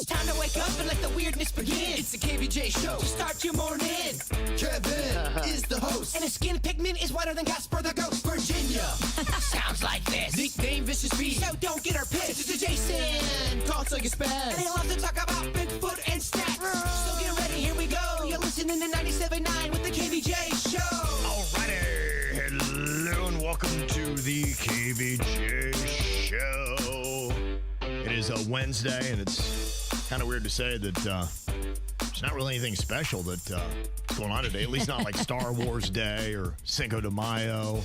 It's time to wake up and let the weirdness begin. It's the KVJ Show to start your morning. Kevin is the host, and his skin pigment is whiter than Casper the Ghost. Virginia sounds like this. Nickname Vicious Bee, so don't get her pissed. It's Jason, call till you spaz. And they love to talk about Bigfoot and stats. So get ready, here we go. You're listening to 97.9 with the KVJ Show. Alrighty, hello and welcome to the KVJ Show. It is a Wednesday, and it's kind of weird to say that there's not really anything special that's going on today, at least not like Star Wars Day or Cinco de Mayo.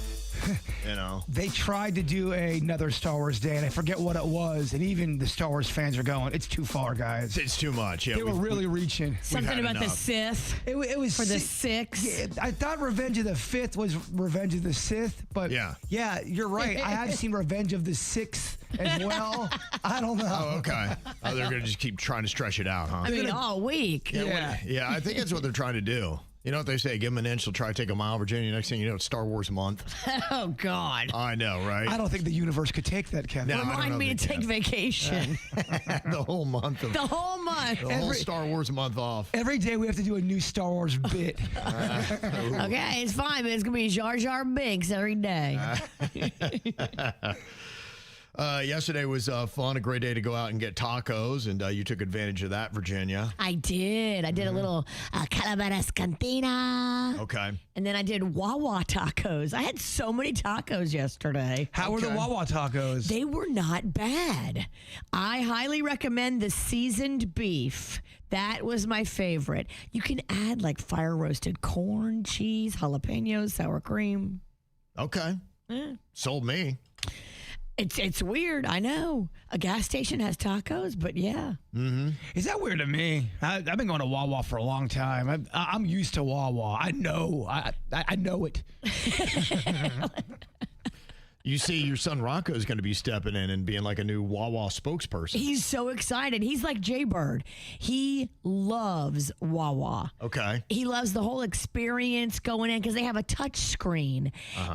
You know, they tried to do another Star Wars Day, and I forget what it was. And even the Star Wars fans are going, "It's too far, guys. It's too much." Yeah, they were really reaching. Something about the Sith. It was for the Six. Yeah, I thought Revenge of the Fifth was Revenge of the Sith, but yeah, you're right. I have seen Revenge of the Sixth as well. I don't know. Oh, okay. Oh, they're gonna just keep trying to stretch it out, huh? I mean, all week. Yeah. I think that's what they're trying to do. You know what they say? Give them an inch, they'll try to take a mile, Virginia. Next thing you know, it's Star Wars month. Oh, God. I know, right? I don't think the universe could take that, Kevin. No, Remind me to take vacation. The whole month. The whole month. The whole Star Wars month off. Every day we have to do a new Star Wars bit. Okay, it's fine, but it's going to be Jar Jar Binks every day. Yesterday was fun, a great day to go out and get tacos, and you took advantage of that, Virginia. I did. I did a little Calaveras Cantina. Okay. And then I did Wawa tacos. I had so many tacos yesterday. How were the Wawa tacos? They were not bad. I highly recommend the seasoned beef. That was my favorite. You can add like fire roasted corn, cheese, jalapenos, sour cream. Okay. Sold me. It's weird, I know. A gas station has tacos, but yeah. Mm-hmm. Is that weird to me? I've been going to Wawa for a long time. I'm used to Wawa. I know. I know it. You see, your son Rocco is going to be stepping in and being like a new Wawa spokesperson. He's so excited. He's like Jbird. He loves Wawa. Okay. He loves the whole experience going in because they have a touch screen.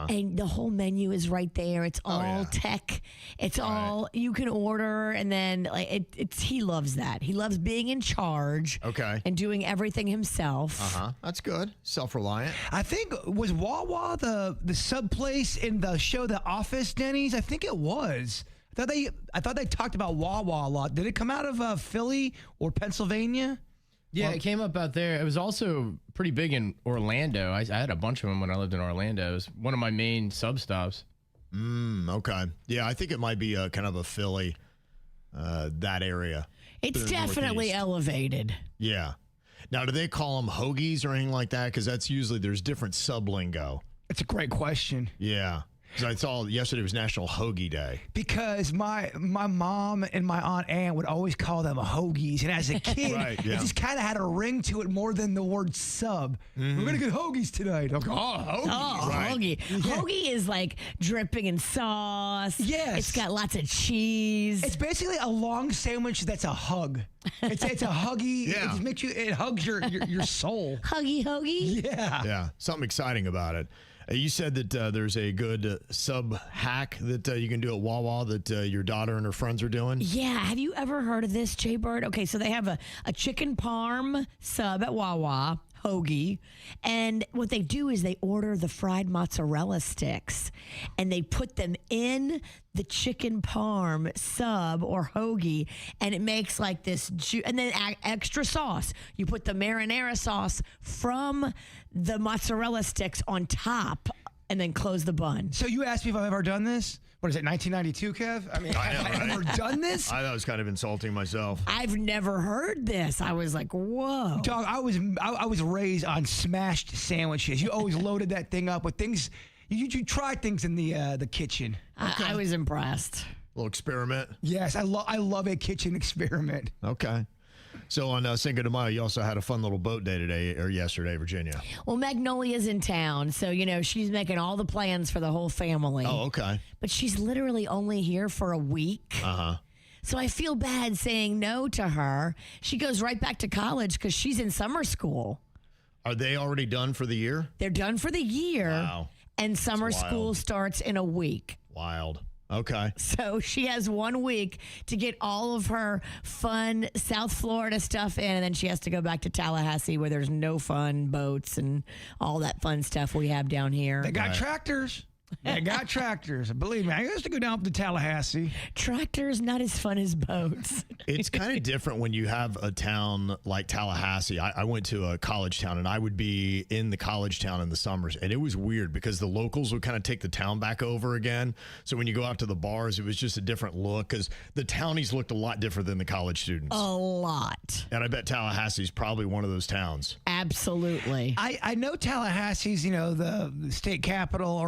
And the whole menu is right there. It's all tech. It's all you can order. And then like he loves that. He loves being in charge. Okay. And doing everything himself. That's good. Self-reliant. I think, was Wawa the sub place in the show The Office, Denny's? I think it was. I thought they talked about Wawa a lot. Did it come out of Philly or Pennsylvania? Yeah, it came up out there. It was also pretty big in Orlando. I had a bunch of them when I lived in Orlando. It was one of my main sub stops. Okay. Yeah, I think it might be kind of a Philly, that area. It's definitely elevated. Yeah. Now, do they call them hoagies or anything like that? Because that's usually, there's different sub lingo. That's a great question. Yeah. Because I saw yesterday was National Hoagie Day. Because my mom and my Aunt Ann would always call them hoagies. And as a kid, it just kind of had a ring to it more than the word sub. We're going to get hoagies tonight. Okay. Hoagie. Hoagie is like dripping in sauce. Yes. It's got lots of cheese. It's basically a long sandwich that's a hug. It's a huggy. Yeah. It hugs your soul. Huggy hoagie? Yeah. Yeah. Something exciting about it. You said that there's a good sub hack that you can do at Wawa that your daughter and her friends are doing. Yeah. Have you ever heard of this, Jbird? Okay, so they have a chicken parm sub at Wawa, hoagie, and what they do is they order the fried mozzarella sticks, and they put them in the chicken parm sub or hoagie, and it makes like this and then extra sauce. You put the marinara sauce from the mozzarella sticks on top, and then close the bun. So you asked me if I've ever done this? What is it, 1992, Kev? I mean, have I ever done this? I thought it was kind of insulting myself. I've never heard this. I was like, whoa. Dog, I was raised on smashed sandwiches. You always loaded that thing up with things. You try things in the kitchen. I was impressed. Little experiment. Yes, I love a kitchen experiment. Okay. So on Cinco de Mayo, you also had a fun little boat day today or yesterday, Virginia. Well, Magnolia's in town, so, she's making all the plans for the whole family. Oh, okay. But she's literally only here for a week. So I feel bad saying no to her. She goes right back to college because she's in summer school. Are they already done for the year? They're done for the year. Wow. And summer school starts in a week. Wild. Okay. So she has 1 week to get all of her fun South Florida stuff in, and then she has to go back to Tallahassee where there's no fun boats and all that fun stuff we have down here. They got tractors. They got tractors. Believe me, I used to go down to Tallahassee. Tractors, not as fun as boats. It's kind of different when you have a town like Tallahassee. I went to a college town, and I would be in the college town in the summers, and it was weird because the locals would kind of take the town back over again. So when you go out to the bars, it was just a different look because the townies looked a lot different than the college students. A lot. And I bet Tallahassee's probably one of those towns. Absolutely. I know Tallahassee's, the state capital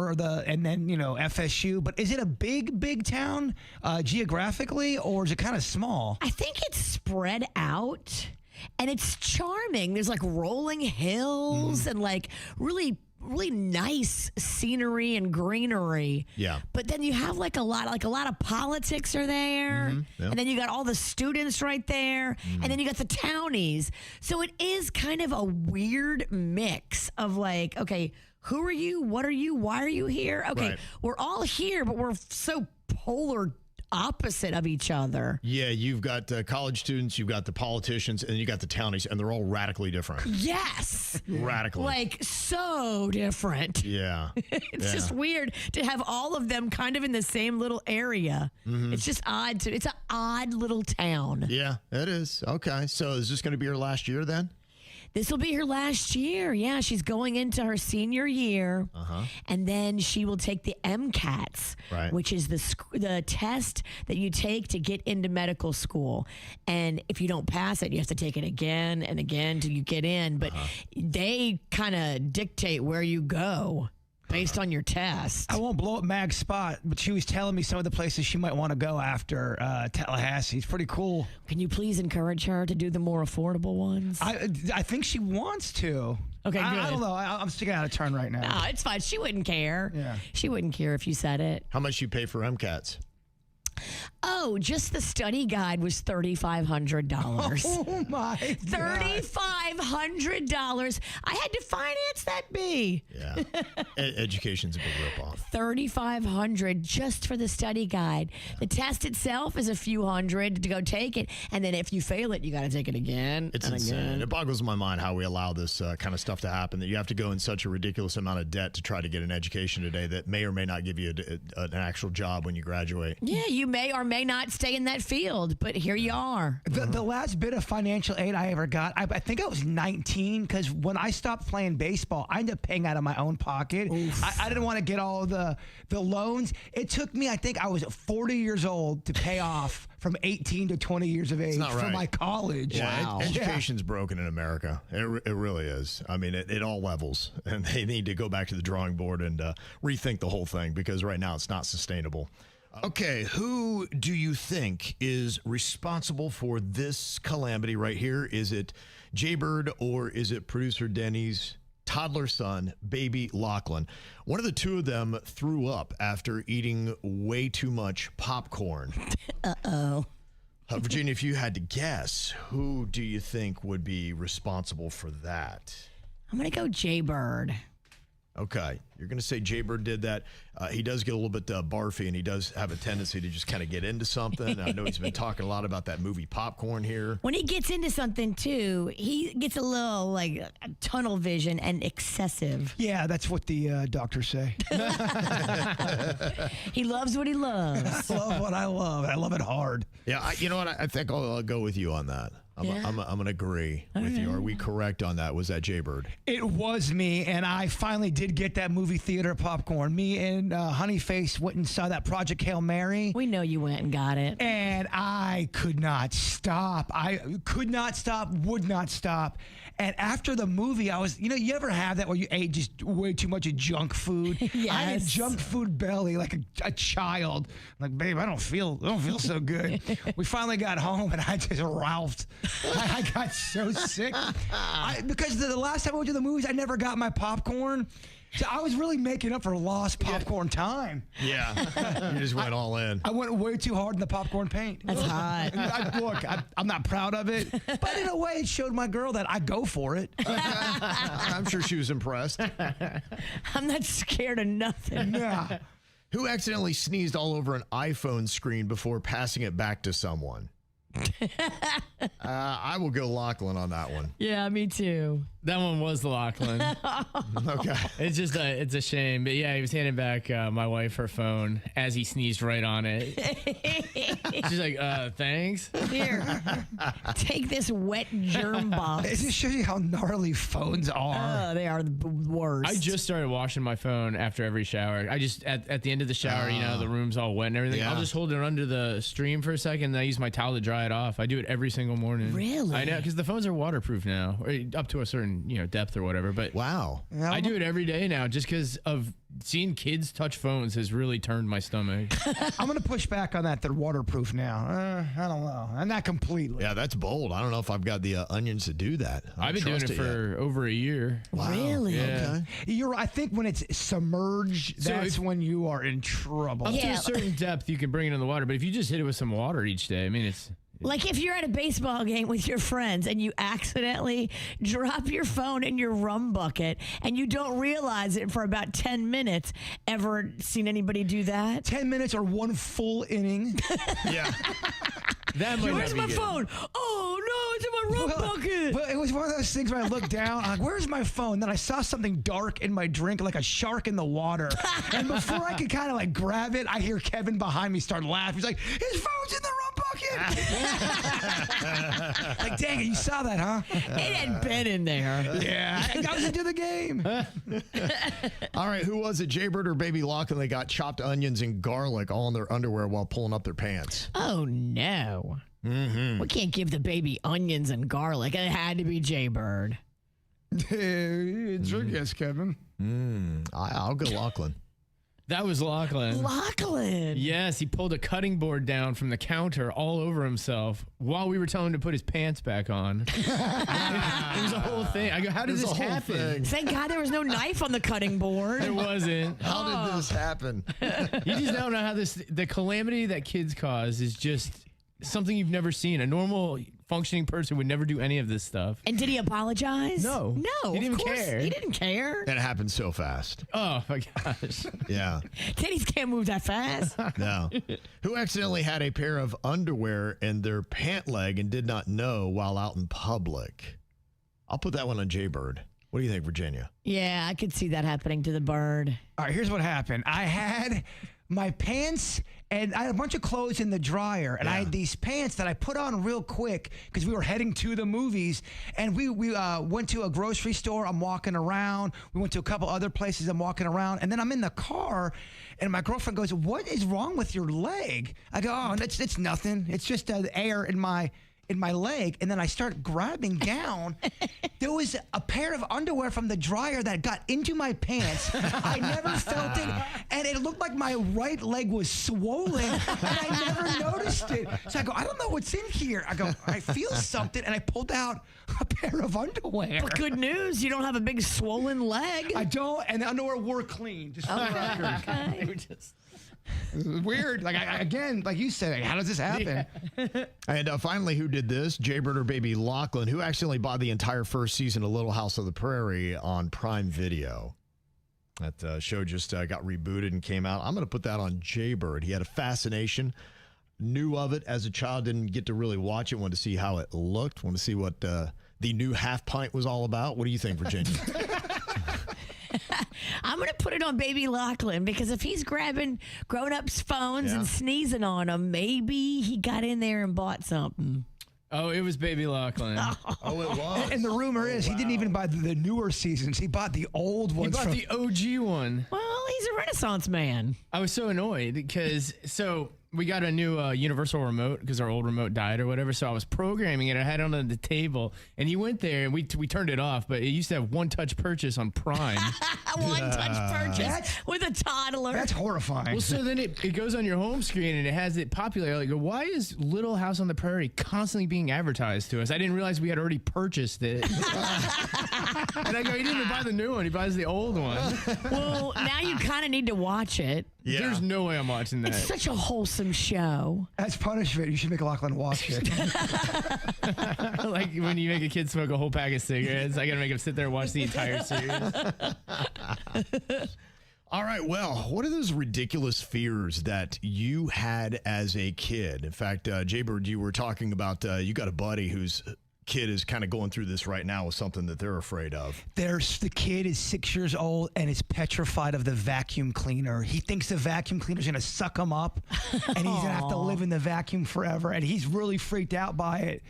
and then, FSU, but is it a big town geographically, or is it kind of small? I think it's spread out and it's charming. There's like rolling hills and like really nice scenery and greenery. Yeah. But then you have like a lot of politics are there. Yeah. And then you got all the students right there. And then you got the townies. So it is kind of a weird mix of like, okay, who are you? What are you? Why are you here? Okay, Right. We're all here, but we're so polar opposite of each other. Yeah, you've got college students, you've got the politicians, and you got the townies, and they're all radically different. Yes. Radically. Like so different. Yeah. It's just weird to have all of them kind of in the same little area. It's just odd. It's an odd little town. Yeah, it is. Okay, so is this going to be your last year then? This will be her last year. Yeah, she's going into her senior year. And then she will take the MCATs, Right. which is the test that you take to get into medical school. And if you don't pass it, you have to take it again and again till you get in. But they kind of dictate where you go based on your test. I won't blow up Mag's spot, but she was telling me some of the places she might want to go after Tallahassee. It's pretty cool. Can you please encourage her to do the more affordable ones? I think she wants to. Okay, I good. don't know. I'm sticking out of turn right now. No, it's fine. She wouldn't care. Yeah. She wouldn't care if you said it. How much you pay for MCATs? Oh, just the study guide was $3,500. Oh my! $3,500. I had to finance that bee. Yeah. Education's a big ripoff. $3,500 just for the study guide. The test itself is a few hundred to go take it, and then if you fail it, you got to take it again. It's and insane. again. It boggles my mind how we allow this kind of stuff to happen, that you have to go in such a ridiculous amount of debt to try to get an education today that may or may not give you an actual job when you graduate. Yeah, you may or may not stay in that field, but here you are. The last bit of financial aid I ever got, I think I was 19, because when I stopped playing baseball, I ended up paying out of my own pocket. I didn't want to get all the loans. It took me, I think I was 40 years old to pay off from 18 to 20 years of age not for right. my college. Yeah, education's broken in America. It really is. I mean, at all levels. And they need to go back to the drawing board and rethink the whole thing, because right now it's not sustainable. Okay, who do you think is responsible for this calamity right here? Is it Jbird or is it producer Denny's toddler son, baby Lochlan? One of the two of them threw up after eating way too much popcorn. Uh-oh. Virginia, if you had to guess, who do you think would be responsible for that? I'm going to go Jbird. Okay, you're going to say Jbird did that. He does get a little bit barfy, and he does have a tendency to just kind of get into something. I know he's been talking a lot about that movie Popcorn here. When he gets into something, too, he gets a little, like, tunnel vision and excessive. Yeah, that's what the doctors say. He loves what he loves. I love what I love. I love it hard. Yeah, you know what? I think I'll go with you on that. I'm going to agree with you. Are we correct on that? Was that Jbird? It was me, and I finally did get that movie theater popcorn. Me and Honeyface went and saw that Project Hail Mary. We know you went and got it. And I could not stop. I could not stop, would not stop. And after the movie, I was, you ever have that where you ate just way too much of junk food? Yes. I had junk food belly like a child. I'm like, babe, I don't feel so good. We finally got home, and I just ralphed. I got so sick. Because the last time I went to the movies, I never got my popcorn. So I was really making up for lost popcorn time. Yeah, you just went all in. I went way too hard in the popcorn paint. That's hot. I'm not proud of it, but in a way, it showed my girl that I go for it. I'm sure she was impressed. I'm not scared of nothing. Yeah. Who accidentally sneezed all over an iPhone screen before passing it back to someone? I will go Lochlan on that one. Yeah, me too. That one was Lochlan. Okay. It's just it's a shame. But yeah, he was handing back my wife her phone as he sneezed right on it. She's like, thanks. Here, take this wet germ box. It just shows you how gnarly phones are. Oh, they are the worst. I just started washing my phone after every shower. I just, at the end of the shower, the room's all wet and everything. Yeah. I'll just hold it under the stream for a second, and I use my towel to dry it off. I do it every single morning. Really? I know, because the phones are waterproof now, or up to a certain depth or whatever. But Wow. I do it every day now just because of seeing kids touch phones has really turned my stomach. I'm going to push back on that. They're waterproof now. I don't know. Not completely. Yeah, that's bold. I don't know if I've got the onions to do that. I I've been doing it for over a year. Wow. Really? Yeah. You're. I think when it's submerged, So that's when you are in trouble. Up to Yeah. a certain depth, you can bring it in the water. But if you just hit it with some water each day, I mean, it's... Like if you're at a baseball game with your friends and you accidentally drop your phone in your rum bucket and you don't realize it for about 10 minutes. Ever seen anybody do that? 10 minutes or one full inning. Yeah. That might Where's not my be good. phone? Oh no, it's in my rum bucket. But it was one of those things where I looked down, I'm like, where's my phone? Then I saw something dark in my drink, like a shark in the water. And before I could kind of like grab it, I hear Kevin behind me start laughing. He's like, his phone's in the rum bucket. Like, dang it, you saw that, huh? It had been in there. Yeah, I was into the game. All right, who was it, Jbird or Baby Lochlan? They got chopped onions and garlic all in their underwear while pulling up their pants. Oh no. Mm-hmm. We can't give the baby onions and garlic. It had to be Jbird. It's your guess, Kevin. I'll go Lochlan. That was Lochlan. Lochlan. Yes, he pulled a cutting board down from the counter all over himself while we were telling him to put his pants back on. It was a whole thing. I go, how did It was this a whole happen? thing. Thank God there was no knife on the cutting board. It wasn't. How did this happen? You just don't know how the calamity that kids cause is just something you've never seen. A normal functioning person would never do any of this stuff. And did he apologize? No. No. He didn't of course. care. He didn't care. It happened so fast. Oh my gosh. Yeah. Titties can't move that fast. No. Who accidentally had a pair of underwear in their pant leg and did not know while out in public? I'll put that one on Jbird. What do you think, Virginia? Yeah, I could see that happening to the bird. All right, here's what happened. I had my pants and I had a bunch of clothes in the dryer, and I had these pants that I put on real quick because we were heading to the movies, and we went to a grocery store. I'm walking around. We went to a couple other places. I'm walking around, and then I'm in the car, and my girlfriend goes, "What is wrong with your leg?" I go, "Oh, it's nothing. It's just air in my leg." And then I start grabbing down. There was a pair of underwear from the dryer that got into my pants. I never felt it. And it looked like my right leg was swollen. And I never noticed it. So I go, I don't know what's in here. I go, I feel something. And I pulled out a pair of underwear. But good news, you don't have a big swollen leg. I don't. And the underwear were clean. Just for the record. Okay. It was weird. Like, again, like you said, how does this happen? And finally, who did this? Jbird or Baby Lochlan, who accidentally bought the entire first season of Little House of the Prairie on Prime Video. That show just got rebooted and came out. I'm going to put that on Jbird. He had a fascination, knew of it as a child, didn't get to really watch it, wanted to see how it looked, wanted to see what the new half pint was all about. What do you think, Virginia? I'm going to put it on Baby Lochlan because if he's grabbing grown-ups' phones and sneezing on them, maybe he got in there and bought something. Oh, it was Baby Lochlan. Oh, it was. And the rumor is he didn't even buy the newer seasons. He bought the old He ones. bought the OG one. Well, he's a Renaissance man. I was so annoyed because we got a new universal remote because our old remote died or whatever. So I was programming it. I had it on the table, and he went there and we turned it off. But it used to have one-touch purchase on Prime. One-touch purchase with a toddler. That's horrifying. Well, so then it goes on your home screen and it has it populated. Like, why is Little House on the Prairie constantly being advertised to us? I didn't realize we had already purchased it. And I go, he didn't even buy the new one. He buys the old one. Well, now you kind of need to watch it. Yeah. There's no way I'm watching that. It's such a wholesome show. As punishment, you should make Lochlan watch it. Like when you make a kid smoke a whole pack of cigarettes, I gotta make him sit there and watch the entire series. All right, well, what are those ridiculous fears that you had as a kid? In fact, Jbird, you were talking about you got a buddy whose kid is kind of going through this right now with something that they're afraid of. The kid is 6 years old and is petrified of the vacuum cleaner. He thinks the vacuum cleaner's going to suck him up and he's going to have to live in the vacuum forever. And he's really freaked out by it.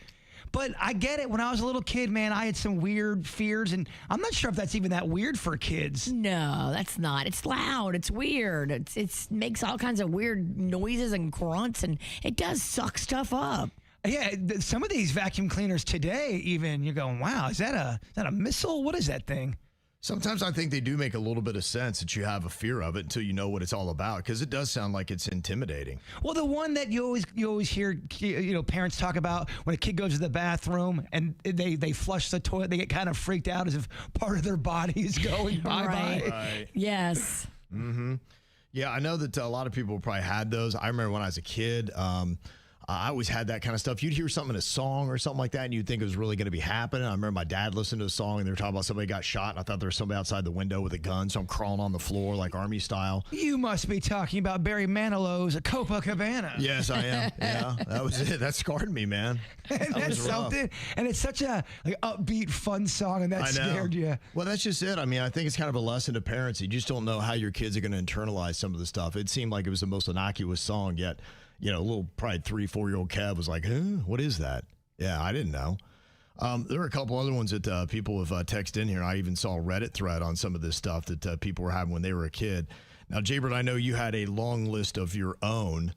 But I get it. When I was a little kid, man, I had some weird fears, and I'm not sure if that's even that weird for kids. No, that's not. It's loud. It's weird. It makes all kinds of weird noises and grunts, and it does suck stuff up. Yeah, some of these vacuum cleaners today, even you're going, wow, is that a missile? What is that thing? Sometimes I think they do make a little bit of sense that you have a fear of it until you know what it's all about, because it does sound like it's intimidating. Well, the one that you always hear, parents talk about when a kid goes to the bathroom and they flush the toilet, they get kind of freaked out as if part of their body is going bye-bye. Right. Yes. Mm-hmm. Yeah, I know that a lot of people probably had those. I remember when I was a kid, I always had that kind of stuff. You'd hear something in a song or something like that, and you'd think it was really going to be happening. I remember my dad listened to a song, and they were talking about somebody got shot, and I thought there was somebody outside the window with a gun, so I'm crawling on the floor like Army style. You must be talking about Barry Manilow's Copacabana. Yes, I am. Yeah, that was it. That scarred me, man. And that's something. And it's such a upbeat, fun song, and that scared you. Well, that's just it. I mean, I think it's kind of a lesson to parents. You just don't know how your kids are going to internalize some of the stuff. It seemed like it was the most innocuous song yet. A little probably 3-4-year-old Kev was like, what is that? Yeah, I didn't know. There are a couple other ones that people have texted in here. I even saw a Reddit thread on some of this stuff that people were having when they were a kid. Now, Jbird, I know you had a long list of your own,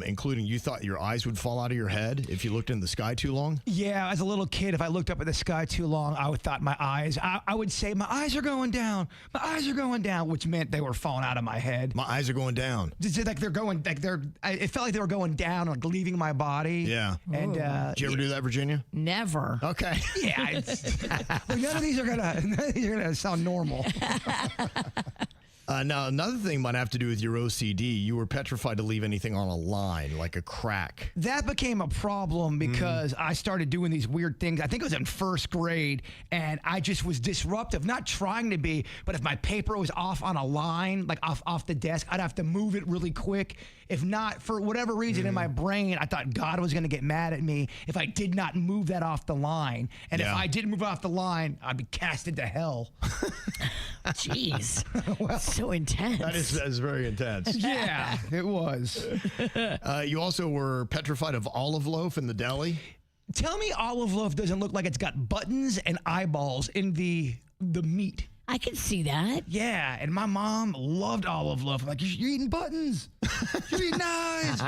including you thought your eyes would fall out of your head if you looked in the sky too long? Yeah, as a little kid, if I looked up at the sky too long, I would thought I would say, my eyes are going down. My eyes are going down, which meant they were falling out of my head. My eyes are going down. It felt like they were going down, like leaving my body. Yeah. And did you ever do that, Virginia? Never. Okay. Yeah. None of these are gonna sound normal. Now, another thing might have to do with your OCD. You were petrified to leave anything on a line, like a crack. That became a problem because I started doing these weird things. I think it was in first grade, and I just was disruptive, not trying to be, but if my paper was off on a line, like off the desk, I'd have to move it really quick. If not, for whatever reason in my brain, I thought God was going to get mad at me if I did not move that off the line. And if I didn't move off the line, I'd be cast into hell. Jeez. Well, so intense. That is very intense. Yeah, it was. You also were petrified of olive loaf in the deli? Tell me olive loaf doesn't look like it's got buttons and eyeballs in the meat. I can see that. Yeah, and my mom loved olive loaf. I'm like, you're eating buttons. You're eating eyes.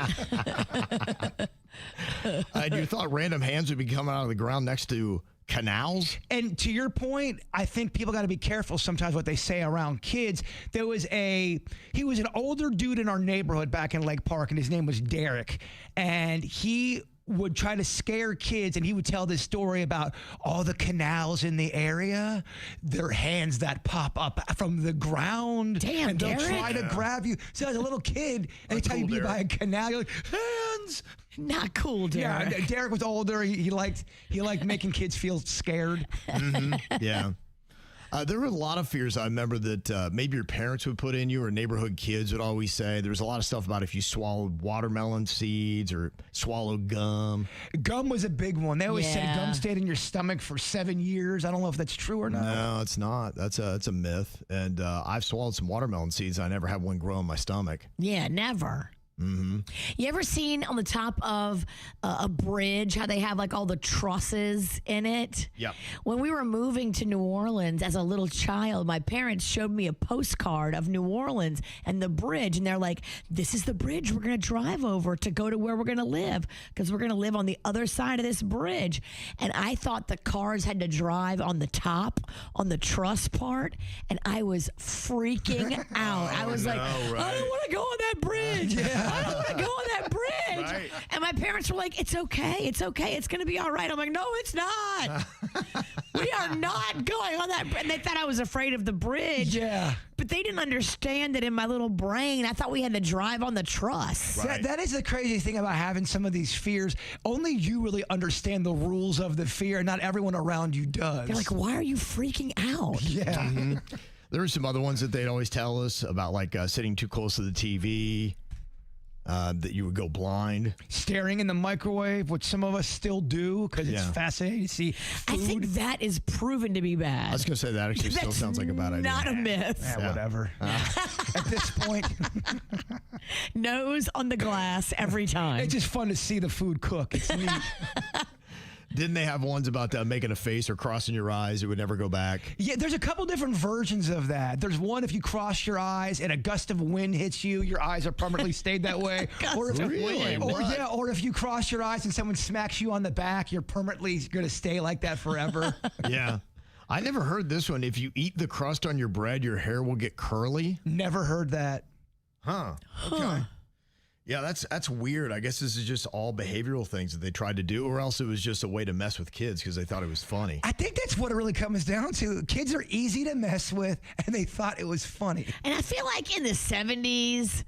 And you thought random hands would be coming out of the ground next to canals? And to your point, I think people got to be careful sometimes what they say around kids. He was an older dude in our neighborhood back in Lake Park, and his name was Derek. And he would try to scare kids, and he would tell this story about all the canals in the area, their hands that pop up from the ground. Damn, and they'll Derek. try to grab you. So as a little kid, anytime you'd be by a canal, you're like, hands. Not cool, Derek. Yeah, Derek was older. He liked making kids feel scared. Mm-hmm. Yeah. There were a lot of fears I remember that maybe your parents would put in you or neighborhood kids would always say. There was a lot of stuff about if you swallowed watermelon seeds or swallowed gum. Gum was a big one. They always said gum stayed in your stomach for 7 years. I don't know if that's true or not. No, it's not. That's a myth. And I've swallowed some watermelon seeds. I never had one grow in my stomach. Yeah, never. Mm-hmm. You ever seen on the top of a bridge how they have like all the trusses in it? Yep. When we were moving to New Orleans as a little child, my parents showed me a postcard of New Orleans and the bridge, and they're like, this is the bridge we're going to drive over to go to where we're going to live, because we're going to live on the other side of this bridge. And I thought the cars had to drive on the top, on the truss part, and I was freaking out. I was like, I don't want to go on that bridge. I don't want to go on that bridge. Right. And my parents were like, it's okay. It's okay. It's going to be all right. I'm like, no, it's not. We are not going on that bridge. And they thought I was afraid of the bridge. Yeah. But they didn't understand that in my little brain, I thought we had to drive on the truss. Right. That is the crazy thing about having some of these fears. Only you really understand the rules of the fear. Not everyone around you does. They're like, why are you freaking out? yeah. Mm-hmm. There are some other ones that they'd always tell us about, like sitting too close to the TV, that you would go blind. Staring in the microwave, which some of us still do because it's fascinating to see food. I think that is proven to be bad. I was going to say that actually still sounds like a bad idea. Not a myth. Whatever. At this point, Nose on the glass every time. it's just fun to see the food cook. It's neat. Didn't they have ones about making a face or crossing your eyes? It would never go back. Yeah, there's a couple different versions of that. There's one if you cross your eyes and a gust of wind hits you, your eyes are permanently stayed that way. Or if you cross your eyes and someone smacks you on the back, you're permanently going to stay like that forever. Yeah. I never heard this one. If you eat the crust on your bread, your hair will get curly. Never heard that. Huh. Okay. Yeah, that's weird. I guess this is just all behavioral things that they tried to do, or else it was just a way to mess with kids because they thought it was funny. I think that's what it really comes down to. Kids are easy to mess with, and they thought it was funny. And I feel like in the 70s,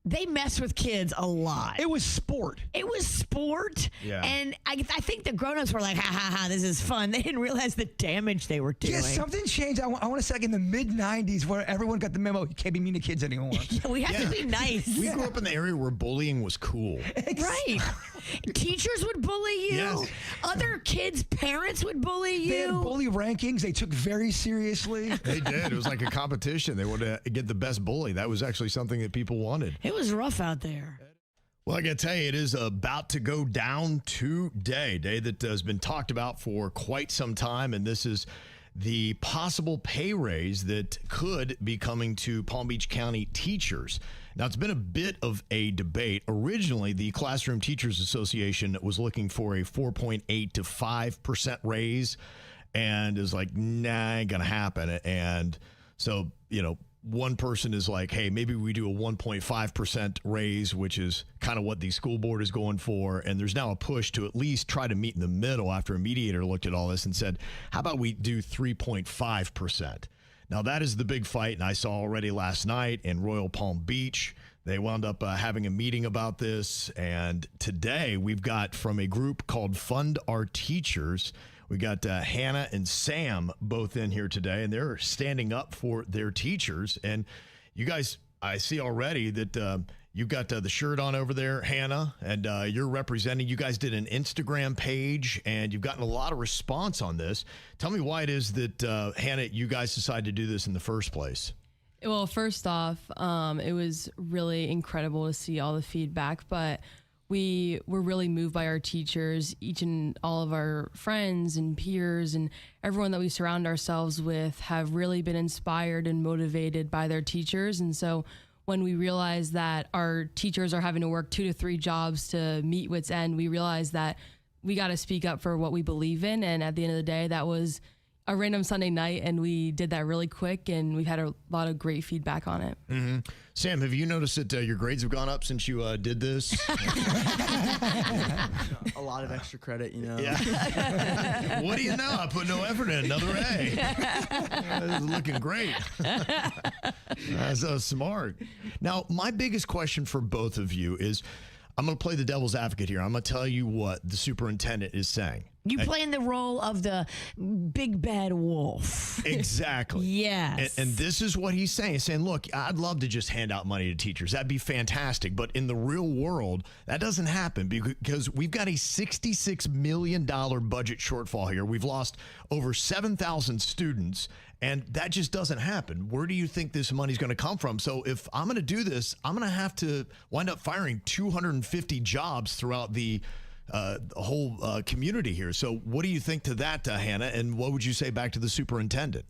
they messed with kids a lot. It was sport. It was sport. Yeah. And I think the grown-ups were like, ha, ha, ha, this is fun. They didn't realize the damage they were doing. Yeah, something changed. I want to say like in the mid-90s where everyone got the memo, you can't be mean to kids anymore. We have to be nice. We grew up in the area where bullying was cool. Right. Teachers would bully you. Yes. Other kids' parents would bully you. They had bully rankings they took very seriously. They did. It was like a competition. They wanted to get the best bully. That was actually something that people wanted. It was rough out there. Well, I got to tell you, it is about to go down today, a day that has been talked about for quite some time, and this is the possible pay raise that could be coming to Palm Beach County teachers. Now, it's been a bit of a debate. Originally, the Classroom Teachers Association was looking for a 4.8 to 5% raise, and is like, nah, ain't gonna happen. And so, one person is like, hey, maybe we do a 1.5% raise, which is kind of what the school board is going for. And there's now a push to at least try to meet in the middle after a mediator looked at all this and said, how about we do 3.5%? Now, that is the big fight. And I saw already last night in Royal Palm Beach, they wound up having a meeting about this. And today we've got from a group called Fund Our Teachers, we got Hannah and Sam both in here today, and they're standing up for their teachers. And you guys, I see already that you've got the shirt on over there, Hannah, and you're representing. You guys did an Instagram page, and you've gotten a lot of response on this. Tell me why it is that, Hannah, you guys decided to do this in the first place. Well, first off, it was really incredible to see all the feedback, but we were really moved by our teachers. Each and all of our friends and peers and everyone that we surround ourselves with have really been inspired and motivated by their teachers. And so when we realized that our teachers are having to work 2 to 3 jobs to meet wit's end, we realized that we got to speak up for what we believe in. And at the end of the day, that was a random Sunday night, and we did that really quick, and we've had a lot of great feedback on it. Mm-hmm. Sam, have you noticed that your grades have gone up since you did this? A lot of extra credit, Yeah. What do you know? I put no effort in. Another A. This is looking great. That's so smart. Now, my biggest question for both of you is, I'm going to play the devil's advocate here. I'm going to tell you what the superintendent is saying. You playing the role of the big bad wolf. Exactly. Yes. And this is what he's saying. He's saying, look, I'd love to just hand out money to teachers. That'd be fantastic. But in the real world, that doesn't happen because we've got a $66 million budget shortfall here. We've lost over 7,000 students, and that just doesn't happen. Where do you think this money's going to come from? So if I'm going to do this, I'm going to have to wind up firing 250 jobs throughout the whole community here. So what do you think to that, Hannah? And what would you say back to the superintendent?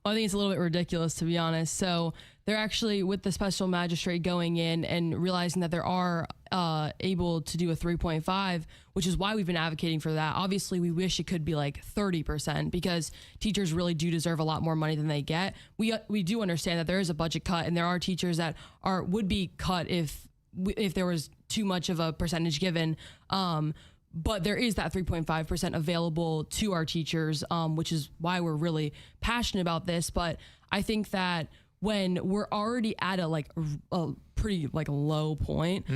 Well, I think it's a little bit ridiculous, to be honest. So they're actually, with the special magistrate going in and realizing that they are able to do a 3.5, which is why we've been advocating for that. Obviously, we wish it could be like 30% because teachers really do deserve a lot more money than they get. We do understand that there is a budget cut, and there are teachers that would be cut if there was too much of a percentage given. But there is that 3.5% available to our teachers, which is why we're really passionate about this. But I think that when we're already at a pretty low point,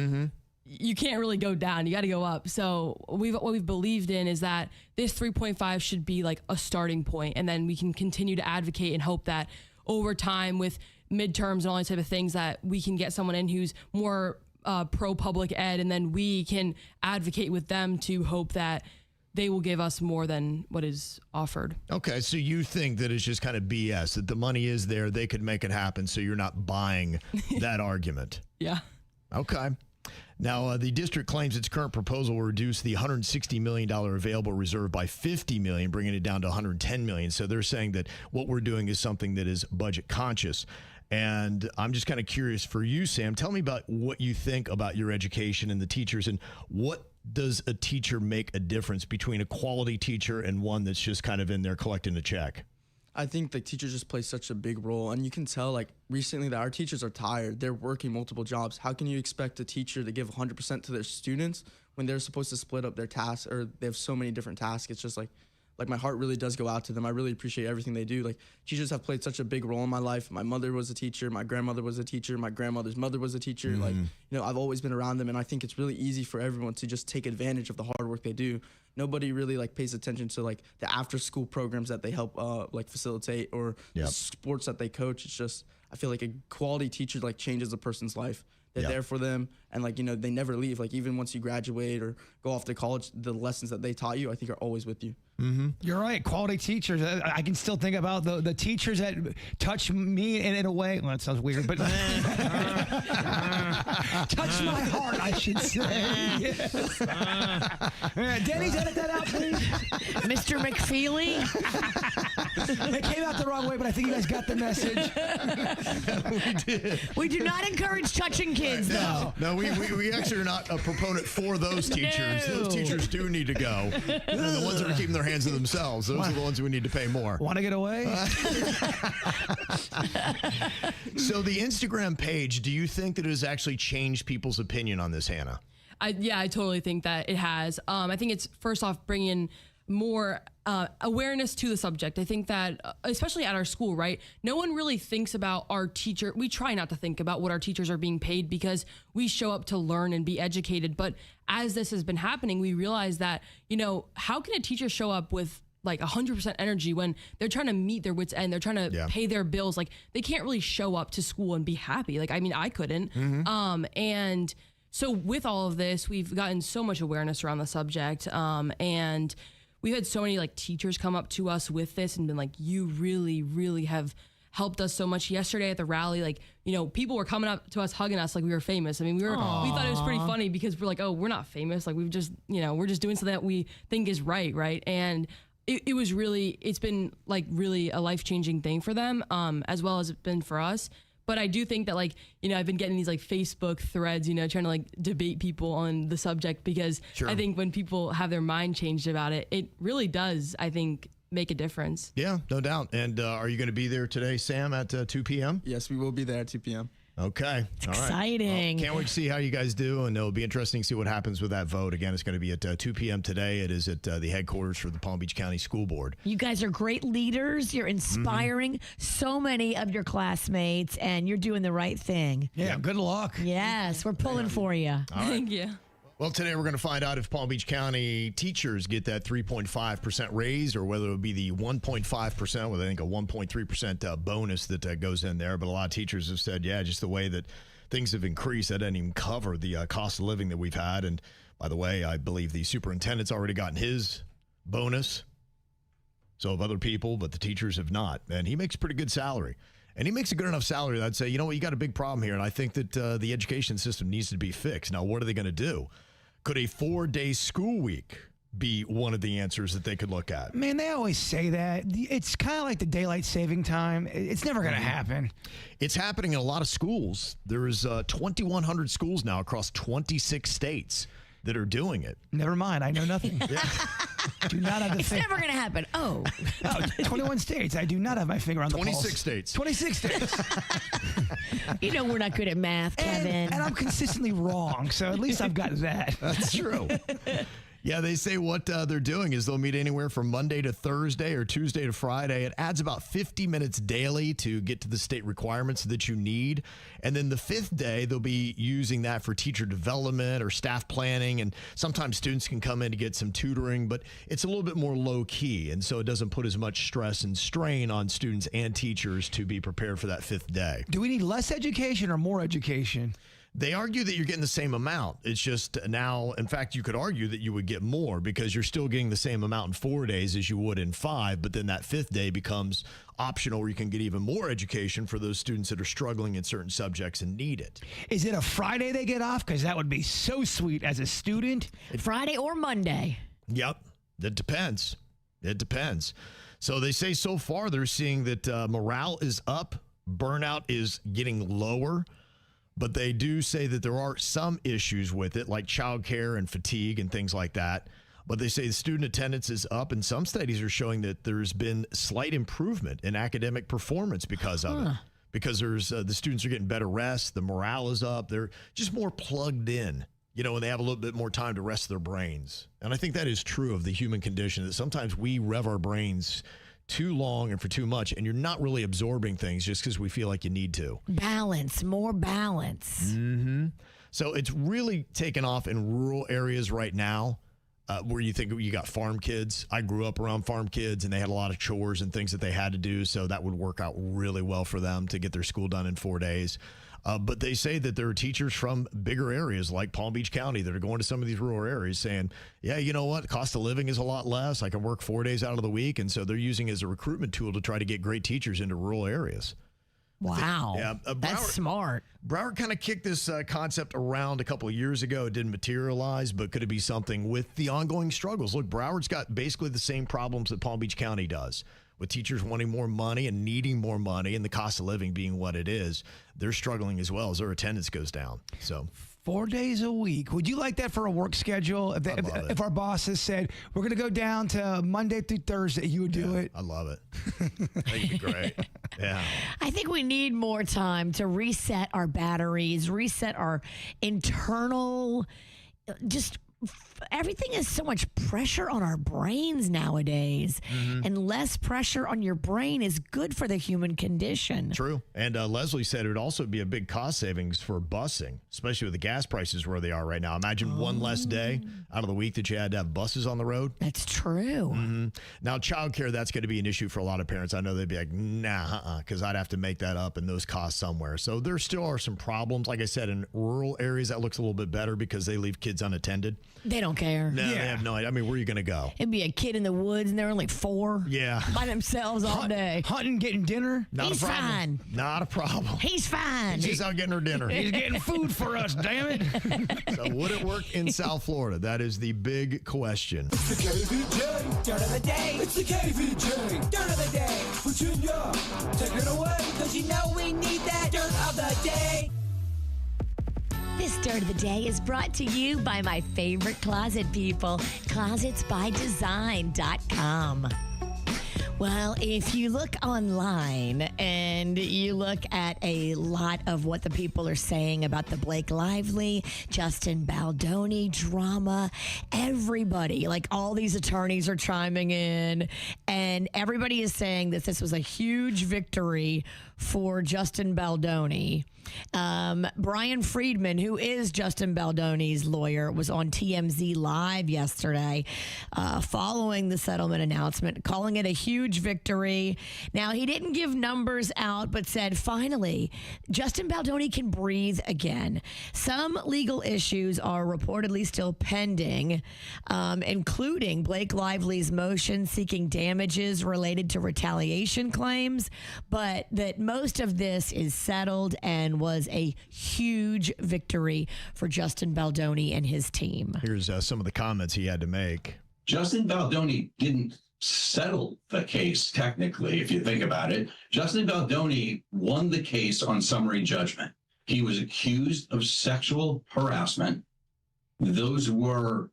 you can't really go down. You got to go up. So what we've believed in is that this 3.5 should be like a starting point, and then we can continue to advocate and hope that over time with midterms and all these type of things that we can get someone in who's more pro public ed, and then we can advocate with them to hope that they will give us more than what is offered. Okay, so you think that it's just kind of BS, that the money is there, they could make it happen, so you're not buying that argument. Yeah. Okay. Now, the district claims its current proposal will reduce the $160 million available reserve by $50 million, bringing it down to $110 million. So they're saying that what we're doing is something that is budget conscious. And I'm just kind of curious for you, Sam. Tell me about what you think about your education and the teachers, and what does a teacher make a difference between a quality teacher and one that's just kind of in there collecting a check? I think the teachers just play such a big role, and you can tell like recently that our teachers are tired. They're working multiple jobs. How can you expect a teacher to give 100% to their students when they're supposed to split up their tasks, or they have so many different tasks? It's just like my heart really does go out to them. I really appreciate everything they do. Like, teachers have played such a big role in my life. My mother was a teacher. My grandmother was a teacher. My grandmother's mother was a teacher. Like, you know, I've always been around them, and I think it's really easy for everyone to just take advantage of the hard work they do. Nobody really like pays attention to like the after school programs that they help like facilitate, or the sports that they coach. It's just, I feel like a quality teacher like changes a person's life. They're there for them, and like, you know, they never leave. Like, even once you graduate or go off to college, the lessons that they taught you, I think, are always with you. You're right. Quality teachers. I can still think about the teachers that touch me in a way. Well, that sounds weird, but touch my heart, I should say. Yes. Denny's, edit that out, please. Mr. McFeely. It came out the wrong way, but I think you guys got the message. We did. We do not encourage touching kids, though. No, we actually are not a proponent for those teachers. No. Those teachers do need to go. They're the ones that are keeping their hands to themselves. Those are the ones we need to pay more. Want to get away? So the Instagram page, do you think that it has actually changed people's opinion on this, Hannah? I totally think that it has. I think it's first off bringing more awareness to the subject. I think that especially at our school, right? No one really thinks about our teacher. We try not to think about what our teachers are being paid because we show up to learn and be educated. But as this has been happening, we realize that, you know, how can a teacher show up with like 100% energy when they're trying to meet their wits end, they're trying to pay their bills. Like, they can't really show up to school and be happy. Like, I mean, I couldn't. And so with all of this, we've gotten so much awareness around the subject. And we've had so many like teachers come up to us with this and been like, you really, really have helped us so much. Yesterday at the rally, like, you know, people were coming up to us, hugging us like we were famous. I mean, we thought it was pretty funny because we're like, oh, we're not famous. Like, we've just, you know, we're just doing something that we think is right. And it was really, it's been like really a life-changing thing for them, as well as it's been for us. But I do think that, like, you know, I've been getting these like Facebook threads, you know, trying to like debate people on the subject because I think when people have their mind changed about it, it really does, I think, make a difference. Yeah, no doubt. And are you going to be there today, Sam, at 2 p.m.? Yes, we will be there at 2 p.m. Okay. It's exciting. Well, can't wait to see how you guys do, and it'll be interesting to see what happens with that vote. Again, it's going to be at 2 p.m. today. It is at the headquarters for the Palm Beach County School Board. You guys are great leaders. You're inspiring so many of your classmates, and you're doing the right thing. Yeah, good luck. Yes, we're pulling for you. Thank you. Well, today we're going to find out if Palm Beach County teachers get that 3.5% raise, or whether it would be the 1.5%, with I think a 1.3% bonus that goes in there. But a lot of teachers have said, yeah, just the way that things have increased, that doesn't even cover the cost of living that we've had. And by the way, I believe the superintendent's already gotten his bonus. So have other people, but the teachers have not. And he makes a pretty good salary. And he makes a good enough salary that I'd say, you know what, you got a big problem here. And I think that the education system needs to be fixed. Now, what are they going to do? Could a 4-day school week be one of the answers that they could look at? Man, they always say that. It's kind of like the daylight saving time. It's never going to happen. It's happening in a lot of schools. There's 2,100 schools now across 26 states that are doing it. Never mind. I know nothing. Do not have the It's never going to happen. Oh. 21 states. I do not have my finger on the 26 pulse. states. 26 states. You know we're not good at math, Kevin. And I'm consistently wrong, so at least I've got that. That's true. Yeah, they say what they're doing is they'll meet anywhere from Monday to Thursday or Tuesday to Friday. It adds about 50 minutes daily to get to the state requirements that you need. And then the fifth day, they'll be using that for teacher development or staff planning. And sometimes students can come in to get some tutoring, but it's a little bit more low key. And so it doesn't put as much stress and strain on students and teachers to be prepared for that fifth day. Do we need less education or more education? They argue that you're getting the same amount. It's just now, in fact, you could argue that you would get more because you're still getting the same amount in 4 days as you would in 5, but then that fifth day becomes optional where you can get even more education for those students that are struggling in certain subjects and need it. Is it a Friday they get off? Because that would be so sweet as a student. Friday or Monday? Yep, it depends. It depends. So they say so far they're seeing that morale is up, burnout is getting lower. But they do say that there are some issues with it, like childcare and fatigue and things like that. But they say the student attendance is up, and some studies are showing that there's been slight improvement in academic performance because of it. Because there's the students are getting better rest, the morale is up, they're just more plugged in, you know, and they have a little bit more time to rest their brains. And I think that is true of the human condition, that sometimes we rev our brains too long and for too much, and you're not really absorbing things just because we feel like you need to. Balance, more balance. Mm-hmm. So it's really taken off in rural areas right now, where you think you got farm kids. I grew up around farm kids, and they had a lot of chores and things that they had to do, so that would work out really well for them to get their school done in 4 days. But they say that there are teachers from bigger areas like Palm Beach County that are going to some of these rural areas saying, yeah, you know what? Cost of living is a lot less. I can work 4 days out of the week. And so they're using it as a recruitment tool to try to get great teachers into rural areas. Wow. That's smart. Broward kind of kicked this concept around a couple of years ago. It didn't materialize, but could it be something with the ongoing struggles? Look, Broward's got basically the same problems that Palm Beach County does, with teachers wanting more money and needing more money and the cost of living being what it is. They're struggling as well as their attendance goes down. So 4 days a week. Would you like that for a work schedule? If our bosses said, we're going to go down to Monday through Thursday, you would do it? I love it. I think it'd be great. Yeah. I think we need more time to reset our batteries, reset our internal, everything is so much pressure on our brains nowadays, and less pressure on your brain is good for the human condition. True. And Leslie said it would also be a big cost savings for busing, especially with the gas prices where they are right now. Imagine one less day out of the week that you had to have buses on the road. That's true. Now, childcare, that's going to be an issue for a lot of parents. I know they'd be like, nah, because I'd have to make that up and those costs somewhere. So there still are some problems. Like I said, in rural areas, that looks a little bit better because they leave kids unattended. They don't care. No, they have no idea. I mean, where are you going to go? It'd be a kid in the woods, and they're only 4. Yeah. By themselves all day. Hunting, getting dinner? He's fine. Not a problem. He's fine. She's out getting her dinner. He's getting food for us, damn it. So would it work in South Florida? That is the big question. It's the KVJ Dirt of the Day. It's the KVJ Dirt of the Day. Virginia, take it away, because you know we need that Dirt of the Day. This Dirt of the Day is brought to you by my favorite closet people, closetsbydesign.com. Well, if you look online and you look at a lot of what the people are saying about the Blake Lively, Justin Baldoni drama, everybody, like all these attorneys are chiming in, and everybody is saying that this was a huge victory for Justin Baldoni. Brian Friedman, who is Justin Baldoni's lawyer, was on TMZ Live yesterday following the settlement announcement, calling it a huge victory. Now, he didn't give numbers out, but said, finally, Justin Baldoni can breathe again. Some legal issues are reportedly still pending, including Blake Lively's motion seeking damages related to retaliation claims, but that most of this is settled and was a huge victory for Justin Baldoni and his team. Here's some of the comments he had to make. Justin Baldoni didn't settle the case, technically, if you think about it. Justin Baldoni won the case on summary judgment. He was accused of sexual harassment. Those were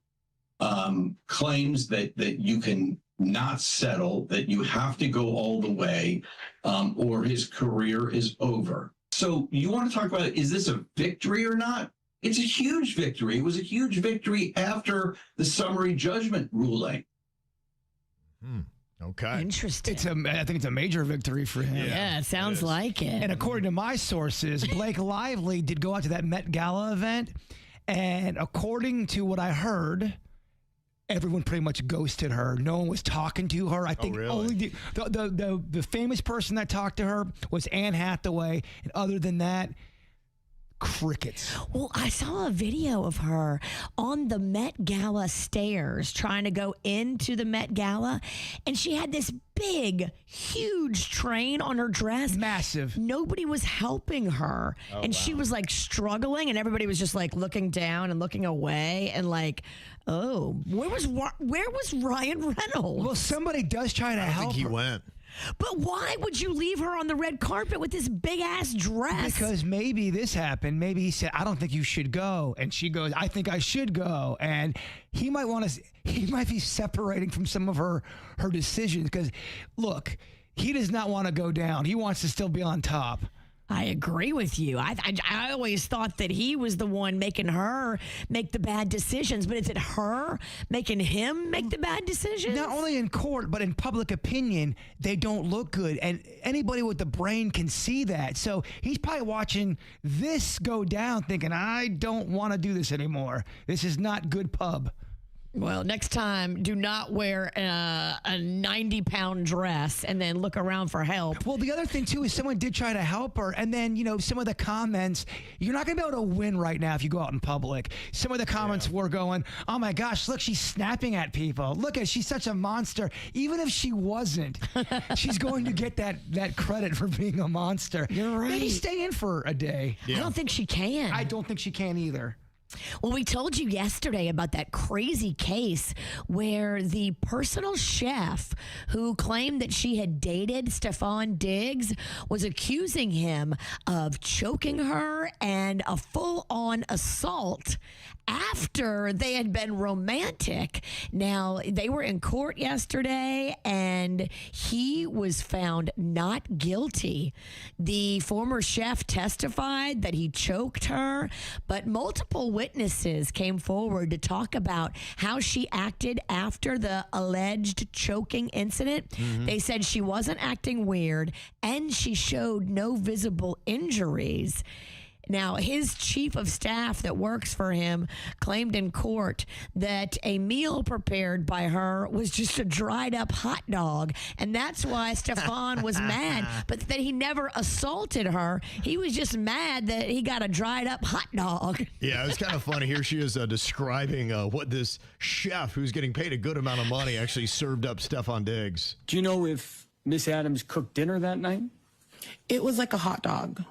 claims that you can not settle, that you have to go all the way, or his career is over. So you want to talk about, is this a victory or not? It's a huge victory. It was a huge victory after the summary judgment ruling. Okay. Interesting. I think it's a major victory for him. Yeah, it sounds like it. And according to my sources, Blake Lively did go out to that Met Gala event, and according to what I heard, everyone pretty much ghosted her. No one was talking to her. I think really? only the famous person that talked to her was Anne Hathaway, and other than that, crickets. Well, I saw a video of her on the Met Gala stairs trying to go into the Met Gala, and she had this big, huge train on her dress. Massive. Nobody was helping her, and she was like struggling, and everybody was just like looking down and looking away, and like, oh, where was Ryan Reynolds? Well, somebody does try to I help think he her. went. But why would you leave her on the red carpet with this big ass dress? Because maybe this happened. Maybe he said, "I don't think you should go," and she goes, "I think I should go." And he might want to. He might be separating from some of her decisions. Because look, he does not want to go down. He wants to still be on top. I agree with you. I always thought that he was the one making her make the bad decisions, but is it her making him make the bad decisions? Not only in court, but in public opinion, they don't look good. And anybody with the brain can see that. So he's probably watching this go down thinking, I don't want to do this anymore. This is not good pub. Well, next time, do not wear a 90-pound dress and then look around for help. Well, the other thing, too, is someone did try to help her. And then, some of the comments, you're not going to be able to win right now if you go out in public. Some of the comments were going, oh, my gosh, look, she's snapping at people. Look at, she's such a monster. Even if she wasn't, she's going to get that credit for being a monster. You're right. Maybe stay in for a day. I don't think she can. I don't think she can either. Well, we told you yesterday about that crazy case where the personal chef who claimed that she had dated Stefan Diggs was accusing him of choking her and a full-on assault after they had been romantic. Now, they were in court yesterday, and he was found not guilty. The former chef testified that he choked her, but multiple witnesses came forward to talk about how she acted after the alleged choking incident. They said she wasn't acting weird, and she showed no visible injuries. Now, his chief of staff that works for him claimed in court that a meal prepared by her was just a dried up hot dog. And that's why Stefan was mad, but that he never assaulted her. He was just mad that he got a dried up hot dog. Yeah, it's kind of funny. Here she is describing what this chef, who's getting paid a good amount of money, actually served up Stefan Diggs. Do you know if Miss Adams cooked dinner that night? It was like a hot dog.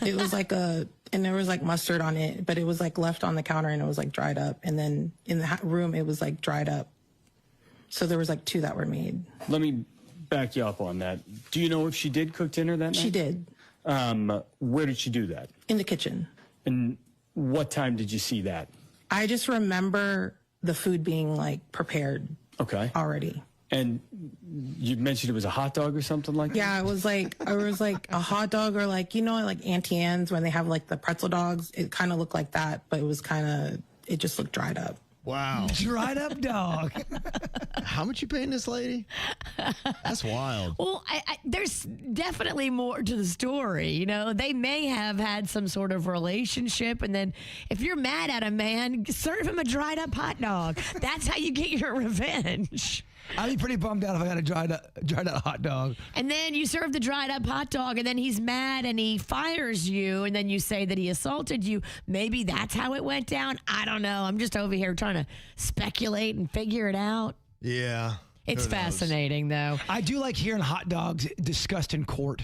It was like and there was like mustard on it, but it was like left on the counter and it was like dried up. And then in the room, it was like dried up. So there was like 2 that were made. Let me back you up on that. Do you know if she did cook dinner that night? She did. Where did she do that? In the kitchen. And what time did you see that? I just remember the food being like prepared already. And you mentioned it was a hot dog or something like that? Yeah, it was like a hot dog, or like, like Auntie Anne's when they have like the pretzel dogs. It kind of looked like that, but it just looked dried up. Wow. Dried up dog. How much you paying this lady? That's wild. Well, there's definitely more to the story. They may have had some sort of relationship, and then if you're mad at a man, serve him a dried up hot dog. That's how you get your revenge. I'd be pretty bummed out if I got a dried up hot dog. And then you serve the dried up hot dog, and then he's mad and he fires you, and then you say that he assaulted you. Maybe that's how it went down. I don't know. I'm just over here trying to speculate and figure it out. Yeah. It's fascinating, though. I do like hearing hot dogs discussed in court.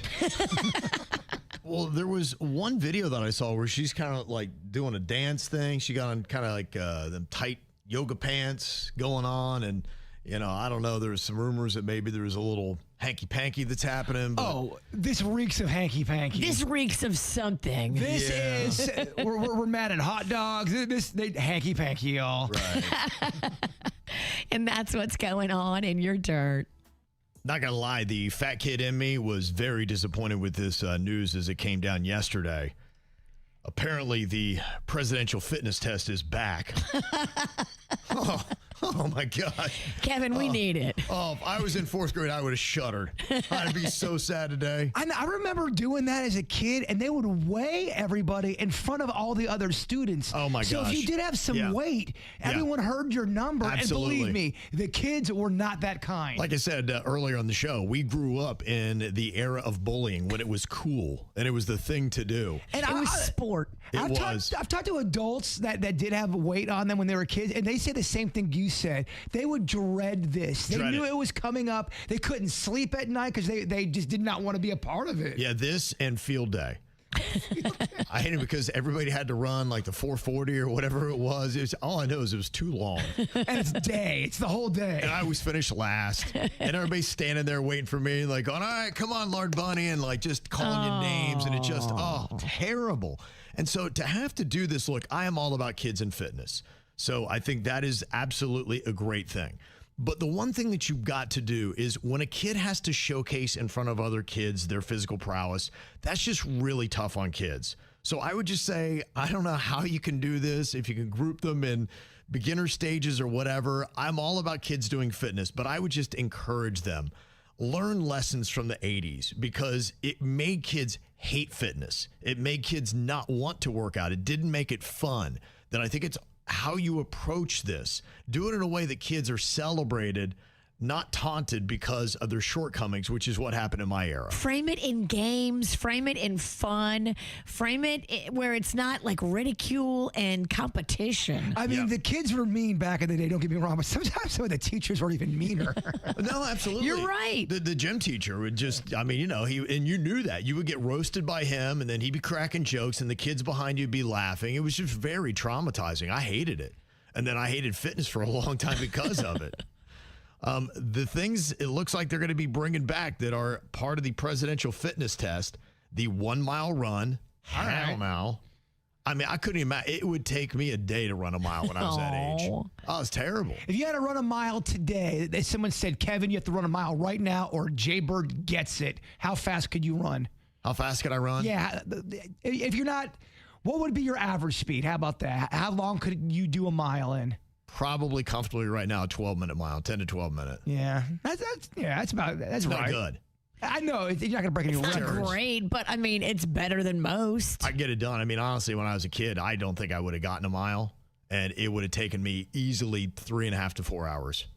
Well, there was one video that I saw where she's kind of like doing a dance thing. She got on kind of like them tight yoga pants going on, and I don't know. There was some rumors that maybe there was a little hanky-panky that's happening. But This reeks of hanky-panky. This reeks of something. This is, we're mad at hot dogs. They hanky-panky, y'all. Right. And that's what's going on in your dirt. Not going to lie, the fat kid in me was very disappointed with this news as it came down yesterday. Apparently, the presidential fitness test is back. Oh my God. Kevin, we need it. Oh, if I was in 4th grade, I would have shuddered. I'd be so sad today. I remember doing that as a kid, and they would weigh everybody in front of all the other students. Oh, my So gosh. if you did have some weight, everyone heard your number. Absolutely. And believe me, the kids were not that kind. Like I said earlier on the show, we grew up in the era of bullying when it was cool and it was the thing to do. And It was sport. I've talked to adults that did have weight on them when they were kids, and they say the same thing you said. They would dread this. They knew it was coming up. They couldn't sleep at night because they just did not want to be a part of it. Yeah, this and field day. I hate it because everybody had to run like the 440 or whatever it was. All I know is it was too long. And it's day. It's the whole day. And I always finished last. And everybody's standing there waiting for me, like, going, all right, come on, Lord Bunny, and like just calling you names. And it just, terrible. And so to have to do this, look, I am all about kids and fitness. So I think that is absolutely a great thing. But the one thing that you've got to do is when a kid has to showcase in front of other kids their physical prowess, that's just really tough on kids. So I would just say, I don't know how you can do this, if you can group them in beginner stages or whatever. I'm all about kids doing fitness, but I would just encourage them. Learn lessons from the 80s because it made kids hate fitness. It made kids not want to work out. It didn't make it fun. Then I think it's how you approach this. Do it in a way that kids are celebrated, not taunted because of their shortcomings, which is what happened in my era. Frame it in games, frame it in fun, frame it where it's not like ridicule and competition. I mean, the kids were mean back in the day, don't get me wrong, but sometimes some of the teachers were even meaner. No, absolutely. You're right. The gym teacher would just, I mean, you know, and you knew that. You would get roasted by him, and then he'd be cracking jokes, and the kids behind you would be laughing. It was just very traumatizing. I hated it. And then I hated fitness for a long time because of it. The things it looks like they're going to be bringing back that are part of the presidential fitness test, the 1 mile run. Hell no. I mean, I couldn't imagine. It would take me a day to run a mile when I was that age. Oh, it's terrible. If you had to run a mile today, someone said, Kevin, you have to run a mile right now or Jbird gets it. How fast could you run? How fast could I run? Yeah. If you're not, what would be your average speed? How about that? How long could you do a mile in? Probably comfortably right now, a 12-minute mile, 10 to 12 minute. Yeah. That's right. Not good. I know. You're not going to break any records. Not great, but I mean, it's better than most. I get it done. I mean, honestly, when I was a kid, I don't think I would have gotten a mile, and it would have taken me easily 3.5 to 4 hours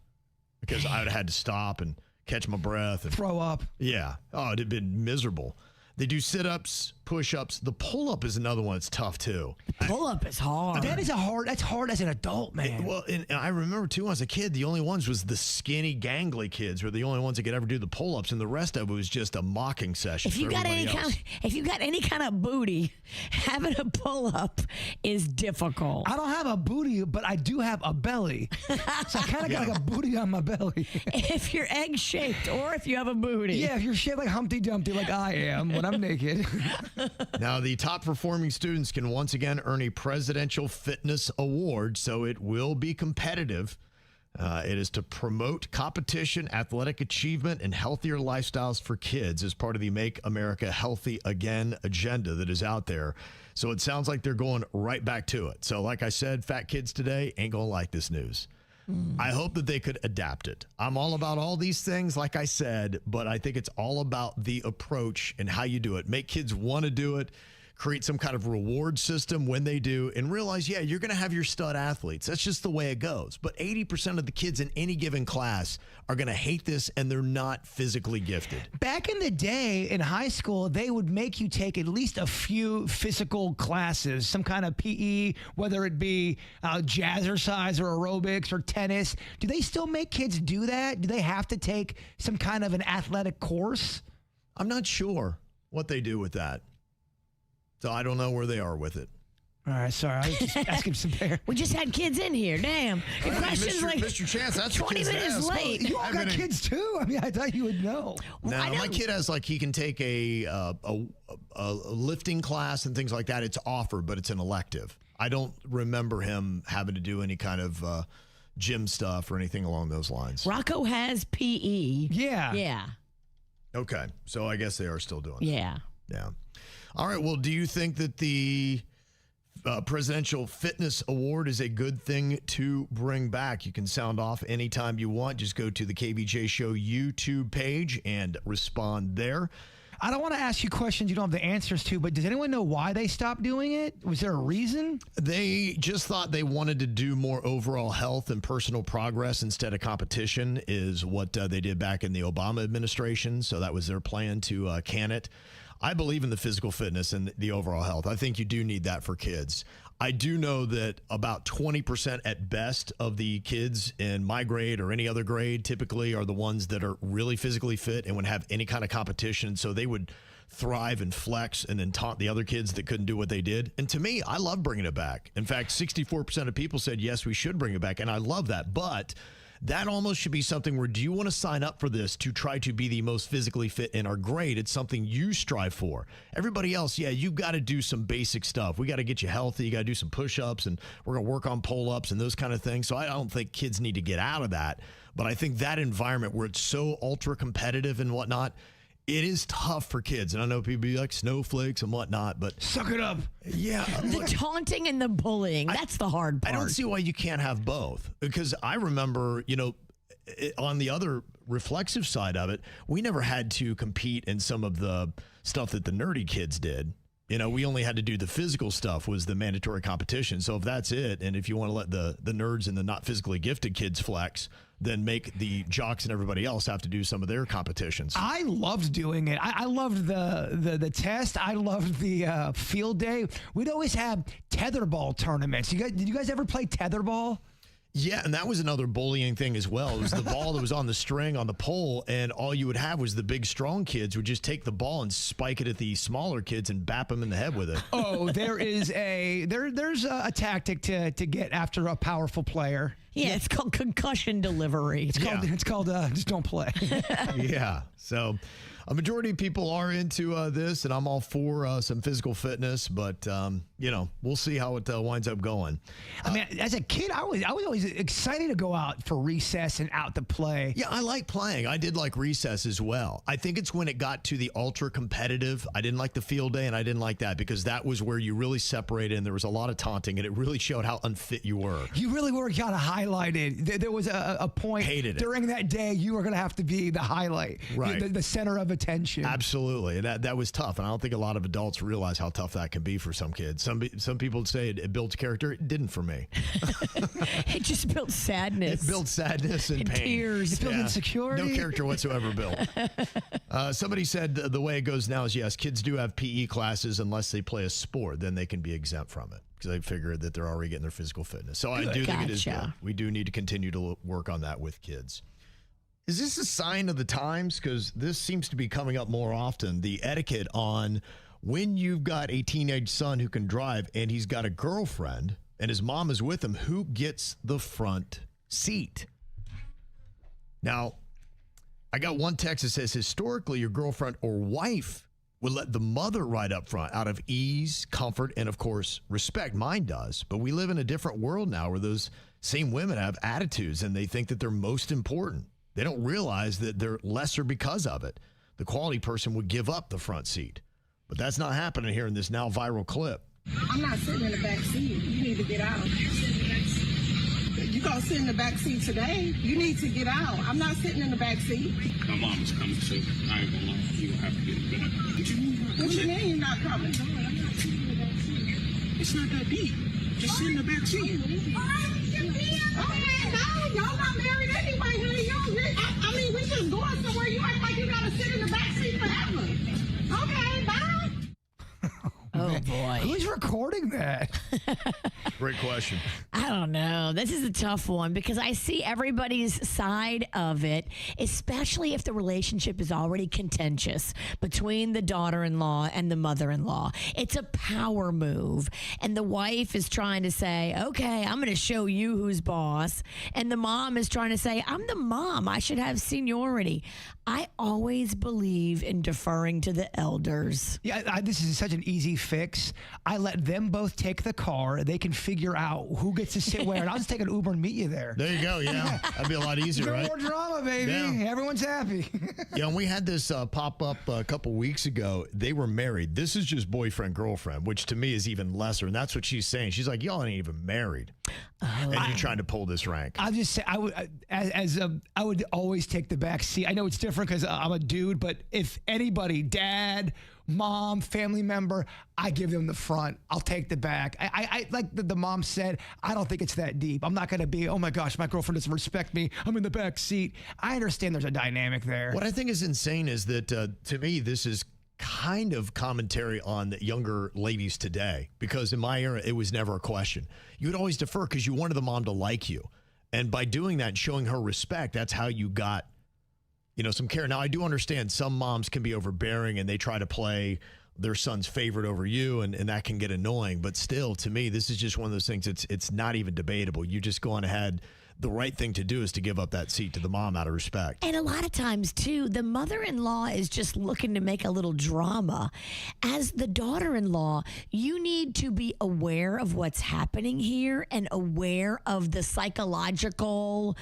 because I would have had to stop and catch my breath and throw up. Yeah. Oh, it'd have been miserable. They do sit-ups, push-ups. The pull-up is another one that's tough, too. Pull-up is hard. That's hard as an adult, man. And I remember, too, when I was a kid, the only ones was the skinny, gangly kids were the only ones that could ever do the pull-ups, and the rest of it was just a mocking session If you got any kind of booty, having a pull-up is difficult. I don't have a booty, but I do have a belly. So I kind of got like a booty on my belly. If you're egg-shaped or if you have a booty. Yeah, if you're shaped like Humpty Dumpty like I am when I'm naked. Now, the top performing students can once again earn a Presidential Fitness Award, so it will be competitive. It is to promote competition, athletic achievement, and healthier lifestyles for kids as part of the Make America Healthy Again agenda that is out there. So it sounds like they're going right back to it. So like I said, fat kids today ain't going to like this news. I hope that they could adapt it. I'm all about all these things, like I said, but I think it's all about the approach and how you do it. Make kids want to do it, create some kind of reward system when they do, and realize, yeah, you're going to have your stud athletes. That's just the way it goes. But 80% of the kids in any given class are going to hate this, and they're not physically gifted. Back in the day in high school, they would make you take at least a few physical classes, some kind of PE, whether it be jazzercise or aerobics or tennis. Do they still make kids do that? Do they have to take some kind of an athletic course? I'm not sure what they do with that. So I don't know where they are with it. All right, sorry. I was just asking some there. We just had kids in here. Damn. Your question's like Mr. Chance, that's 20 minutes late. You all got kids too? I mean, I thought you would know. No, my kid has he can take a lifting class and things like that. It's offered, but it's an elective. I don't remember him having to do any kind of gym stuff or anything along those lines. Rocco has PE. Yeah. Yeah. Okay, so I guess they are still doing it. Yeah. Yeah. All right, well, do you think that the Presidential Fitness Award is a good thing to bring back. You can sound off anytime you want. Just go to the KVJ Show YouTube page and respond there. I don't want to ask you questions you don't have the answers to, but does anyone know why they stopped doing it? Was there a reason? They just thought they wanted to do more overall health and personal progress instead of competition is what they did back in the Obama administration. So that was their plan to can it. I believe in the physical fitness and the overall health. I think you do need that for kids. I do know that about 20% at best of the kids in my grade or any other grade typically are the ones that are really physically fit and would have any kind of competition. So they would thrive and flex and then taunt the other kids that couldn't do what they did. And to me, I love bringing it back. In fact, 64% of people said, yes, we should bring it back. And I love that. But that almost should be something where, do you want to sign up for this to try to be the most physically fit in our grade? It's something you strive for. Everybody else, yeah, you've got to do some basic stuff. We got to get you healthy. You got to do some push-ups, and we're going to work on pull-ups and those kind of things. So I don't think kids need to get out of that. But I think that environment where it's so ultra-competitive and whatnot, it is tough for kids. And I know people be like snowflakes and whatnot, but suck it up. Yeah. The taunting and the bullying, that's the hard part. I don't see why you can't have both, because I remember, on the other reflexive side of it, we never had to compete in some of the stuff that the nerdy kids did. We only had to do the physical stuff was the mandatory competition. So if that's it, and if you want to let the nerds and the not physically gifted kids flex, then make the jocks and everybody else have to do some of their competitions. I loved doing it. I loved the test. I loved the field day. We'd always have tetherball tournaments. Did you guys ever play tetherball? Yeah, and that was another bullying thing as well. It was the ball that was on the string on the pole, and all you would have was the big, strong kids would just take the ball and spike it at the smaller kids and bap them in the head with it. Oh, there's a tactic to get after a powerful player. Yeah, it's called concussion delivery. It's called just don't play. Yeah, so a majority of people are into this, and I'm all for some physical fitness, but we'll see how it winds up going. I mean, as a kid, I was always excited to go out for recess and out to play. Yeah, I like playing. I did like recess as well. I think it's when it got to the ultra competitive. I didn't like the field day, and I didn't like that because that was where you really separated, and there was a lot of taunting, and it really showed how unfit you were. You really were kind of highlighted. There was a point during that day you were going to have to be the highlight, right? The center of attention. Absolutely. That was tough, and I don't think a lot of adults realize how tough that can be for some kids. Some people say it builds character. It didn't for me. It just built sadness. It built sadness and pain. Tears. It built insecurity. No character whatsoever built. Somebody said the way it goes now is, yes, kids do have PE classes unless they play a sport. Then they can be exempt from it because they figure that they're already getting their physical fitness. So I do think it is good. We do need to continue to work on that with kids. Is this a sign of the times? Because this seems to be coming up more often. The etiquette on when you've got a teenage son who can drive and he's got a girlfriend and his mom is with him, who gets the front seat? Now, I got one text that says, historically, your girlfriend or wife would let the mother ride up front out of ease, comfort, and, of course, respect. Mine does. But we live in a different world now where those same women have attitudes and they think that they're most important. They don't realize that they're lesser because of it. The quality person would give up the front seat. But that's not happening here in this now viral clip. I'm not sitting in the back seat. You need to get out. You gonna sit in the back seat today? You need to get out. I'm not sitting in the back seat. My mom's coming, so I ain't gonna lie. You have to get in the back. What you mean you're not coming? It's not that deep. Just sit in the back seat. Okay, no, y'all not married anyway, honey. I mean, we just going somewhere. You act like you gotta sit in the back seat forever. Okay, bye. Oh, boy. Who's recording that? Great question. I don't know. This is a tough one because I see everybody's side of it, especially if the relationship is already contentious between the daughter-in-law and the mother-in-law. It's a power move. And the wife is trying to say, okay, I'm going to show you who's boss. And the mom is trying to say, I'm the mom. I should have seniority. I always believe in deferring to the elders. Yeah, this is such an easy fix. I let them both take the car. They can figure figure out who gets to sit where, and I'll just take an Uber and meet you there. There you go. Yeah, that'd be a lot easier, No right? more drama, baby. Yeah. Everyone's happy. Yeah, and we had this pop up a couple weeks ago. They were married. This is just boyfriend girlfriend, which to me is even lesser. And that's what she's saying. She's like, y'all ain't even married, and you're trying to pull this rank. I'll just say I would always take the back seat. I know it's different because I'm a dude, but if anybody, dad, mom, family member, I give them the front. I'll take the back. I like the mom said, I don't think it's that deep. I'm not going to be, oh my gosh, my girlfriend doesn't respect me. I'm in the back seat. I understand there's a dynamic there. What I think is insane is that to me, this is kind of commentary on the younger ladies today, because in my era, it was never a question. You would always defer because you wanted the mom to like you. And by doing that, showing her respect, that's how you got, some care. Now, I do understand some moms can be overbearing and they try to play their son's favorite over you, and that can get annoying. But still, to me, this is just one of those things, it's not even debatable. You just go on ahead. The right thing to do is to give up that seat to the mom out of respect. And a lot of times, too, the mother-in-law is just looking to make a little drama. As the daughter-in-law, you need to be aware of what's happening here and aware of the psychological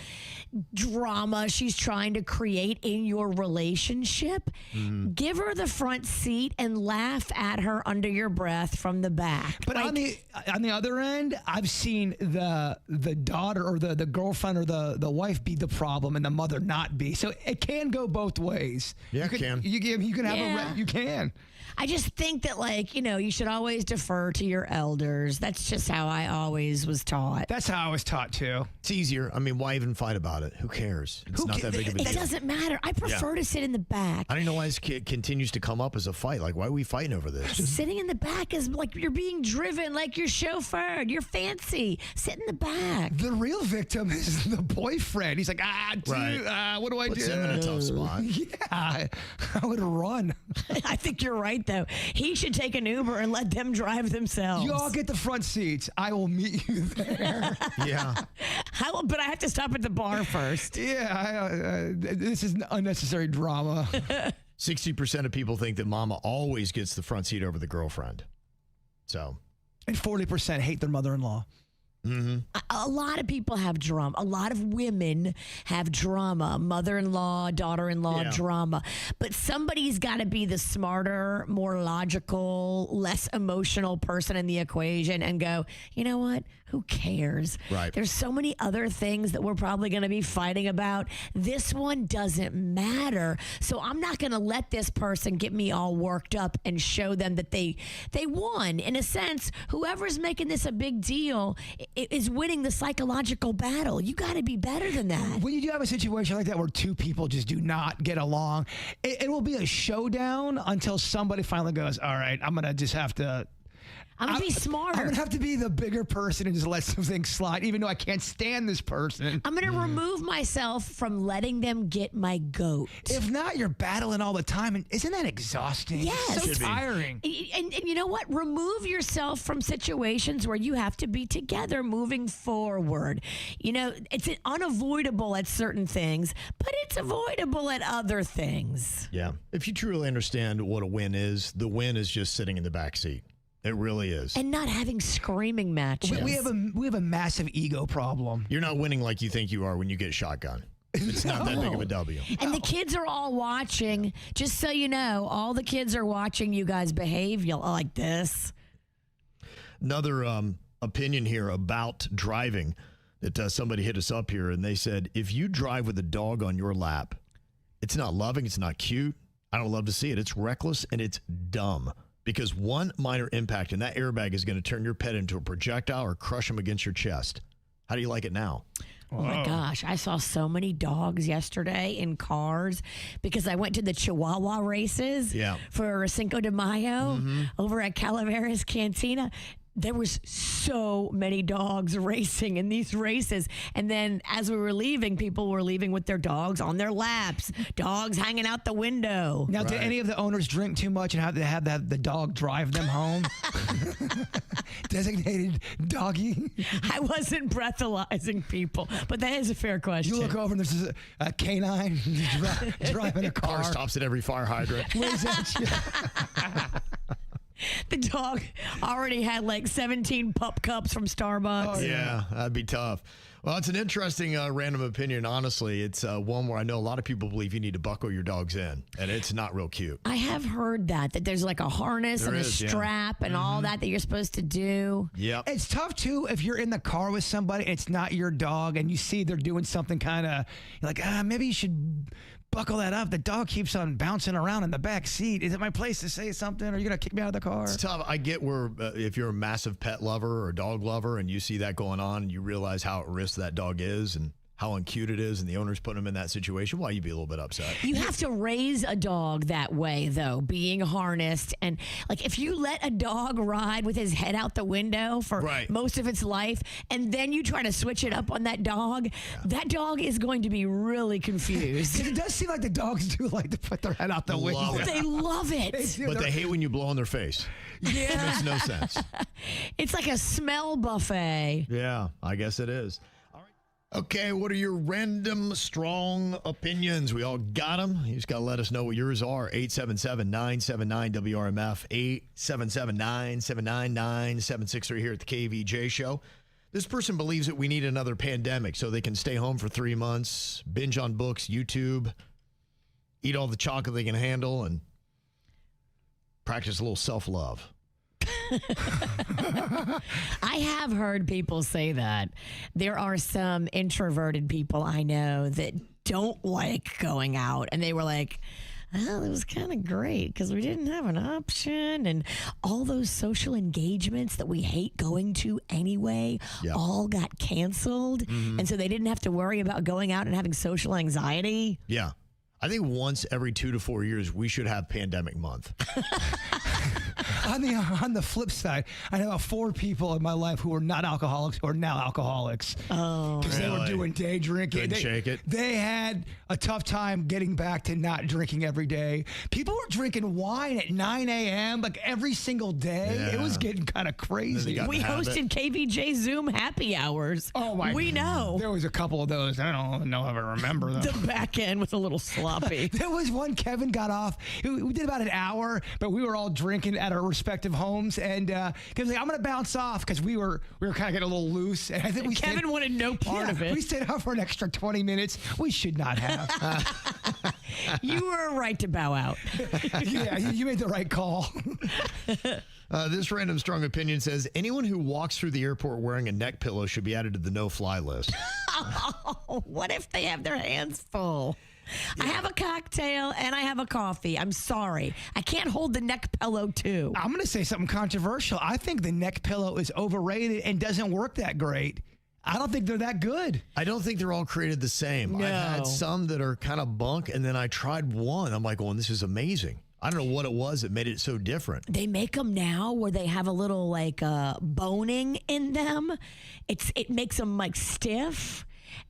drama she's trying to create in your relationship. Give her the front seat and laugh at her under your breath from the back. But on the other end, I've seen the daughter or the girlfriend or the wife be the problem and the mother not be. So it can go both ways. Yeah, you can. You can have you can. I just think that, you should always defer to your elders. That's just how I always was taught. That's how I was taught too. It's easier. I mean, why even fight about it? Who cares? It's not that big of a deal. It doesn't matter. I prefer to sit in the back. I don't know why this kid continues to come up as a fight. Like, why are we fighting over this? Sitting in the back is like you're being driven, like you're chauffeured. You're fancy. Sit in the back. The real victim is the boyfriend. He's like, dude, what do I do? Puts him in a tough spot. Yeah, I would run. I think you're right, though. He should take an Uber and let them drive themselves. You all get the front seats. I will meet you there. Yeah. But I have to stop at the bar first. Yeah, this is unnecessary drama. 60% of people think that mama always gets the front seat over the girlfriend. So. And 40% hate their mother-in-law. Mm-hmm. A lot of people have drama. A lot of women have drama. Mother-in-law, daughter-in-law drama. But somebody's got to be the smarter, more logical, less emotional person in the equation and go, you know what? Who cares? Right. There's so many other things that we're probably going to be fighting about. This one doesn't matter. So I'm not going to let this person get me all worked up and show them that they won. In a sense, whoever's making this a big deal is winning the psychological battle. You got to be better than that. When you do have a situation like that where two people just do not get along, it will be a showdown until somebody finally goes, all right, I'm going to just have to... I'm going to be smarter. I'm going to have to be the bigger person and just let some things slide, even though I can't stand this person. I'm going to remove myself from letting them get my goat. If not, you're battling all the time. And isn't that exhausting? Yes. So tiring. And you know what? Remove yourself from situations where you have to be together moving forward. It's unavoidable at certain things, but it's avoidable at other things. Yeah. If you truly understand what a win is, the win is just sitting in the back seat. It really is. And not having screaming matches. We have a massive ego problem. You're not winning like you think you are when you get shotgun. It's not that big of a W. And the kids are all watching. Just so you know, all the kids are watching you guys behave like this. Another opinion here about driving that somebody hit us up here, and they said, if you drive with a dog on your lap, it's not loving, it's not cute. I don't love to see it. It's reckless and it's dumb. Because one minor impact in that airbag is going to turn your pet into a projectile or crush him against your chest. How do you like it now? Oh my gosh, I saw so many dogs yesterday in cars because I went to the Chihuahua races for Cinco de Mayo over at Calaveras Cantina. There was so many dogs racing in these races. And then as we were leaving, people were leaving with their dogs on their laps, dogs hanging out the window. Now, did any of the owners drink too much and have to have the dog drive them home? Designated doggy? I wasn't breathalyzing people, but that is a fair question. You look over and there's a canine driving a car. Car stops at every fire hydrant. Waves at you. The dog already had like 17 pup cups from Starbucks. Yeah, that'd be tough. Well, it's an interesting random opinion. Honestly, it's one where I know a lot of people believe you need to buckle your dogs in, and it's not real cute. I have heard that there's like a harness and a strap and all that you're supposed to do. Yep. It's tough, too, if you're in the car with somebody, it's not your dog, and you see they're doing something kind of, you're like, maybe you should buckle that up. The dog keeps on bouncing around in the back seat. Is it my place to say something? Are you going to kick me out of the car? It's tough. I get where if you're a massive pet lover or dog lover and you see that going on and you realize how at risk that dog is and how uncute it is and the owner's putting him in that situation, well, you'd be a little bit upset. You have to raise a dog that way, though, being harnessed. And like if you let a dog ride with his head out the window for most of its life, and then you try to switch it up on that dog is going to be really confused. It does seem like the dogs do like to put their head out the window. They love it. But they hate when you blow in their face. Yeah. It makes no sense. It's like a smell buffet. Yeah, I guess it is. Okay, what are your random strong opinions? We all got them. You just got to let us know what yours are. 877-979-WRMF, 877-979-9763 here at the KVJ Show. This person believes that we need another pandemic so they can stay home for 3 months, binge on books, YouTube, eat all the chocolate they can handle, and practice a little self-love. I have heard people say that. There are some introverted people I know that don't like going out, and they were like, well, it was kind of great because we didn't have an option, and all those social engagements that we hate going to anyway all got canceled, and so they didn't have to worry about going out and having social anxiety. Yeah. I think once every 2 to 4 years, we should have pandemic month. On the flip side, I know 4 people in my life who are not alcoholics who are now alcoholics. Oh, because they were doing day drinking. Couldn't shake it. They had a tough time getting back to not drinking every day. People were drinking wine at 9 a.m. like every single day. Yeah. It was getting kind of crazy. We hosted KVJ Zoom happy hours. Oh my! We know there was a couple of those. I don't know if I remember them. The back end was a little sloppy. There was one. Kevin got off. We did about an hour, but we were all drinking at our respective homes, and Kevin's like, "I'm going to bounce off," because we were kind of getting a little loose. And I think Kevin wanted no part of it. We stayed out for an extra 20 minutes. We should not have. You were right to bow out. Yeah, you made the right call. This random strong opinion says anyone who walks through the airport wearing a neck pillow should be added to the no-fly list. Oh, what if they have their hands full? Yeah. I have a cocktail and I have a coffee. I'm sorry. I can't hold the neck pillow too. I'm going to say something controversial. I think the neck pillow is overrated and doesn't work that great. I don't think they're that good. I don't think they're all created the same. No. I've had some that are kind of bunk, and then I tried one. I'm like, well, this is amazing. I don't know what it was that made it so different. They make them now where they have a little like boning in them. It makes them like stiff.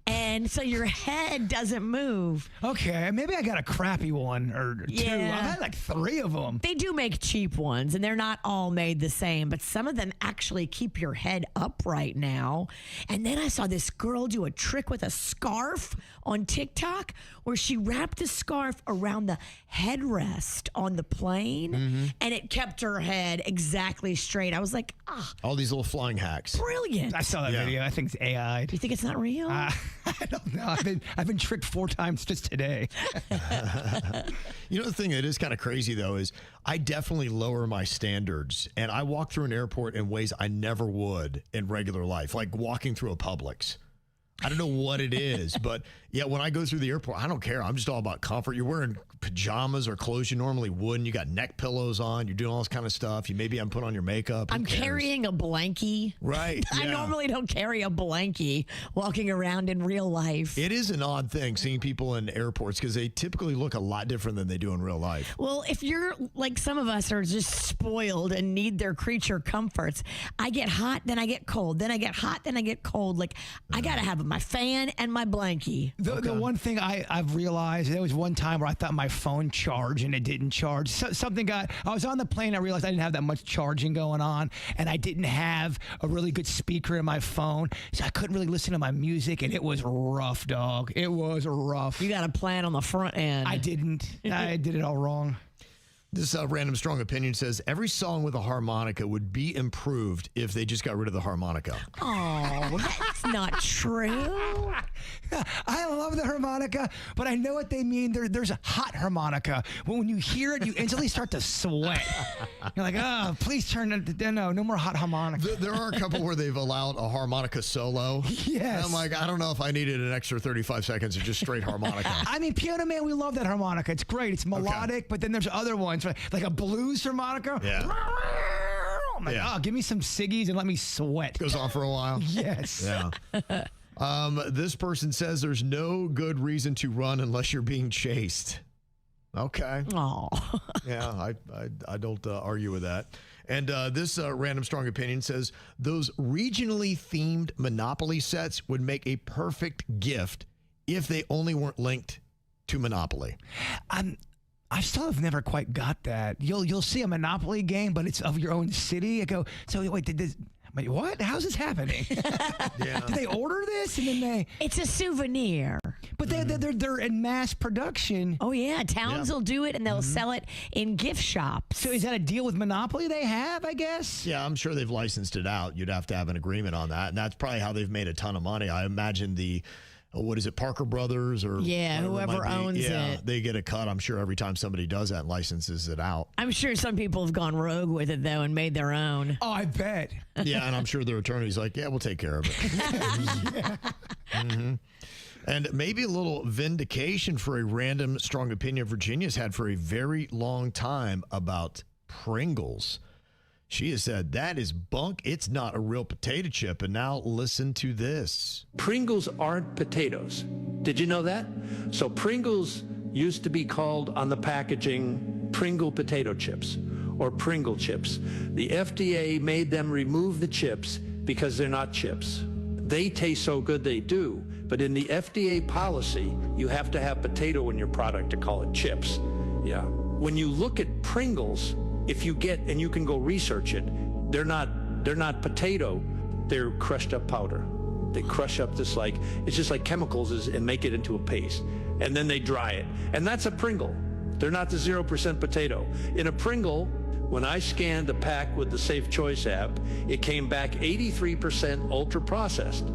And so your head doesn't move. Okay, maybe I got a crappy one or 2. I've had like 3 of them. They do make cheap ones, and they're not all made the same, but some of them actually keep your head upright now. And then I saw this girl do a trick with a scarf on TikTok where she wrapped the scarf around the headrest on the plane, and it kept her head exactly straight. I was like, all these little flying hacks. Brilliant. I saw that video. I think it's AI. Do you think it's not real? I don't know. I've been tricked 4 times just today. You know, the thing that is kind of crazy, though, is I definitely lower my standards, and I walk through an airport in ways I never would in regular life, like walking through a Publix. I don't know what it is, but yeah, when I go through the airport, I don't care. I'm just all about comfort. You're wearing pajamas or clothes you normally wouldn't. You got neck pillows on. You're doing all this kind of stuff. You maybe I'm putting on your makeup. I'm carrying a blankie. Right. I normally don't carry a blankie walking around in real life. It is an odd thing seeing people in airports because they typically look a lot different than they do in real life. Well, if you're like some of us are just spoiled and need their creature comforts, I get hot, then I get cold, then I get hot, then I get cold. Like I got to have my fan and my blankie. The one thing I've realized, there was one time where I thought my phone charged and it didn't charge. I was on the plane, I realized I didn't have that much charging going on, and I didn't have a really good speaker in my phone, so I couldn't really listen to my music, and it was rough, dog. It was rough. You got a plan on the front end. I didn't. I did it all wrong. This random strong opinion says every song with a harmonica would be improved if they just got rid of the harmonica. Oh, that's not true. I love the harmonica, but I know what they mean. There's a hot harmonica. When you hear it, you instantly start to sweat. You're like, oh, please turn it. No more hot harmonica. There are a couple where they've allowed a harmonica solo. Yes. And I'm like, I don't know if I needed an extra 35 seconds of just straight harmonica. I mean, Piano Man, we love that harmonica. It's great. It's melodic, but then there's other ones, like a blues harmonica. Yeah. I'm like, oh, give me some ciggies and let me sweat. Goes on for a while. Yes. Yeah. This person says there's no good reason to run unless you're being chased. Okay. Oh. Yeah, I don't argue with that. And this random strong opinion says those regionally themed Monopoly sets would make a perfect gift if they only weren't linked to Monopoly. I still have never quite got that. You'll see a Monopoly game, but it's of your own city. I go, so wait, wait, what? How's this happening? Yeah. Did they order this and then It's a souvenir. But they're in mass production. Oh, yeah. Towns will do it, and they'll sell it in gift shops. So is that a deal with Monopoly they have, I guess? Yeah, I'm sure they've licensed it out. You'd have to have an agreement on that. And that's probably how they've made a ton of money. I imagine what is it, Parker Brothers or whoever owns it. They get a cut, I'm sure, every time somebody does that and licenses it out. I'm sure some people have gone rogue with it, though, and made their own. Oh, I bet. Yeah, and I'm sure their attorney's like, yeah, we'll take care of it. Yeah. Mm-hmm. And maybe a little vindication for a random strong opinion Virginia's had for a very long time about Pringles. She has said, that is bunk. It's not a real potato chip. And now listen to this. Pringles aren't potatoes. Did you know that? So Pringles used to be called on the packaging Pringle potato chips or Pringle chips. The FDA made them remove the chips because they're not chips. They taste so good they do, but in the FDA policy, you have to have potato in your product to call it chips. Yeah. When you look at Pringles, if you get, and you can go research it, they're not potato, they're crushed up powder. They crush up this it's just like chemicals and make it into a paste. And then they dry it. And that's a Pringle. They're not the 0% potato. In a Pringle, when I scanned the pack with the Safe Choice app, it came back 83% ultra processed.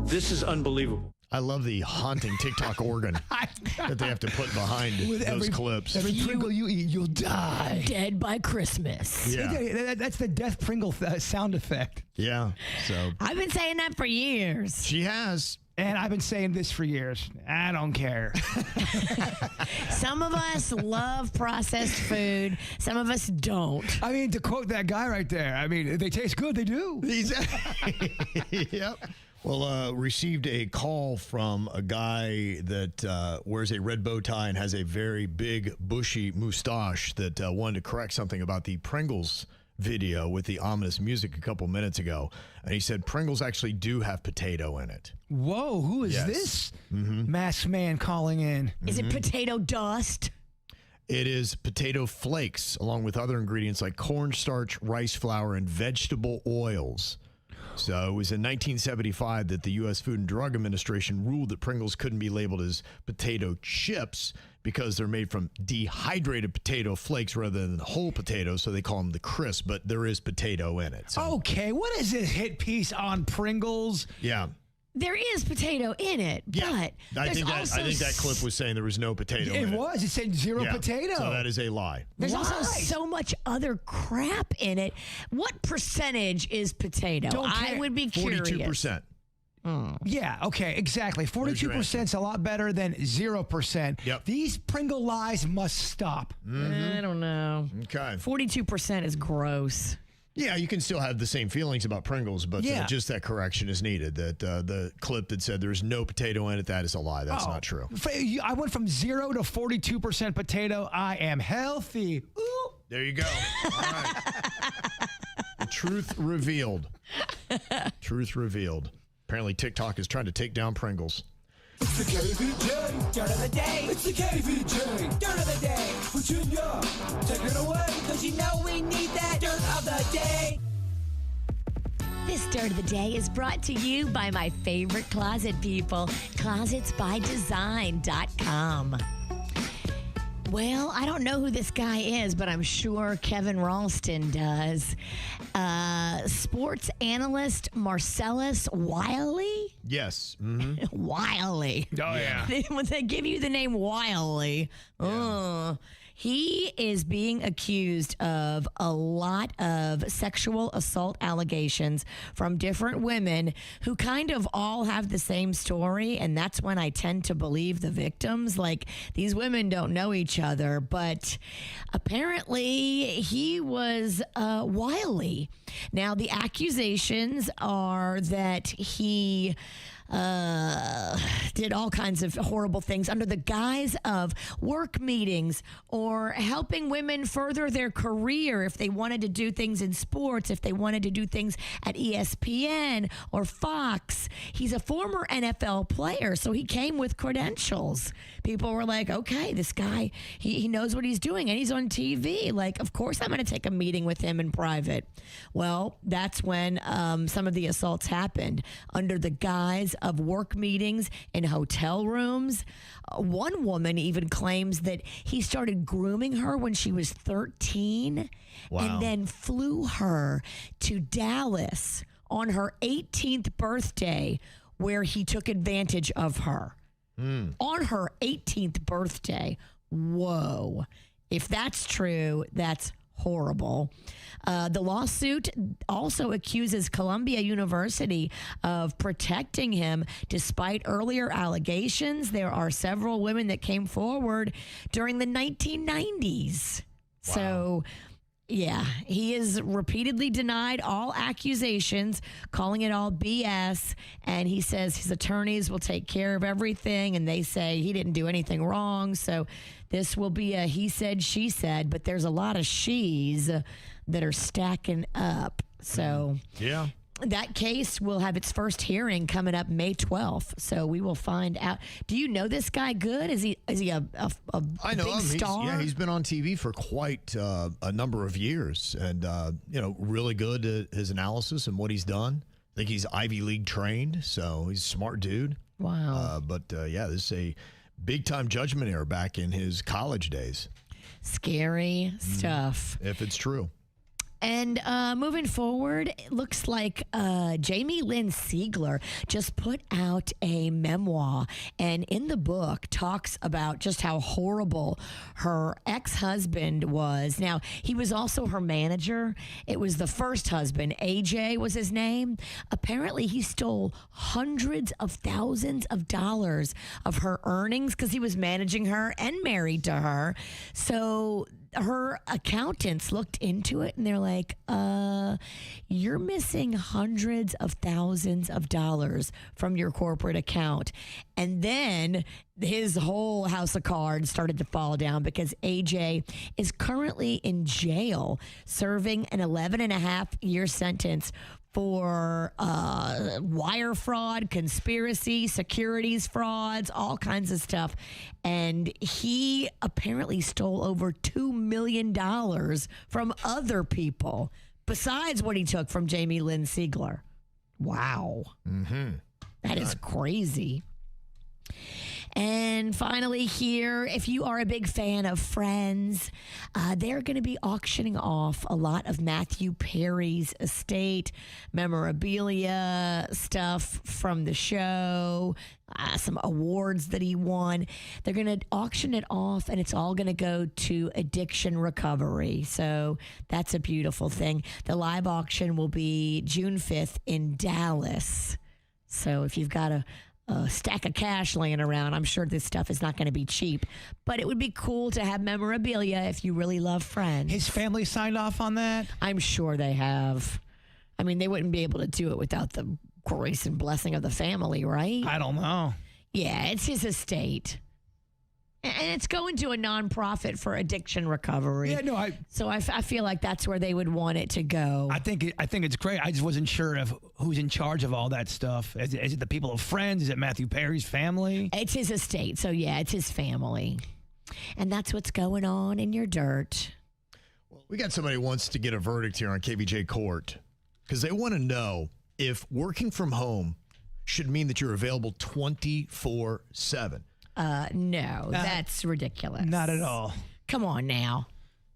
This is unbelievable. I love the haunting TikTok organ that they have to put behind those clips. Every Pringle you eat, you'll die. Dead by Christmas. Yeah. That's the death Pringle sound effect. Yeah. So I've been saying that for years. She has. And I've been saying this for years. I don't care. Some of us love processed food. Some of us don't. I mean, to quote that guy right there, I mean, they taste good. They do. Yep. Well, received a call from a guy that wears a red bow tie and has a very big, bushy mustache that wanted to correct something about the Pringles video with the ominous music a couple minutes ago. And he said Pringles actually do have potato in it. Whoa, who is this masked man calling in? Is it potato dust? It is potato flakes, along with other ingredients like cornstarch, rice flour, and vegetable oils. So it was in 1975 that the U.S. Food and Drug Administration ruled that Pringles couldn't be labeled as potato chips because they're made from dehydrated potato flakes rather than whole potatoes, so they call them the crisp, but there is potato in it. So. Okay, what is this hit piece on Pringles? Yeah. There is potato in it, but I think that clip was saying there was no potato in it. It was. It said zero potato. So that is a lie. There's also so much other crap in it. What percentage is potato? I would be curious. 42%. Yeah, okay, exactly. 42% is a lot better than 0%. Yep. These Pringle lies must stop. I don't know. Okay. 42% is gross. Yeah, you can still have the same feelings about Pringles, but just that correction is needed. That the clip that said there's no potato in it, that is a lie. That's not true. I went from 0 to 42% potato. I am healthy. Ooh. There you go. All right. The truth revealed. Truth revealed. Apparently TikTok is trying to take down Pringles. It's the KVJ Dirt of the Day. It's the KVJ Dirt of the Day. Virginia, take it away, because you know we need that Dirt of the Day. This Dirt of the Day is brought to you by my favorite closet people, closetsbydesign.com. Well, I don't know who this guy is, but I'm sure Kevin Ralston does. Sports analyst Marcellus Wiley? Yes. Wiley. Oh, yeah. When they give you the name Wiley, he is being accused of a lot of sexual assault allegations from different women who kind of all have the same story. And that's when I tend to believe the victims. Like, these women don't know each other, but apparently he was wily. Now, the accusations are that he did all kinds of horrible things under the guise of work meetings or helping women further their career if they wanted to do things in sports, if they wanted to do things at ESPN or Fox. He's a former NFL player, so he came with credentials. People were like, okay, this guy, he knows what he's doing, and he's on TV. Like, of course I'm going to take a meeting with him in private. Well, that's when some of the assaults happened under the guise of work meetings in hotel rooms. One woman even claims that he started grooming her when she was 13 and then flew her to Dallas on her 18th birthday where he took advantage of her. On her 18th birthday. Whoa. If that's true, that's horrible. The lawsuit also accuses Columbia University of protecting him despite earlier allegations. There are several women that came forward during the 1990s. Wow. So, yeah, he has repeatedly denied all accusations, calling it all BS. And he says his attorneys will take care of everything. And they say he didn't do anything wrong. So this will be a he said, she said. But there's a lot of she's that are stacking up. So yeah, that case will have its first hearing coming up May 12th. So we will find out. Do you know this guy good? Is he a I know big him. star? He's been on TV for quite a number of years, and really good at his analysis and what he's done. I think he's Ivy League trained, so he's a smart dude. Wow. This is a big time judgment error back in his college days. Scary stuff. If it's true. And moving forward, it looks like Jamie Lynn Sigler just put out a memoir, and in the book talks about just how horrible her ex-husband was. Now, he was also her manager. It was the first husband. AJ was his name. Apparently, he stole hundreds of thousands of dollars of her earnings because he was managing her and married to her. So her accountants looked into it and they're like, you're missing hundreds of thousands of dollars from your corporate account. And then his whole house of cards started to fall down because AJ is currently in jail serving an 11.5-year sentence for wire fraud, conspiracy, securities frauds, all kinds of stuff. And he apparently stole over $2 million from other people besides what he took from Jamie Lynn Sigler. Wow. That is crazy. And finally here, if you are a big fan of Friends, they're going to be auctioning off a lot of Matthew Perry's estate, memorabilia, stuff from the show, some awards that he won. They're going to auction it off, and it's all going to go to addiction recovery. So that's a beautiful thing. The live auction will be June 5th in Dallas. So if you've got a stack of cash laying around, I'm sure this stuff is not going to be cheap, but it would be cool to have memorabilia if you really love Friends. His family signed off on that? I'm sure they have. I mean, they wouldn't be able to do it without the grace and blessing of the family, right? I don't know. Yeah, it's his estate. And it's going to a nonprofit for addiction recovery. Yeah, no, So I feel like that's where they would want it to go. I think it's great. I just wasn't sure of who's in charge of all that stuff. Is it the people of Friends? Is it Matthew Perry's family? It's his estate. So yeah, it's his family. And that's what's going on in your dirt. Well, we got somebody who wants to get a verdict here on KVJ Court because they want to know if working from home should mean that you're available 24/7. No, that's ridiculous. Not at all. Come on now.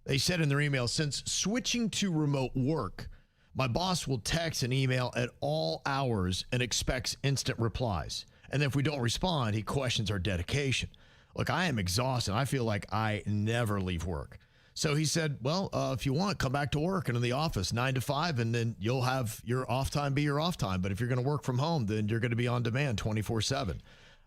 They said in their email, since switching to remote work, my boss will text and email at all hours and expects instant replies. And if we don't respond, he questions our dedication. Look, I am exhausted. I feel like I never leave work. So he said, well, if you want, come back to work and in the office 9 to 5, and then you'll have your off time be your off time. But if you're going to work from home, then you're going to be on demand 24/7.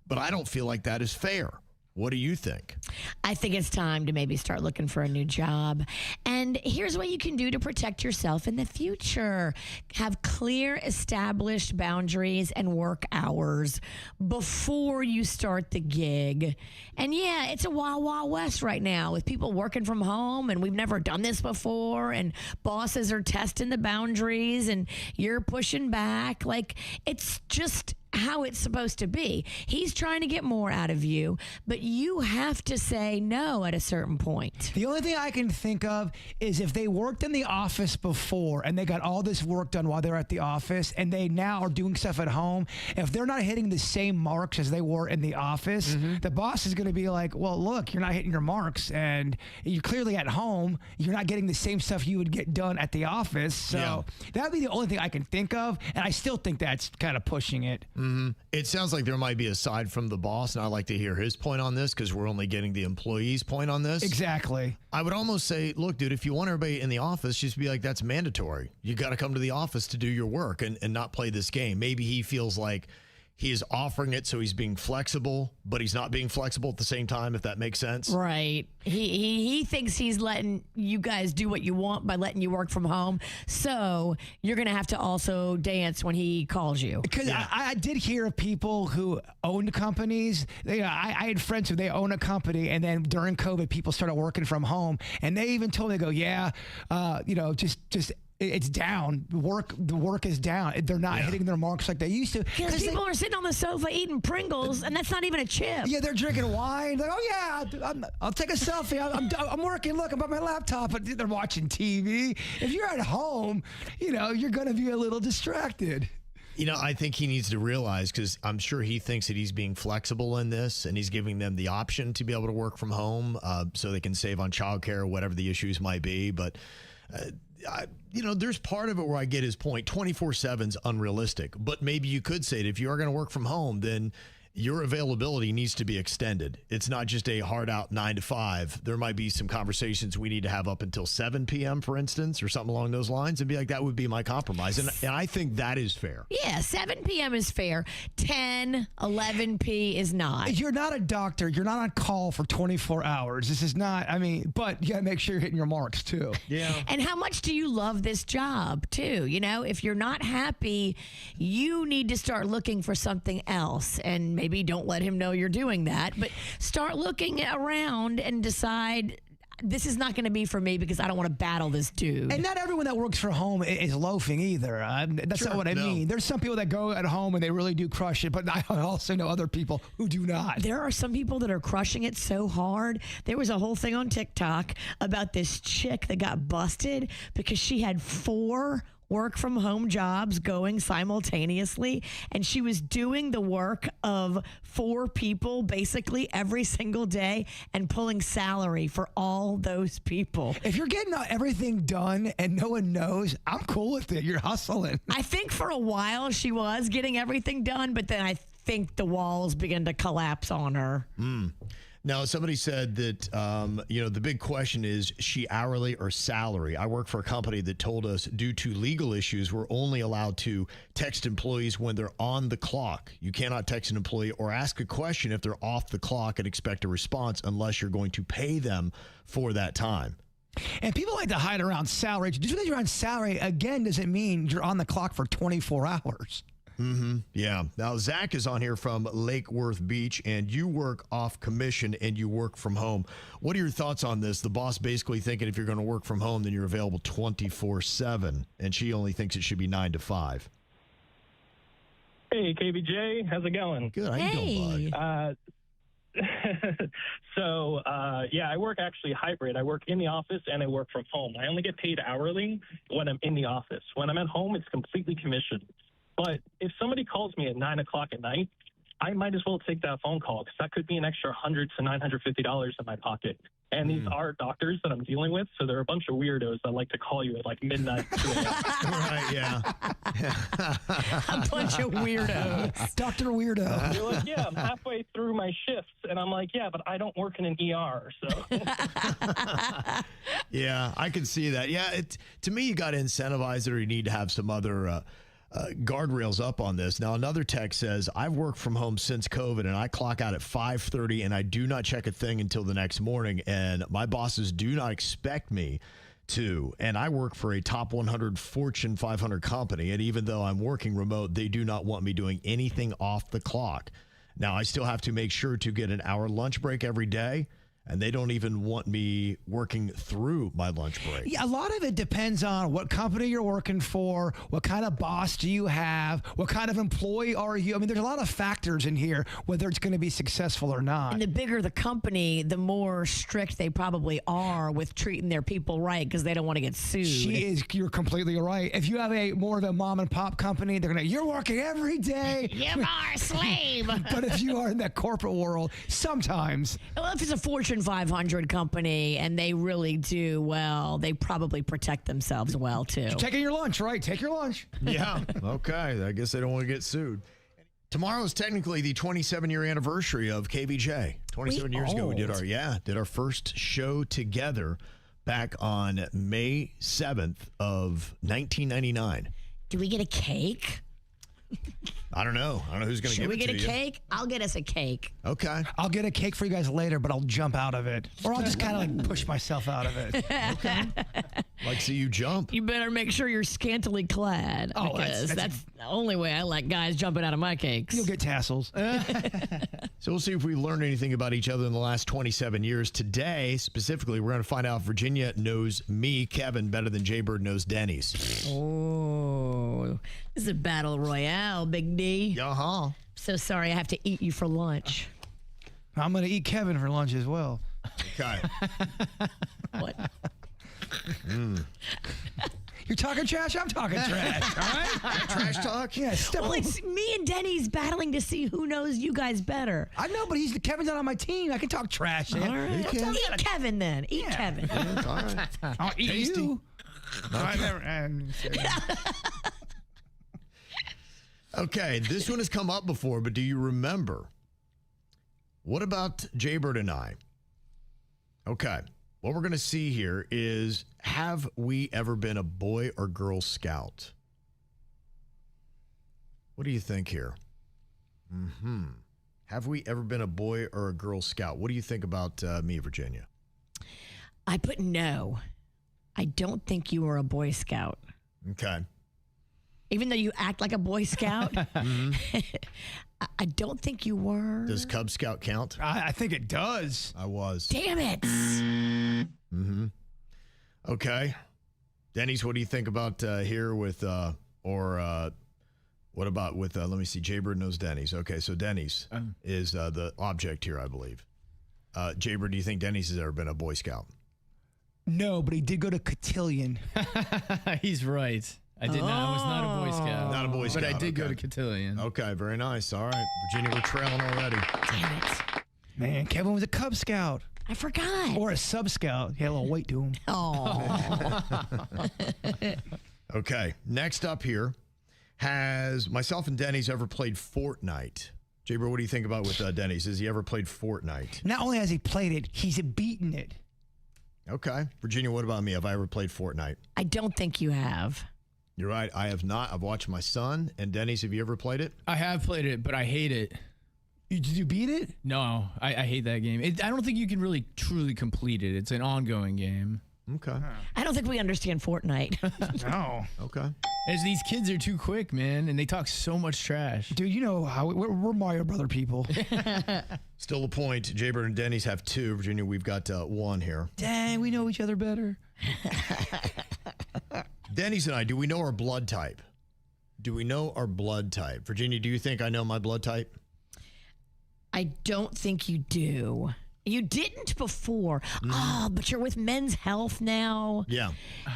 But I don't feel like that is fair. What do you think? I think it's time to maybe start looking for a new job. And here's what you can do to protect yourself in the future. Have clear, established boundaries and work hours before you start the gig. And yeah, it's a wild, wild west right now with people working from home, and we've never done this before, and bosses are testing the boundaries, and you're pushing back. Like, it's just how it's supposed to be. He's trying to get more out of you, but you have to say no at a certain point. The only thing I can think of is if they worked in the office before and they got all this work done while they're at the office and they now are doing stuff at home, if they're not hitting the same marks as they were in the office, the boss is going to be like, well, look, you're not hitting your marks and you're clearly at home. You're not getting the same stuff you would get done at the office. So that'd be the only thing I can think of. And I still think that's kind of pushing it. It sounds like there might be a side from the boss, and I'd like to hear his point on this because we're only getting the employee's point on this. Exactly. I would almost say, look, dude, if you want everybody in the office, just be like, that's mandatory. You got to come to the office to do your work and not play this game. Maybe he feels like he is offering it, so he's being flexible, but he's not being flexible at the same time, if that makes sense. Right. He thinks he's letting you guys do what you want by letting you work from home. So you're going to have to also dance when he calls you. Because I did hear of people who owned companies. I had friends who they own a company, and then during COVID, people started working from home, and they even told me, they go, just it's down. The work is down. They're not hitting their marks like they used to. Because people are sitting on the sofa eating Pringles, and that's not even a chip. Yeah, they're drinking wine. Like, oh yeah, I'll take a selfie. I'm working. Look, I'm on my laptop, but they're watching TV. If you're at home, you're going to be a little distracted. I think he needs to realize, because I'm sure he thinks that he's being flexible in this and he's giving them the option to be able to work from home so they can save on childcare or whatever the issues might be. But there's part of it where I get his point. 24/7 is unrealistic, but maybe you could say that if you are going to work from home, then your availability needs to be extended. It's not just a hard out 9 to 5. There might be some conversations we need to have up until 7 p.m., for instance, or something along those lines, and be like, that would be my compromise. And I think that is fair. Yeah, 7 p.m. is fair. 10, 11 p. is not. You're not a doctor. You're not on call for 24 hours. This is not, but you got to make sure you're hitting your marks too. Yeah. And how much do you love this job too? If you're not happy, you need to start looking for something else. And maybe don't let him know you're doing that, but start looking around and decide, this is not going to be for me because I don't want to battle this dude. And not everyone that works from home is loafing either. That's not what I mean. There's some people that go at home and they really do crush it, but I also know other people who do not. There are some people that are crushing it so hard. There was a whole thing on TikTok about this chick that got busted because she had 4 work from home jobs going simultaneously, and she was doing the work of 4 people basically every single day and pulling salary for all those people. If you're getting everything done and no one knows, I'm cool with it. You're hustling. I think for a while she was getting everything done, but then I think the walls began to collapse on her. Now, somebody said that, the big question is, she hourly or salary? I work for a company that told us due to legal issues, we're only allowed to text employees when they're on the clock. You cannot text an employee or ask a question if they're off the clock and expect a response unless you're going to pay them for that time. And people like to hide around salary. Just because you're on salary, again, doesn't mean you're on the clock for 24 hours. Yeah. Now, Zach is on here from Lake Worth Beach, and you work off commission and you work from home. What are your thoughts on this? The boss basically thinking if you're going to work from home, then you're available 24/7, and she only thinks it should be 9 to 5. Hey, KVJ, how's it going? Good. How you doing, bud? I work actually hybrid. I work in the office and I work from home. I only get paid hourly when I'm in the office. When I'm at home, it's completely commissioned. But if somebody calls me at 9 o'clock at night I might as well take that phone call because that could be an extra $100 to $950 in my pocket. And these are doctors that I'm dealing with, so they're a bunch of weirdos that like to call you at like midnight. Right, yeah. A bunch of weirdos. Dr. Weirdo. You're like, yeah, I'm halfway through my shifts. And I'm like, yeah, but I don't work in an ER, so. Yeah, I can see that. Yeah, to me, you got to incentivize it, or you need to have some other guardrails up on this. Now, another text says, I've worked from home since COVID, and I clock out at 5:30, and I do not check a thing until the next morning, and my bosses do not expect me to. And I work for a top 100 Fortune 500 company, and even though I'm working remote, they do not want me doing anything off the clock. Now, I still have to make sure to get an hour lunch break every day, and they don't even want me working through my lunch break. Yeah, a lot of it depends on what company you're working for, what kind of boss do you have, what kind of employee are you. I mean, there's a lot of factors in here, whether it's going to be successful or not. And the bigger the company, the more strict they probably are with treating their people right because they don't want to get sued. You're completely right. If you have more of a mom and pop company, they're going to, you're working every day. You are a slave. But if you are in that corporate world, sometimes. Well, if it's a Fortune 500 company and they really do well, they probably protect themselves well too. You're taking your lunch, right? Take your lunch. Yeah. Okay. I guess they don't want to get sued. Tomorrow is technically the 27-year anniversary of KVJ. 27 years ago, we did our first show together back on May 7th of 1999. Do we get a cake? I don't know. I don't know who's going to give it to you. Should we get a cake? I'll get us a cake. Okay. I'll get a cake for you guys later, but I'll jump out of it. Or I'll just kind of like push myself out of it. Okay. Like, see you jump. You better make sure you're scantily clad. Oh, because that's the only way I like guys jumping out of my cakes. You'll get tassels. So we'll see if we learned anything about each other in the last 27 years. Today, specifically, we're going to find out if Virginia knows me, Kevin, better than Jbird knows Denny's. Oh, this is a battle royale, Big D. Uh-huh. So sorry I have to eat you for lunch. I'm going to eat Kevin for lunch as well. Okay. What? You're talking trash, I'm talking trash. All right? Trash talk? Yeah, Well, it's me and Denny's battling to see who knows you guys better. I know, but Kevin's not on my team. I can talk trash. All right. Eat Kevin then. Eat Kevin. All right. I'll eat Tasty. you. Okay, this one has come up before, but do you remember? What about Jbird and I? Okay, what we're going to see here is, have we ever been a Boy or Girl Scout? What do you think here? Have we ever been a Boy or a Girl Scout? What do you think about me, Virginia? I put no. I don't think you were a Boy Scout. Okay. Even though you act like a Boy Scout, I don't think you were. Does Cub Scout count? I think it does. I was. Damn it. Okay. Denny's, what do you think about here with, what about with, let me see, Jbird knows Denny's. Okay, so Denny's is the object here, I believe. Jbird, do you think Denny's has ever been a Boy Scout? No, but he did go to Cotillion. He's right. I did not. I was not a Boy Scout. Not a Boy Scout. But I did go to okay. Cotillion. Okay, very nice. All right, Virginia, we're trailing already. Damn it. Man, Kevin was a Cub Scout. I forgot. Or a Sub Scout. He had a little weight to him. Oh. Okay, next up here, has myself and Denny's ever played Fortnite? Jbird, what do you think about with Denny's? Has he ever played Fortnite? Not only has he played it, he's beaten it. Okay. Virginia, what about me? Have I ever played Fortnite? I don't think you have. You're right. I have not. I've watched my son. And Denny's, have you ever played it? I have played it, but I hate it. Did you beat it? No, I hate that game. I don't think you can really truly complete it. It's an ongoing game. Okay. I don't think we understand Fortnite. No. Okay. As these kids are too quick, man, and they talk so much trash. Dude, you know how we're Mario Brother people. Still a point. Jbird and Denny's have two. Virginia, we've got one here. Dang, we know each other better. Denny's and I, do we know our blood type? Do we know our blood type? Virginia, do you think I know my blood type? I don't think you do. You didn't before. Oh, but you're with Men's Health now. Yeah.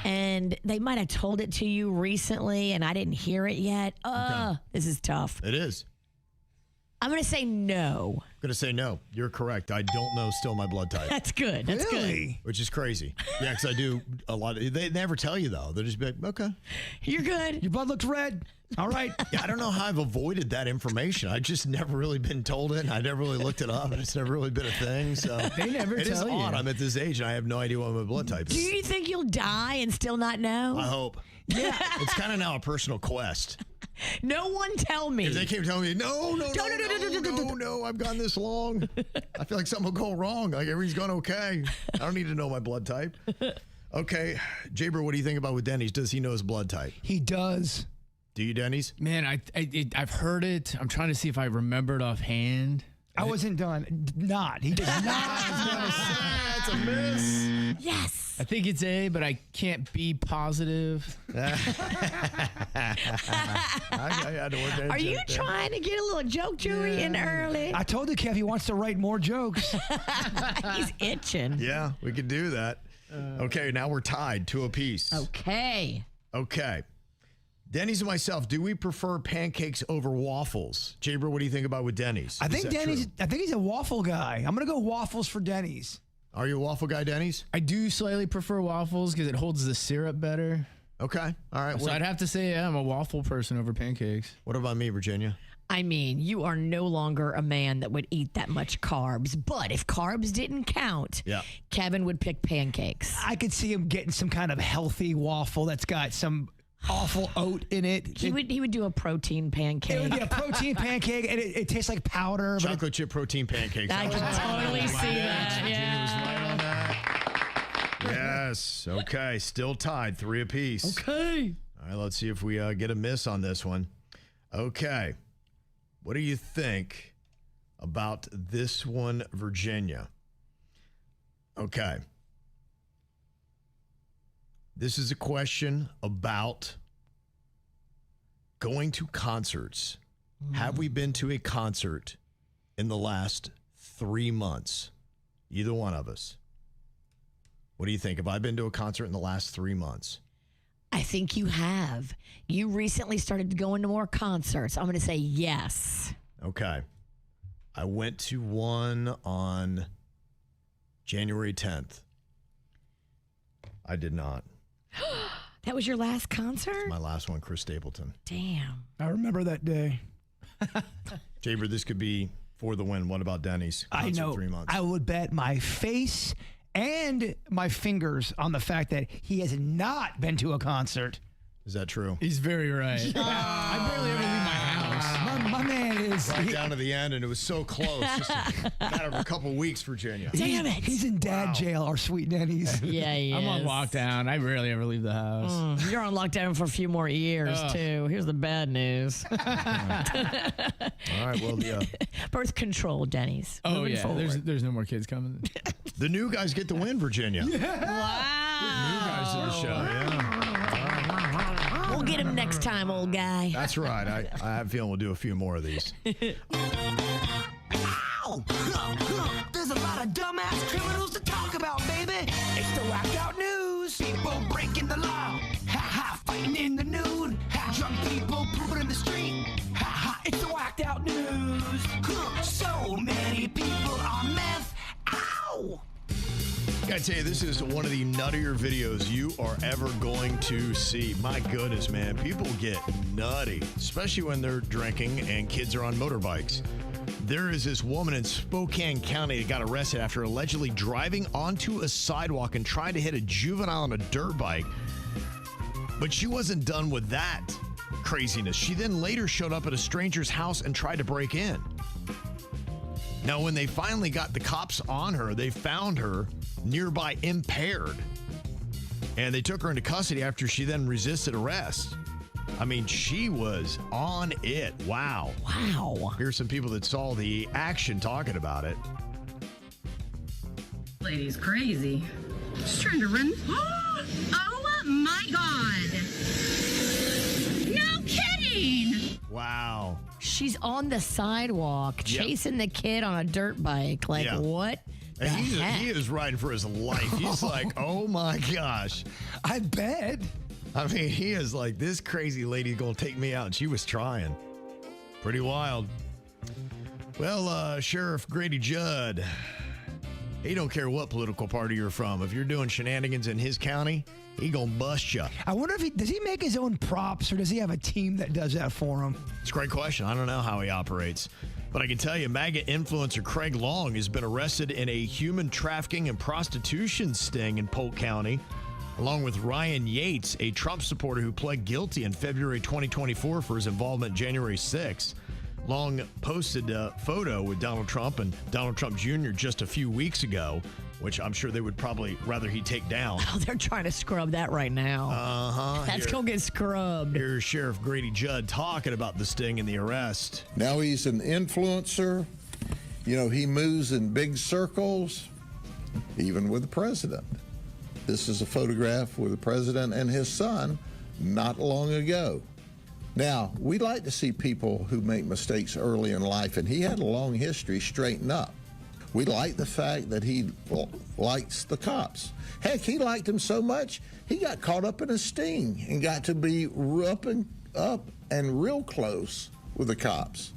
And they might have told it to you recently, and I didn't hear it yet. Okay. This is tough. It is. I'm going to say no. I'm going to say no. You're correct. I don't know still my blood type. That's good. That's good. Which is crazy. Yeah, because I do a lot. They never tell you, though. They'll just be like, okay. You're good. Your blood looks red. All right. Yeah, I don't know how I've avoided that information. I've just never really been told it. And I never really looked it up. And it's never really been a thing. So They never it is tell you. odd. I'm at this age and I have no idea what my blood type is. Do you think you'll die and still not know? I hope. Yeah. It's kind of now a personal quest. No one tell me. If they keep telling me, no, I've gone this long. I feel like something will go wrong. Like everything's gone okay. I don't need to know my blood type. Okay. Jbird, what do you think about with Denny's? Does he know his blood type? He does. Do you, Denny's? Man, I've heard it. I'm trying to see if I remember it offhand. I wasn't done. Not. He does not. That's a miss. Yes. I think it's A, but I can't be positive. I had to work that Are you joke there. trying to get a little joke Joey in early? I told the Kev he wants to write more jokes. He's itching. Yeah, we could do that. Okay, now we're tied 2 apiece. Okay. Okay. Denny's and myself, do we prefer pancakes over waffles? Jbird, what do you think about with Denny's? I Is think that Denny's. true? I think he's a waffle guy. I'm gonna go waffles for Denny's. Are you a waffle guy, Denny's? I do slightly prefer waffles because it holds the syrup better. Okay. All right. So I'd have to say I'm a waffle person over pancakes. What about me, Virginia? I mean, you are no longer a man that would eat that much carbs. But if carbs didn't count, Yeah. Kevin would pick pancakes. I could see him getting some kind of healthy waffle that's got some awful oat in it. He would do a protein pancake. It would be a protein pancake, and it tastes like powder. But Chocolate chip protein pancakes. I can totally see that. Virginia was Yeah. right on that. Yes. Okay. Still tied 3 apiece. Okay. All right. Let's see if we get a miss on this one. Okay. What do you think about this one, Virginia? Okay. This is a question about going to concerts. Have we been to a concert in the last 3 months? Either one of us. What do you think? Have I been to a concert in the last 3 months? I think you have. You recently started going to more concerts. I'm going to say yes. Okay. I went to one on January 10th. I did not. That was your last concert? My last one, Chris Stapleton. Damn. I remember that day. Jbird, this could be for the win. What about Denny's? I Concert know. 3 months. I would bet my face and my fingers on the fact that he has not been to a concert. Is that true? He's very right. I barely ever leave my house. My man is. Right down to the end, and it was so close. Just a matter of a couple weeks, Virginia. Damn it. He's in dad jail, our sweet Denny's. Yeah, he I'm on is. lockdown. I rarely ever leave the house. You're on lockdown for a few more years, too. Here's the bad news. All right, well, Birth control, Denny's. Oh, Moving yeah. forward. There's no more kids coming. the new guys get the win, Virginia. New Wow. guys to the show, yeah. We'll get him next time, old guy. That's right. I have a feeling we'll do a few more of these. Ow! There's a lot of dumbass criminals to talk about, baby. It's the whacked out news. People breaking the law. Ha ha, fighting in the nude. Ha, drunk people pooping in the street. Ha ha, it's the whacked out news. So many people on meth. Ow! Gotta tell you, this is one of the nuttier videos you are ever going to see. My goodness, man. People get nutty, especially when they're drinking and kids are on motorbikes. There is this woman in Spokane County that got arrested after allegedly driving onto a sidewalk and trying to hit a juvenile on a dirt bike. But she wasn't done with that craziness. She then later showed up at a stranger's house and tried to break in. Now, when they finally got the cops on her, they found her nearby impaired. And they took her into custody after she then resisted arrest. I mean, she was on it. Wow. Wow. Here's some people that saw the action talking about it. Lady's crazy. She's trying to run. Oh my God. No kidding. Wow. She's on the sidewalk chasing the kid on a dirt bike. Like, Yeah. what? And the heck? he is riding for his life. He's like, oh my gosh. I bet. I mean, he is like, this crazy lady going to take me out. And she was trying. Pretty wild. Well, Sheriff Grady Judd, he don't care what political party you're from. If you're doing shenanigans in his county, he gonna bust you. I wonder if does he make his own props or does he have a team that does that for him? It's a great question. I don't know how he operates. But I can tell you, MAGA influencer Craig Long has been arrested in a human trafficking and prostitution sting in Polk County, along with Ryan Yates, a Trump supporter who pled guilty in February 2024 for his involvement January 6th. Long posted a photo with Donald Trump and Donald Trump Jr. just a few weeks ago, which I'm sure they would probably rather he take down. Oh, they're trying to scrub that right now. Uh-huh. That's going to get scrubbed. Here's Sheriff Grady Judd talking about the sting and the arrest. Now he's an influencer. You know, he moves in big circles, even with the president. This is a photograph with the president and his son not long ago. Now, we like to see people who make mistakes early in life, and he had a long history straighten up. We like the fact that he likes the cops. Heck, he liked them so much, he got caught up in a sting and got to be up and real close with the cops.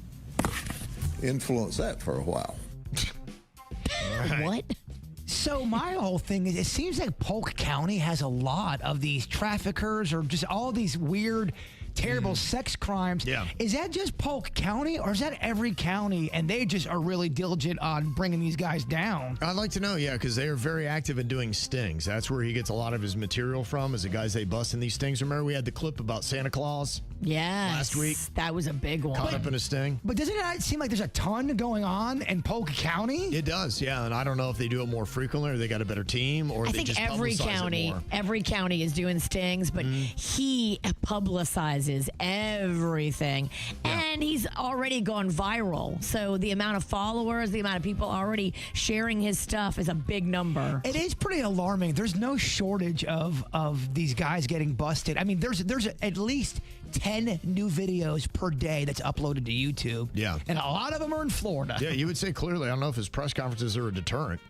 Influence that for a while. What? So my whole thing is, it seems like Polk County has a lot of these traffickers or just all these weird, terrible sex crimes. Yeah. Is that just Polk County or is that every county and they just are really diligent on bringing these guys down? I'd like to know, yeah, because they are very active in doing stings. That's where he gets a lot of his material from, is the guys they bust in these stings. Remember we had the clip about Santa Claus? Yes. Last week. That was a big one. Caught up in a sting. But doesn't it seem like there's a ton going on in Polk County? It does, yeah. And I don't know if they do it more frequently or they got a better team or I they think just every county is doing stings, but he publicizes everything. And he's already gone viral. So the amount of followers, the amount of people already sharing his stuff is a big number. It is pretty alarming. There's no shortage of these guys getting busted. I mean, there's at least 10 new videos per day that's uploaded to YouTube. Yeah. And a lot of them are in Florida. Yeah, you would say clearly, I don't know if his press conferences are a deterrent.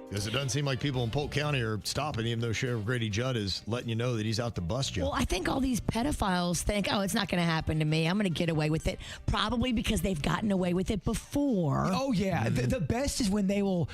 Because it doesn't seem like people in Polk County are stopping, even though Sheriff Grady Judd is letting you know that he's out to bust you. Well, I think all these pedophiles think, oh, it's not going to happen to me. I'm going to get away with it. Probably because they've gotten away with it before. Oh, yeah. The best is when it'll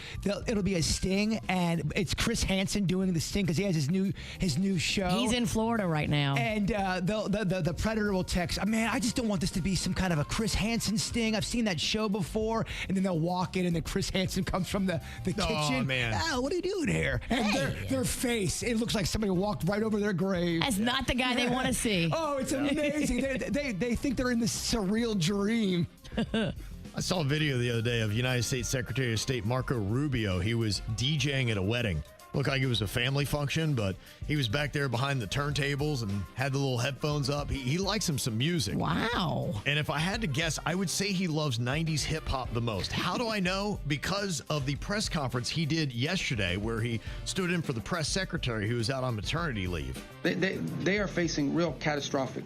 be a sting, and it's Chris Hansen doing the sting because he has his new show. He's in Florida right now. And the predator will text, man, I just don't want this to be some kind of a Chris Hansen sting. I've seen that show before. And then they'll walk in, and then Chris Hansen comes from the kitchen. Oh, man. Oh, what are you doing here? And their face, it looks like somebody walked right over their grave. That's not the guy they want to see. Oh, it's amazing. They think they're in this surreal dream. I saw a video the other day of United States Secretary of State Marco Rubio. He was DJing at a wedding. Looked like it was a family function, but he was back there behind the turntables and had the little headphones up. He likes some music. Wow. And if I had to guess, I would say he loves 90s hip hop the most. How do I know? Because of the press conference he did yesterday where he stood in for the press secretary who was out on maternity leave. They are facing real catastrophic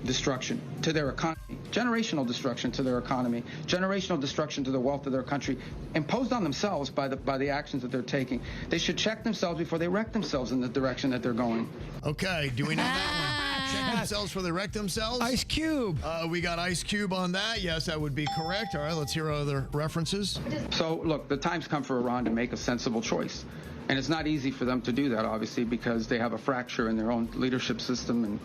destruction to their economy, generational destruction to their economy, generational destruction to the wealth of their country, imposed on themselves by the actions that they're taking. They should check themselves before they wreck themselves in the direction that they're going. Okay, do we know that one? Check themselves before they wreck themselves? Ice Cube. We got Ice Cube on that. Yes, that would be correct. All right, let's hear other references. So, look, the time's come for Iran to make a sensible choice. And it's not easy for them to do that, obviously, because they have a fracture in their own leadership system. And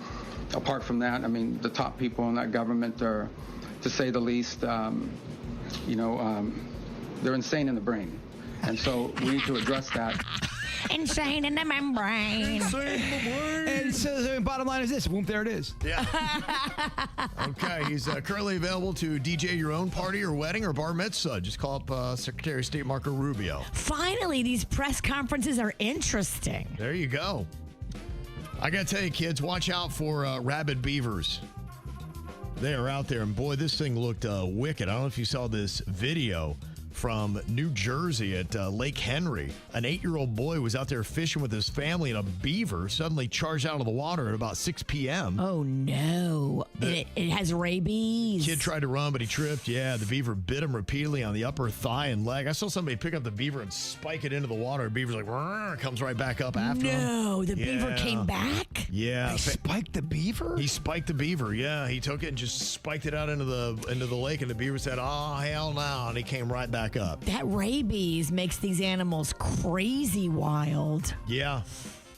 apart from that, I mean, the top people in that government are, to say the least, they're insane in the brain. And so we need to address that. Insane in the membrane. And so the bottom line is this. Whoop, there it is. Yeah. Okay, he's currently available to DJ your own party or wedding or bar mitzvah. Just call up Secretary of State Marco Rubio. Finally, these press conferences are interesting. There you go. I got to tell you, kids, watch out for rabid beavers. They are out there, and boy, this thing looked wicked. I don't know if you saw this video from New Jersey at Lake Henry. An 8-year-old boy was out there fishing with his family, and a beaver suddenly charged out of the water at about 6 p.m. Oh, no. It has rabies. Kid tried to run, but he tripped. Yeah, the beaver bit him repeatedly on the upper thigh and leg. I saw somebody pick up the beaver and spike it into the water. The beaver's like, "Rrr," comes right back up after him. No, the beaver came back? Yeah. They spiked the beaver? He spiked the beaver, yeah. He took it and just spiked it out into the lake, and the beaver said, "Oh, hell no," and he came right back up. That rabies makes these animals crazy wild. Yeah.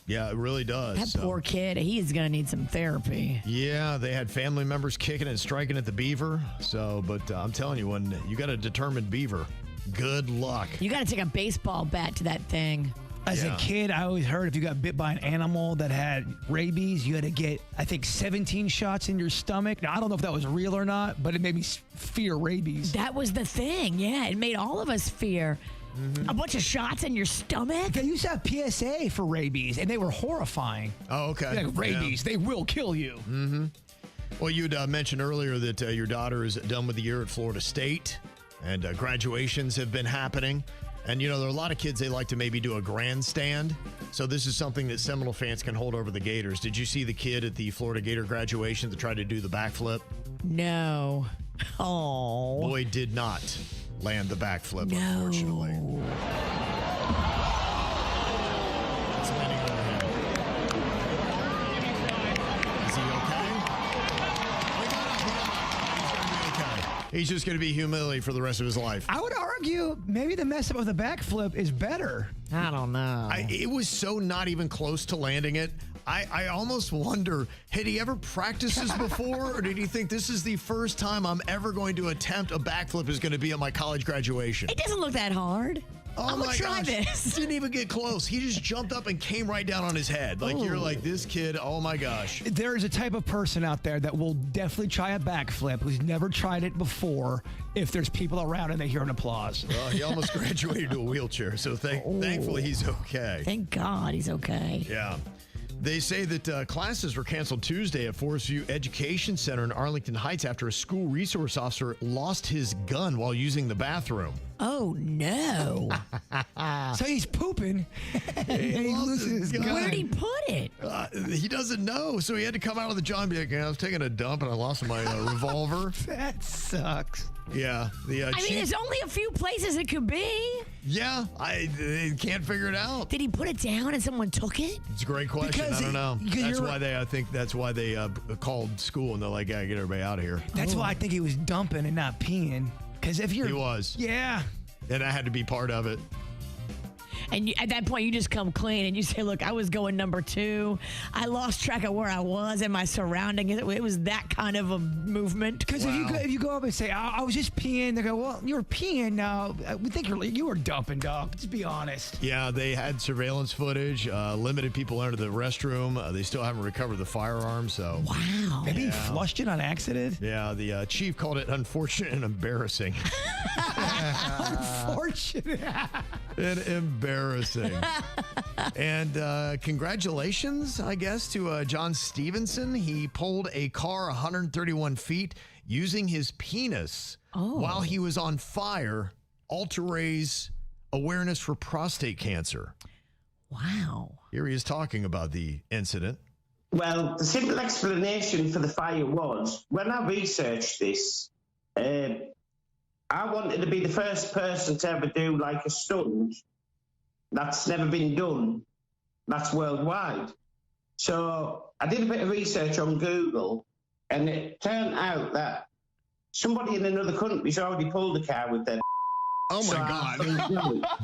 Yeah, it really does. That poor kid, he is going to need some therapy. Yeah, they had family members kicking and striking at the beaver. But I'm telling you, when you got a determined beaver, good luck. You got to take a baseball bat to that thing. As a kid, I always heard if you got bit by an animal that had rabies, you had to get, I think, 17 shots in your stomach. Now, I don't know if that was real or not, but it made me fear rabies. That was the thing. Yeah, it made all of us fear. A bunch of shots in your stomach? They used to have PSA for rabies, and they were horrifying. Oh, okay. Like rabies, they will kill you. Mm-hmm. Well, you'd mentioned earlier that your daughter is done with the year at Florida State, and graduations have been happening. And, there are a lot of kids, they like to maybe do a grandstand. So this is something that Seminole fans can hold over the Gators. Did you see the kid at the Florida Gator graduation that tried to do the backflip? No. Oh. Boy did not land the backflip, unfortunately. It's landing over him. Is he okay? He's just going to be humiliated for the rest of his life. I would argue maybe the mess up of the backflip is better. I don't know. It was so not even close to landing it. I almost wonder, had he ever practiced this before, or did he think this is the first time I'm ever going to attempt a backflip is going to be at my college graduation? It doesn't look that hard. Oh I'm my gonna try gosh. this. Didn't even get close. He just jumped up and came right down on his head. Like, you're like, this kid, oh my gosh. There is a type of person out there that will definitely try a backflip who's never tried it before if there's people around and they hear an applause. Well, he almost graduated to a wheelchair, so thankfully he's okay. Thank God he's okay. Yeah. They say that classes were canceled Tuesday at Forest View Education Center in Arlington Heights after a school resource officer lost his gun while using the bathroom. Oh, no. So he's pooping and he loses his gun. Where did he put it? He doesn't know, so he had to come out of the job and be like, I was taking a dump and I lost my revolver. That sucks. Yeah. I mean, there's only a few places it could be. Yeah, I can't figure it out. Did he put it down and someone took it? It's a great question. I don't know. I think that's why they called school and they're like, yeah, get everybody out of here. That's why I think he was dumping and not peeing. Because if you're... He was. Yeah. And I had to be part of it. And at that point, you just come clean and you say, look, I was going number 2. I lost track of where I was and my surroundings. It was that kind of a movement. Because if you go up and say, I was just peeing, they go, well, you were peeing now. We think you were dumping, dog. Just be honest. Yeah, they had surveillance footage, limited people into the restroom. They still haven't recovered the firearm, so. Wow. Maybe he flushed it on accident? Yeah, the chief called it unfortunate and embarrassing. Unfortunate. And embarrassing. And congratulations, I guess, to John Stevenson. He pulled a car 131 feet using his penis while he was on fire, all to raise awareness for prostate cancer. Wow. Here he is talking about the incident. Well, the simple explanation for the fire was, when I researched this, I wanted to be the first person to ever do like a stunt that's never been done. That's worldwide. So I did a bit of research on Google, and it turned out that somebody in another country's already pulled a car with their. Oh my God!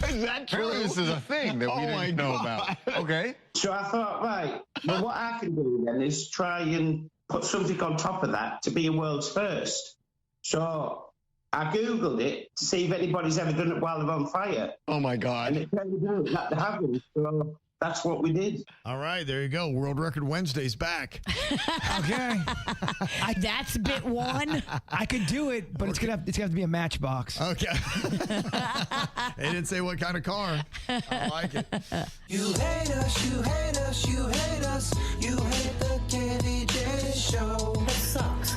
Is that true? This is a thing that we didn't know about. Okay. So I thought, right, well, what I can do then is try and put something on top of that to be a world's first. So I Googled it to see if anybody's ever done it while they're on fire. Oh, my God. And it turned out that they haven't. So that's what we did. All right, there you go. World Record Wednesday's back. Okay. That's bit 1. I could do it, but it's gonna have to be a Matchbox. Okay. They didn't say what kind of car. I like it. You hate us, you hate us, you hate us, you hate the KVJ show. That sucks.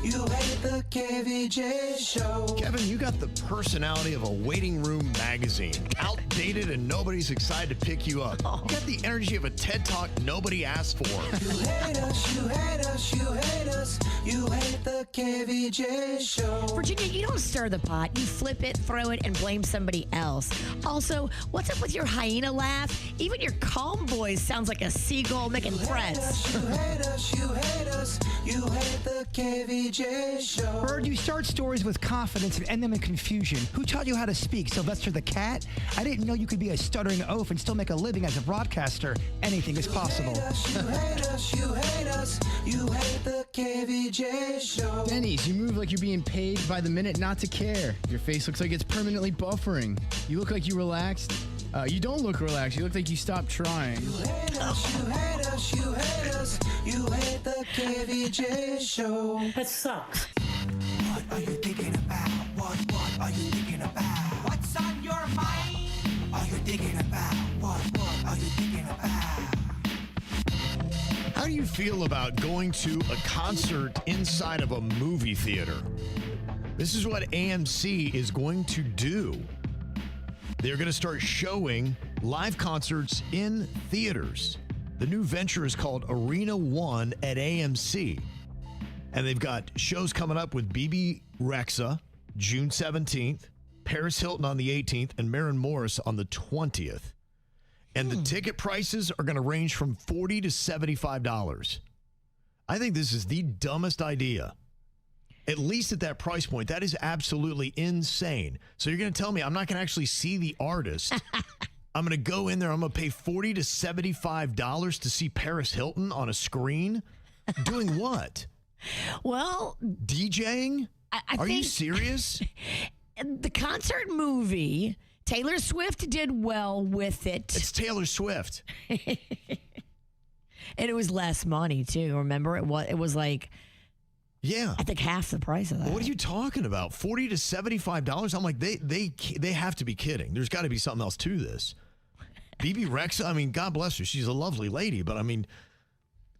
You hate the KVJ show. Kevin, you got the personality of a waiting room magazine. Outdated and nobody's excited to pick you up. You got the energy of a TED Talk nobody asked for. You hate us, you hate us, you hate us. You hate the KVJ show. Virginia, you don't stir the pot. You flip it, throw it, and blame somebody else. Also, what's up with your hyena laugh? Even your calm voice sounds like a seagull making threats. You hate us, you hate us. You hate the KVJ show. Bird, you start stories with confidence and end them in confusion. Who taught you how to speak? Sylvester the cat? I didn't know you could be a stuttering oaf and still make a living as a broadcaster. Anything is possible. You hate us, you hate us. You hate the KVJ show. Denny's, you move like you're being paid by the minute not to care. Your face looks like it's permanently buffering. You look like you relaxed. You don't look relaxed. You look like you stopped trying. You hate us, you hate us, you hate us. You hate the KVJ show. That sucks. What are you thinking about? What are you thinking about? What's on your mind? Are you thinking about? What are you thinking about? How do you feel about going to a concert inside of a movie theater? This is what AMC is going to do. They're going to start showing live concerts in theaters. The new venture is called Arena One at AMC. And they've got shows coming up with BB Rexa, June 17th, Paris Hilton on the 18th, and Maren Morris on the 20th. And the ticket prices are going to range from $40 to $75. I think this is the dumbest idea. At least at that price point, that is absolutely insane. So you're going to tell me I'm not going to actually see the artist. I'm going to go in there. I'm going to pay $40 to $75 to see Paris Hilton on a screen? Doing what? Well, DJing? Are you serious? The concert movie, Taylor Swift did well with it. It's Taylor Swift. And it was less money, too. Remember? It was like... Yeah, I think half the price of that. What are you talking about? $40 to $75? I'm like, they have to be kidding. There's got to be something else to this. BB Rexa, I mean, God bless her. She's a lovely lady, but I mean,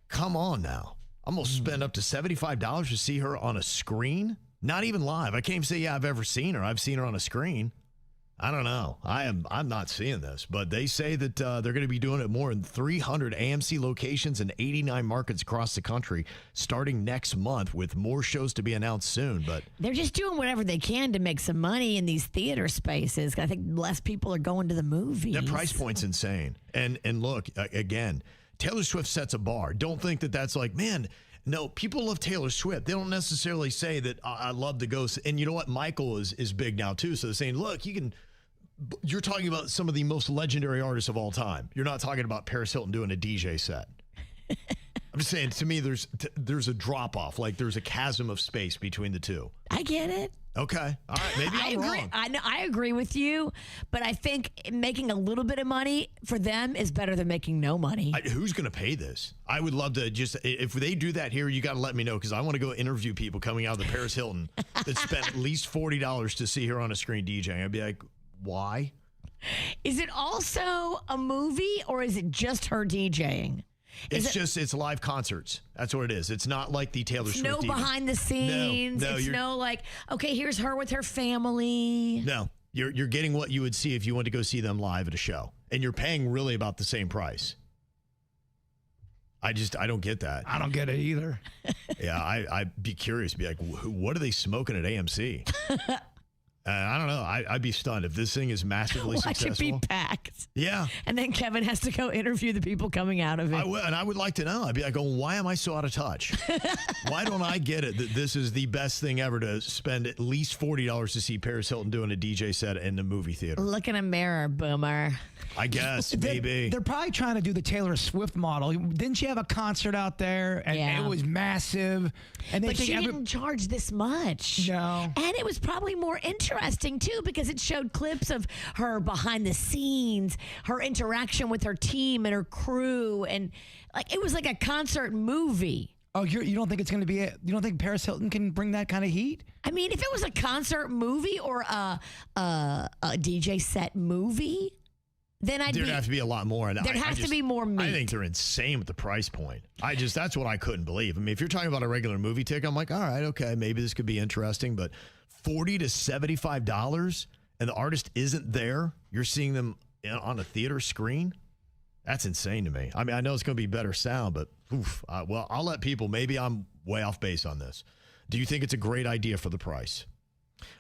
come on now. I'm going to spend up to $75 to see her on a screen? Not even live. I can't even say, yeah, I've ever seen her. I've seen her on a screen. I don't know. I'm not seeing this, but they say that they're going to be doing it more in 300 AMC locations in 89 markets across the country starting next month, with more shows to be announced soon. But they're just doing whatever they can to make some money in these theater spaces. I think less people are going to the movies. That price point's insane. And look, again, Taylor Swift sets a bar. Don't think that that's like, man, no, people love Taylor Swift. They don't necessarily say that I love to go. And you know what? Michael is big now, too. So they're saying, look, you're talking about some of the most legendary artists of all time. You're not talking about Paris Hilton doing a DJ set. I'm just saying, to me, there's a drop off. Like there's a chasm of space between the two. I get it. Okay. All right. Maybe I'm wrong. I agree with you, but I think making a little bit of money for them is better than making no money. Who's going to pay this? I would love to if they do that here, you got to let me know, because I want to go interview people coming out of the Paris Hilton that spent at least $40 to see her on a screen DJing. I'd be like, why? Is it also a movie, or is it just her DJing? It's live concerts. That's what it is. It's not like the Taylor Swift. No behind the scenes. No, it's no like, okay, here's her with her family. No, you're getting what you would see if you went to go see them live at a show, and you're paying really about the same price. I don't get that. I don't get it either. Yeah, I'd be curious. Be like, what are they smoking at AMC? I don't know. I'd be stunned if this thing is massively successful. Watch it be packed. Yeah. And then Kevin has to go interview the people coming out of it. I would like to know. I'd be like, why am I so out of touch? Why don't I get it that this is the best thing ever to spend at least $40 to see Paris Hilton doing a DJ set in the movie theater? Look in a mirror, boomer. I guess, maybe. They're probably trying to do the Taylor Swift model. Didn't she have a concert out there? And it was massive. And but she didn't charge this much. No. And it was probably more interesting, too, because it showed clips of her behind the scenes, her interaction with her team and her crew. And like it was like a concert movie. Oh, you don't think it's going to be you don't think Paris Hilton can bring that kind of heat? I mean, if it was a concert movie or a DJ set movie, then there'd have to be a lot more. And There has to be more meat. I think they're insane with the price point. That's what I couldn't believe. I mean, if you're talking about a regular movie ticket, I'm like, all right, okay, maybe this could be interesting, but $40 to $75 and the artist isn't there, you're seeing them on a theater screen? That's insane to me. I mean, I know it's going to be better sound, but well, I'll let people, maybe I'm way off base on this. Do you think it's a great idea for the price?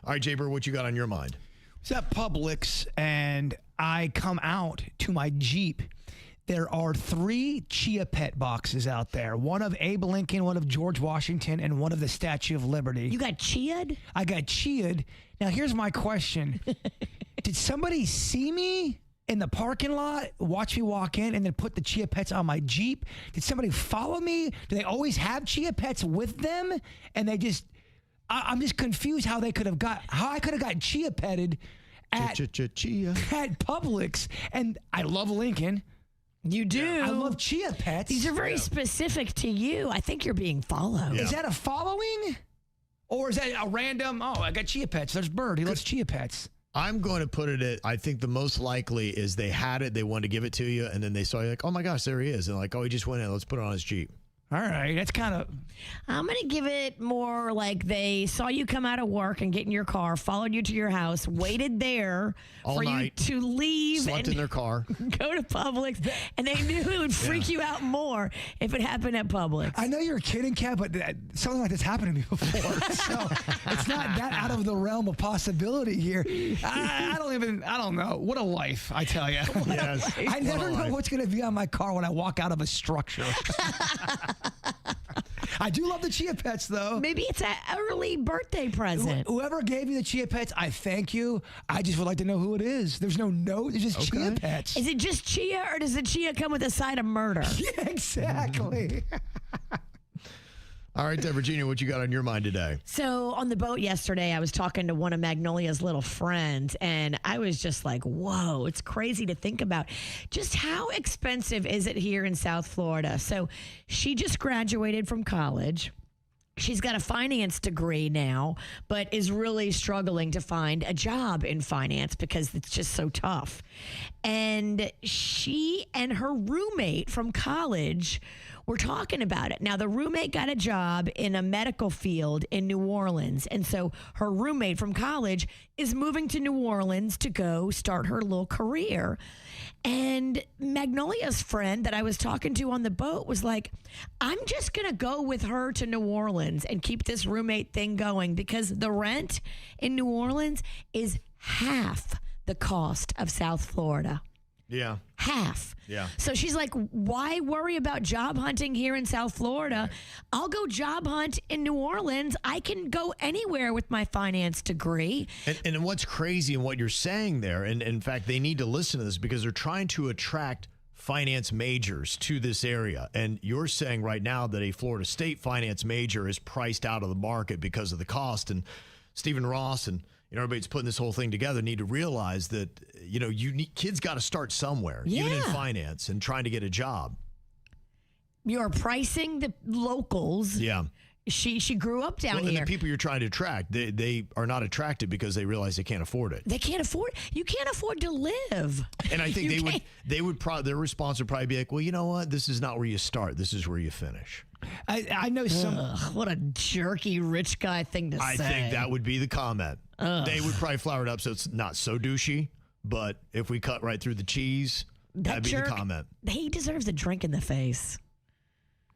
All right, Jbird, what you got on your mind? It's at Publix, and I come out to my Jeep. There are 3 Chia Pet boxes out there. One of Abe Lincoln, one of George Washington, and one of the Statue of Liberty. You got Chia'd? I got Chia'd. Now, here's my question. Did somebody see me in the parking lot, watch me walk in, and then put the Chia Pets on my Jeep? Did somebody follow me? Do they always have Chia Pets with them? And they just... I'm just confused how I could have got Chia petted at Publix. And I love Lincoln. You do. I love Chia Pets. These are very specific to you. I think you're being followed. Is that a following? Or is that a random, I got Chia Pets. There's Bird. He loves Chia Pets. I'm going to put it at, I think the most likely is they had it, they wanted to give it to you, and then they saw you like, oh my gosh, there he is. And like, oh, he just went in. Let's put it on his Jeep. All right, that's kind of... I'm going to give it more like they saw you come out of work and get in your car, followed you to your house, waited there all for night, you to leave. Slept in their car. Go to Publix, and they knew it would freak you out more if it happened at Publix. I know you're kidding, Kat, but something like this happened to me before. So it's not that out of the realm of possibility here. I don't know. What a life, I tell you. Yes. I never know what's going to be on my car when I walk out of a structure. I do love the Chia Pets, though. Maybe it's an early birthday present. Whoever gave you the Chia Pets, I thank you. I just would like to know who it is. There's no note. It's just Chia Pets. Is it just Chia, or does the Chia come with a side of murder? Yeah, exactly. All right, Virginia, what you got on your mind today? So on the boat yesterday, I was talking to one of Magnolia's little friends, and I was just like, whoa, it's crazy to think about. Just how expensive is it here in South Florida? So she just graduated from college. She's got a finance degree now, but is really struggling to find a job in finance because it's just so tough. And she and her roommate from college were talking about it. Now, the roommate got a job in a medical field in New Orleans. And so her roommate from college is moving to New Orleans to go start her little career. And Magnolia's friend that I was talking to on the boat was like, I'm just going to go with her to New Orleans and keep this roommate thing going because the rent in New Orleans is half the cost of South Florida. Yeah. Half. Yeah. So she's like, why worry about job hunting here in South Florida? Right. I'll go job hunt in New Orleans. I can go anywhere with my finance degree. And what's crazy in what you're saying there, and in fact, they need to listen to this because they're trying to attract finance majors to this area. And you're saying right now that a Florida State finance major is priced out of the market because of the cost. And Stephen Ross and everybody's putting this whole thing together need to realize that, kids got to start somewhere, even in finance, and trying to get a job. You're pricing the locals. Yeah. She grew up down here. And the people you're trying to attract, they are not attracted because they realize they can't afford it. They can't afford. You can't afford to live. And I think their response would probably be like, well, you know what? This is not where you start. This is where you finish. I know some. What a jerky rich guy thing to say. I think that would be the comment. They would probably flour it up so it's not so douchey, but if we cut right through the cheese, that'd be the comment. He deserves a drink in the face.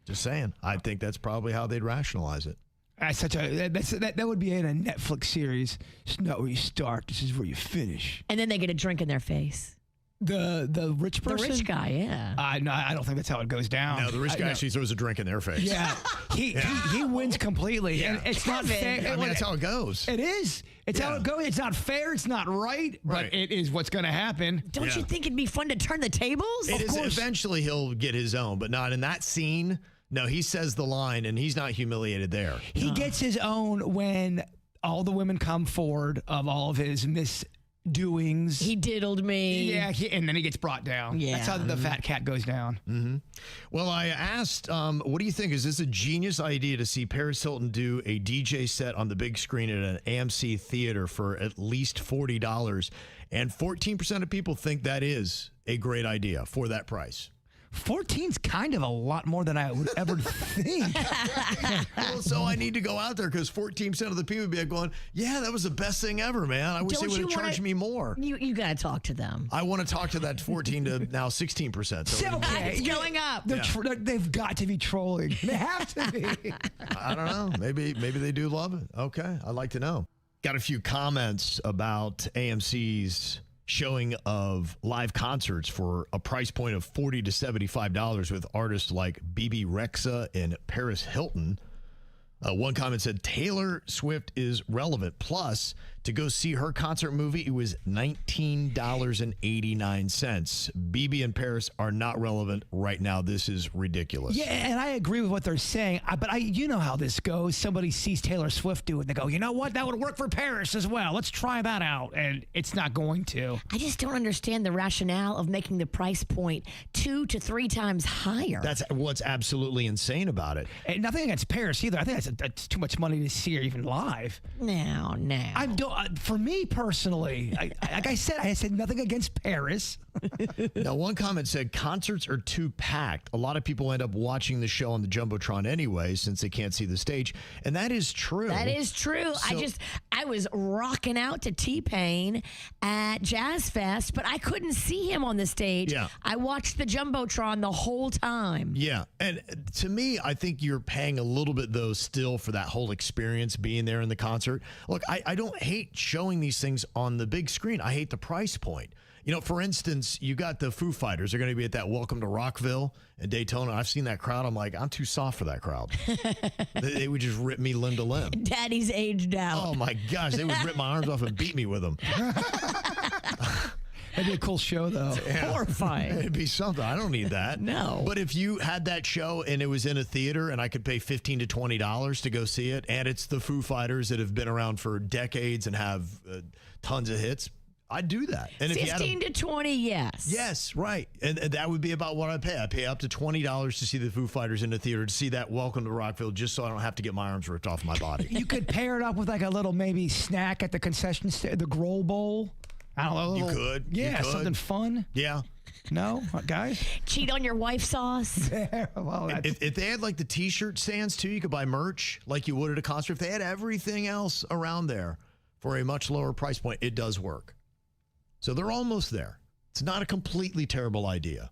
Just saying. I think that's probably how they'd rationalize it. That would be in a Netflix series. It's not where you start. This is where you finish. And then they get a drink in their face. The rich person? The rich guy, yeah. No, I don't think that's how it goes down. No, the rich guy actually throws a drink in their face. Yeah. He wins completely. Yeah. And it's not fair. I mean, that's how it goes. It is. It's how it goes. It's not fair. It's not right. But it is what's going to happen. Don't you think it'd be fun to turn the tables? It is. Eventually he'll get his own, but not in that scene. No, he says the line, and he's not humiliated there. He gets his own when all the women come forward of all of his doings. He diddled me. Yeah, and then he gets brought down. Yeah. That's how the fat cat goes down. Mm-hmm. Well, I asked, what do you think? Is this a genius idea to see Paris Hilton do a DJ set on the big screen at an AMC theater for at least $40? And 14% of people think that is a great idea for that price. 14's kind of a lot more than I would ever think. Well, so I need to go out there because 14% of the people would be going, yeah, that was the best thing ever, man. I wish they would have charged me more. You got to talk to them. I want to talk to that 14 to now 16%. So okay. It's going up. They've got to be trolling. They have to be. I don't know. Maybe they do love it. Okay. I'd like to know. Got a few comments about AMC's showing of live concerts for a price point of $40 to $75 with artists like BB Rexa and Paris Hilton. One comment said, Taylor Swift is relevant. Plus, to go see her concert movie, it was $19.89. BB and Paris are not relevant right now. This is ridiculous. Yeah, and I agree with what they're saying. But you know how this goes. Somebody sees Taylor Swift do it, and they go, you know what? That would work for Paris as well. Let's try that out. And it's not going to. I just don't understand the rationale of making the price point 2 to 3 times higher. That's what's absolutely insane about it. And nothing against Paris either. I think that's too much money to see her even live. No. For me personally, like I said nothing against Paris. Now, one comment said concerts are too packed. A lot of people end up watching the show on the Jumbotron anyway, since they can't see the stage. And that is true. That is true. I was rocking out to T-Pain at Jazz Fest, but I couldn't see him on the stage. Yeah. I watched the Jumbotron the whole time. Yeah. And to me, I think you're paying a little bit, though, still for that whole experience being there in the concert. Look, I don't hate showing these things on the big screen. I hate the price point. You know, for instance, you got the Foo Fighters. They're going to be at that Welcome to Rockville in Daytona. I've seen that crowd. I'm like, I'm too soft for that crowd. they would just rip me limb to limb. Daddy's aged out. Oh, my gosh. They would rip my arms off and beat me with them. That'd be a cool show, though. Yeah. Horrifying. It'd be something. I don't need that. No. But if you had that show and it was in a theater and I could pay $15 to $20 to go see it, and it's the Foo Fighters that have been around for decades and have tons of hits, I'd do that. And 15 to 20, yes. Yes, right. And that would be about what I pay. I pay up to $20 to see the Foo Fighters in the theater, to see that Welcome to Rockville, just so I don't have to get my arms ripped off my body. You could pair it up with like a little maybe snack at the concession stand, the Growl Bowl. I don't know. You could. Yeah, You could. something fun. Yeah. No, guys? Cheat on your wife's sauce. Well, if they had like the T-shirt stands too, you could buy merch like you would at a concert. If they had everything else around there for a much lower price point, it does work. So they're almost there. It's not a completely terrible idea,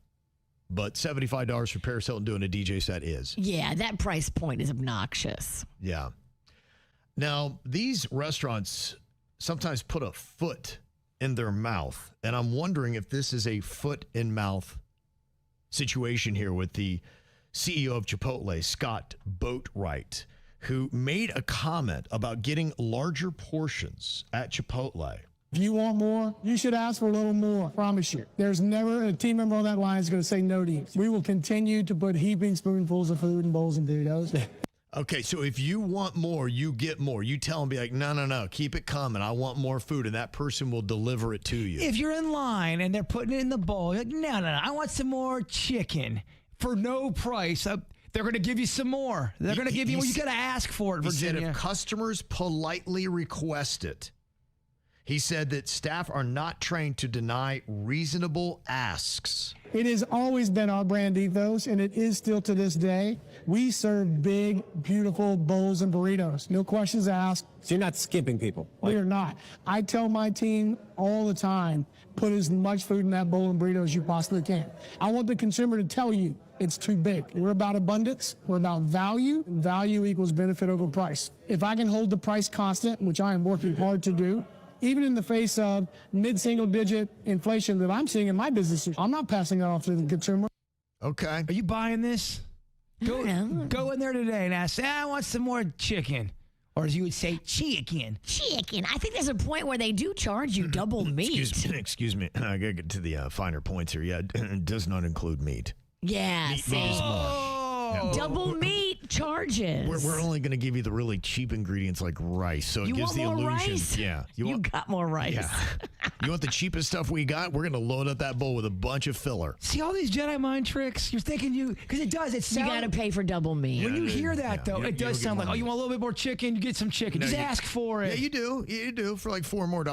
but $75 for Paris Hilton doing a DJ set is. Yeah, that price point is obnoxious. Yeah. Now, these restaurants sometimes put a foot in their mouth, and I'm wondering if this is a foot in mouth situation here with the CEO of Chipotle, Scott Boatwright, who made a comment about getting larger portions at Chipotle. If you want more, you should ask for a little more. Promise you. There's never a team member on that line is going to say no to you. We will continue to put heaping spoonfuls of food in bowls and Doritos. Okay, so if you want more, you get more. You tell them, be like, no, keep it coming. I want more food, and that person will deliver it to you. If you're in line and they're putting it in the bowl, you're like, no, I want some more chicken for no price. They're going to give you some more. They're going to give you more. You got to ask for it, Virginia. He said if customers politely request it, he said that staff are not trained to deny reasonable asks. It has always been our brand ethos, and it is still to this day. We serve big, beautiful bowls and burritos. No questions asked. So you're not skipping people? We are not. I tell my team all the time, put as much food in that bowl and burrito as you possibly can. I want the consumer to tell you it's too big. We're about abundance. We're about value. And value equals benefit over price. If I can hold the price constant, which I am working hard to do, even in the face of mid-single-digit inflation that I'm seeing in my businesses, I'm not passing that off to the consumer. Okay. Are you buying this? Go in there today and ask, I want some more chicken. Or as you would say, chicken. Chicken. I think there's a point where they do charge you double meat. Excuse me. I got to get to the finer points here. Yeah, it does not include meat. Yeah. Meat is more. Double meat charges. We're only going to give you the really cheap ingredients like rice, so it You gives want the more illusion. rice? Yeah, You got more rice. Yeah. You want the cheapest stuff we got? We're going to load up that bowl with a bunch of filler. See all these Jedi mind tricks? You're thinking because it does. It You got to pay for double meat. When you hear that, though, it does sound like, money. you want a little bit more chicken, you get some chicken. No, Just you- ask for it. Yeah, you do. You do for like $4 more.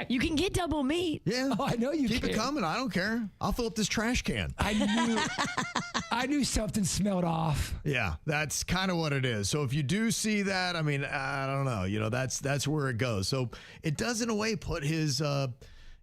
You can get double meat. Yeah. Oh, I know you Keep can. it coming. I don't care. I'll fill up this trash can. I knew something smelled off. Yeah, that's kind of what it is. So if you do see that, I mean, I don't know. That's where it goes. So it does, in a way, put his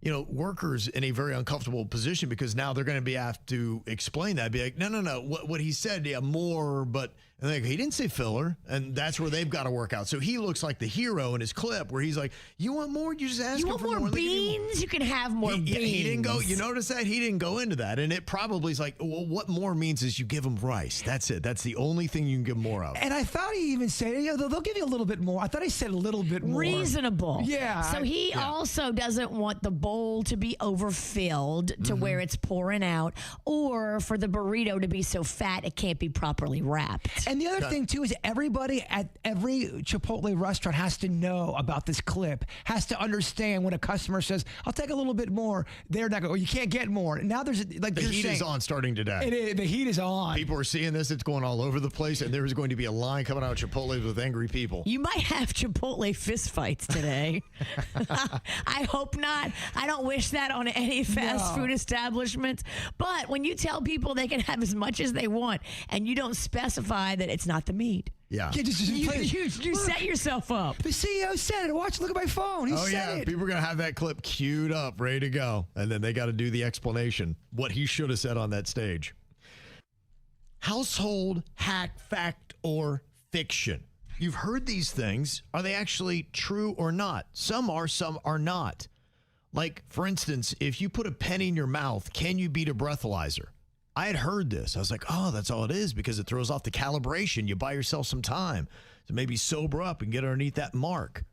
workers in a very uncomfortable position because now they're going to have to explain that. Be like, no. What he said, yeah, more, but and they go, he didn't say filler, and that's where they've got to work out. So he looks like the hero in his clip where he's like, you want more? You just ask You him want for more more. They give you more. beans? You can have more beans. He didn't go. You notice that he didn't go into that, and it probably is like, well, what more means is you give them rice. That's it. That's the only thing you can give more of. And I thought he even said, they'll give you a little bit more. I thought he said a little bit more. Reasonable. Yeah. So he also doesn't want the bowl to be overfilled to where it's pouring out, or for the burrito to be so fat it can't be properly wrapped. And the other thing, too, is everybody at every Chipotle restaurant has to know about this clip, has to understand when a customer says, I'll take a little bit more. They're not going, you can't get more. Now there's like The heat is on starting today. It is. The heat is on. People are seeing this. It's going all over the place, and there's going to be a line coming out of Chipotle with angry people. You might have Chipotle fistfights today. I hope not. I don't wish that on any fast food establishments. But when you tell people they can have as much as they want and you don't specify that it's not the meat, Yeah. you set yourself up. The CEO said it. Watch, look at my phone. He said it. People are going to have that clip queued up, ready to go. And then they got to do the explanation, what he should have said on that stage. Household hack, fact, or fiction. You've heard these things. Are they actually true or not? Some are not. Like, for instance, if you put a penny in your mouth, can you beat a breathalyzer? I had heard this. I was like, oh, that's all it is because it throws off the calibration. You buy yourself some time to maybe sober up and get underneath that mark.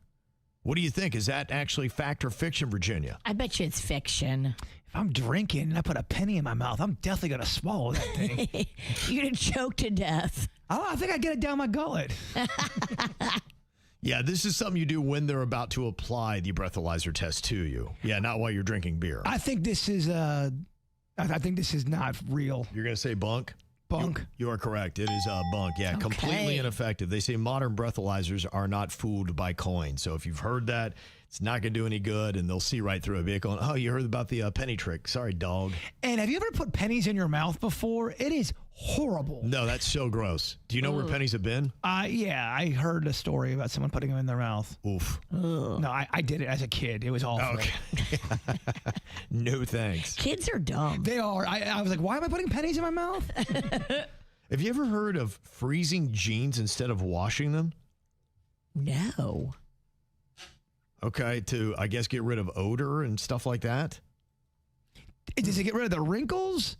What do you think? Is that actually fact or fiction, Virginia? I bet you it's fiction. If I'm drinking and I put a penny in my mouth, I'm definitely going to swallow that thing. You're going to choke to death. I think I get it down my gullet. Yeah, this is something you do when they're about to apply the breathalyzer test to you. Yeah, not while you're drinking beer. I think this is I think this is not real. You're going to say bunk? Bunk. You are correct. It is bunk. Yeah, completely ineffective. They say modern breathalyzers are not fooled by coins. So if you've heard that, it's not going to do any good, and they'll see right through it. Be going, oh, you heard about the penny trick. Sorry, dog. And have you ever put pennies in your mouth before? It is horrible. No, that's so gross. Do you know where pennies have been? Yeah, I heard a story about someone putting them in their mouth. Oof. No, I did it as a kid. It was awful. Okay. No thanks. Kids are dumb. They are. I was like, why am I putting pennies in my mouth? Have you ever heard of freezing jeans instead of washing them? No. Okay, to, I guess, get rid of odor and stuff like that? Does it get rid of the wrinkles?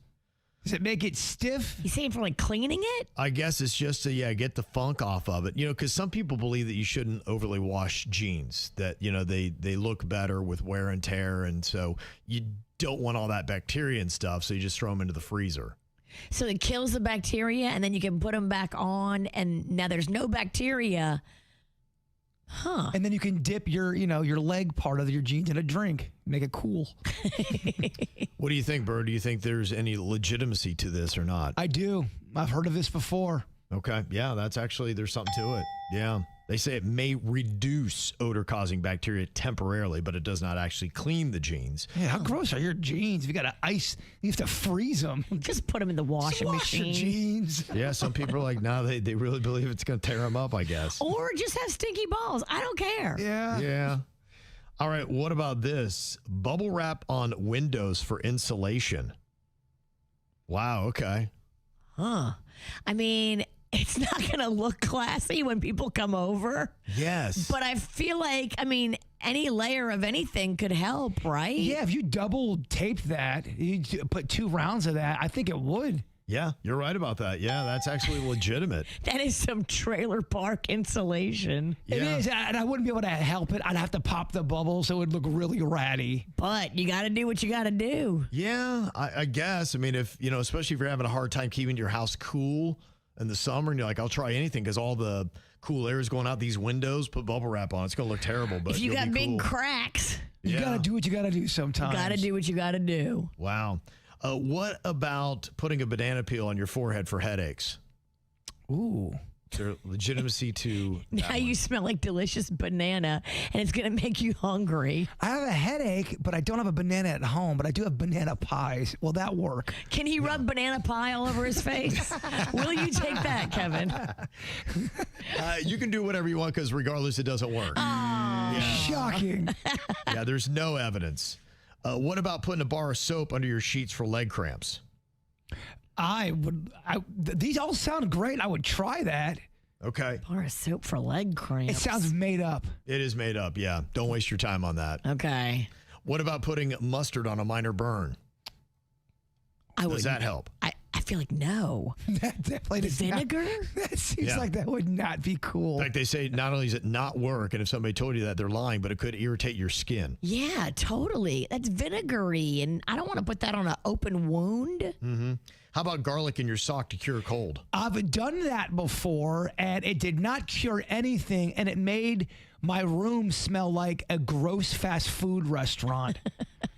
Does it make it stiff? You saying for like cleaning it? I guess it's just to, get the funk off of it. Because some people believe that you shouldn't overly wash jeans, that, they look better with wear and tear. And so you don't want all that bacteria and stuff. So you just throw them into the freezer. So it kills the bacteria and then you can put them back on and now there's no bacteria. Huh. And then you can dip your leg part of your jeans in a drink, make it cool. What do you think, Bird? Do you think there's any legitimacy to this or not? I do. I've heard of this before. Okay. Yeah, there's something to it. Yeah. They say it may reduce odor-causing bacteria temporarily, but it does not actually clean the jeans. Yeah, how gross are your jeans? If you got to ice, you have to freeze them. Just put them in the washing machine. Your jeans. Yeah, some people are like, no, they really believe it's going to tear them up, I guess. Or just have stinky balls. I don't care. Yeah. Yeah. All right, what about this? Bubble wrap on windows for insulation. Wow, okay. Huh. I mean, it's not going to look classy when people come over. Yes. But I feel like, any layer of anything could help, right? Yeah, if you double taped that, you put 2 rounds of that, I think it would. Yeah, you're right about that. Yeah, that's actually legitimate. That is some trailer park insulation. It is, and I wouldn't be able to help it. I'd have to pop the bubble so it would look really ratty. But you got to do what you got to do. Yeah, I guess. If, especially if you're having a hard time keeping your house cool, in the summer, and you're like, I'll try anything because all the cool air is going out these windows. Put bubble wrap on. It's going to look terrible, but if you it'll got be big cool. cracks, You got to do what you got to do sometimes. got to do what you got to do. Wow. What about putting a banana peel on your forehead for headaches? Ooh. Is there legitimacy to Now that you one? smell like delicious banana, and it's going to make you hungry. I have a headache, but I don't have a banana at home, but I do have banana pies. Will that work? Can he rub banana pie all over his face? Will you take that, Kevin? You can do whatever you want because regardless, it doesn't work. Shocking. Yeah, there's no evidence. What about putting a bar of soap under your sheets for leg cramps? These all sound great. I would try that. Okay. Bar of soap for leg cramps. It sounds made up. It is made up, yeah. Don't waste your time on that. Okay. What about putting mustard on a minor burn? Does that help? I feel like no. That definitely does not- Vinegar? That seems Yeah. like that would not be cool. In fact, they say not only does it not work, and if somebody told you that, they're lying, but it could irritate your skin. Yeah, totally. That's vinegary, and I don't want to put that on an open wound. Mm-hmm. How about garlic in your sock to cure cold? I've done that before, and it did not cure anything, and it made my room smell like a gross fast food restaurant.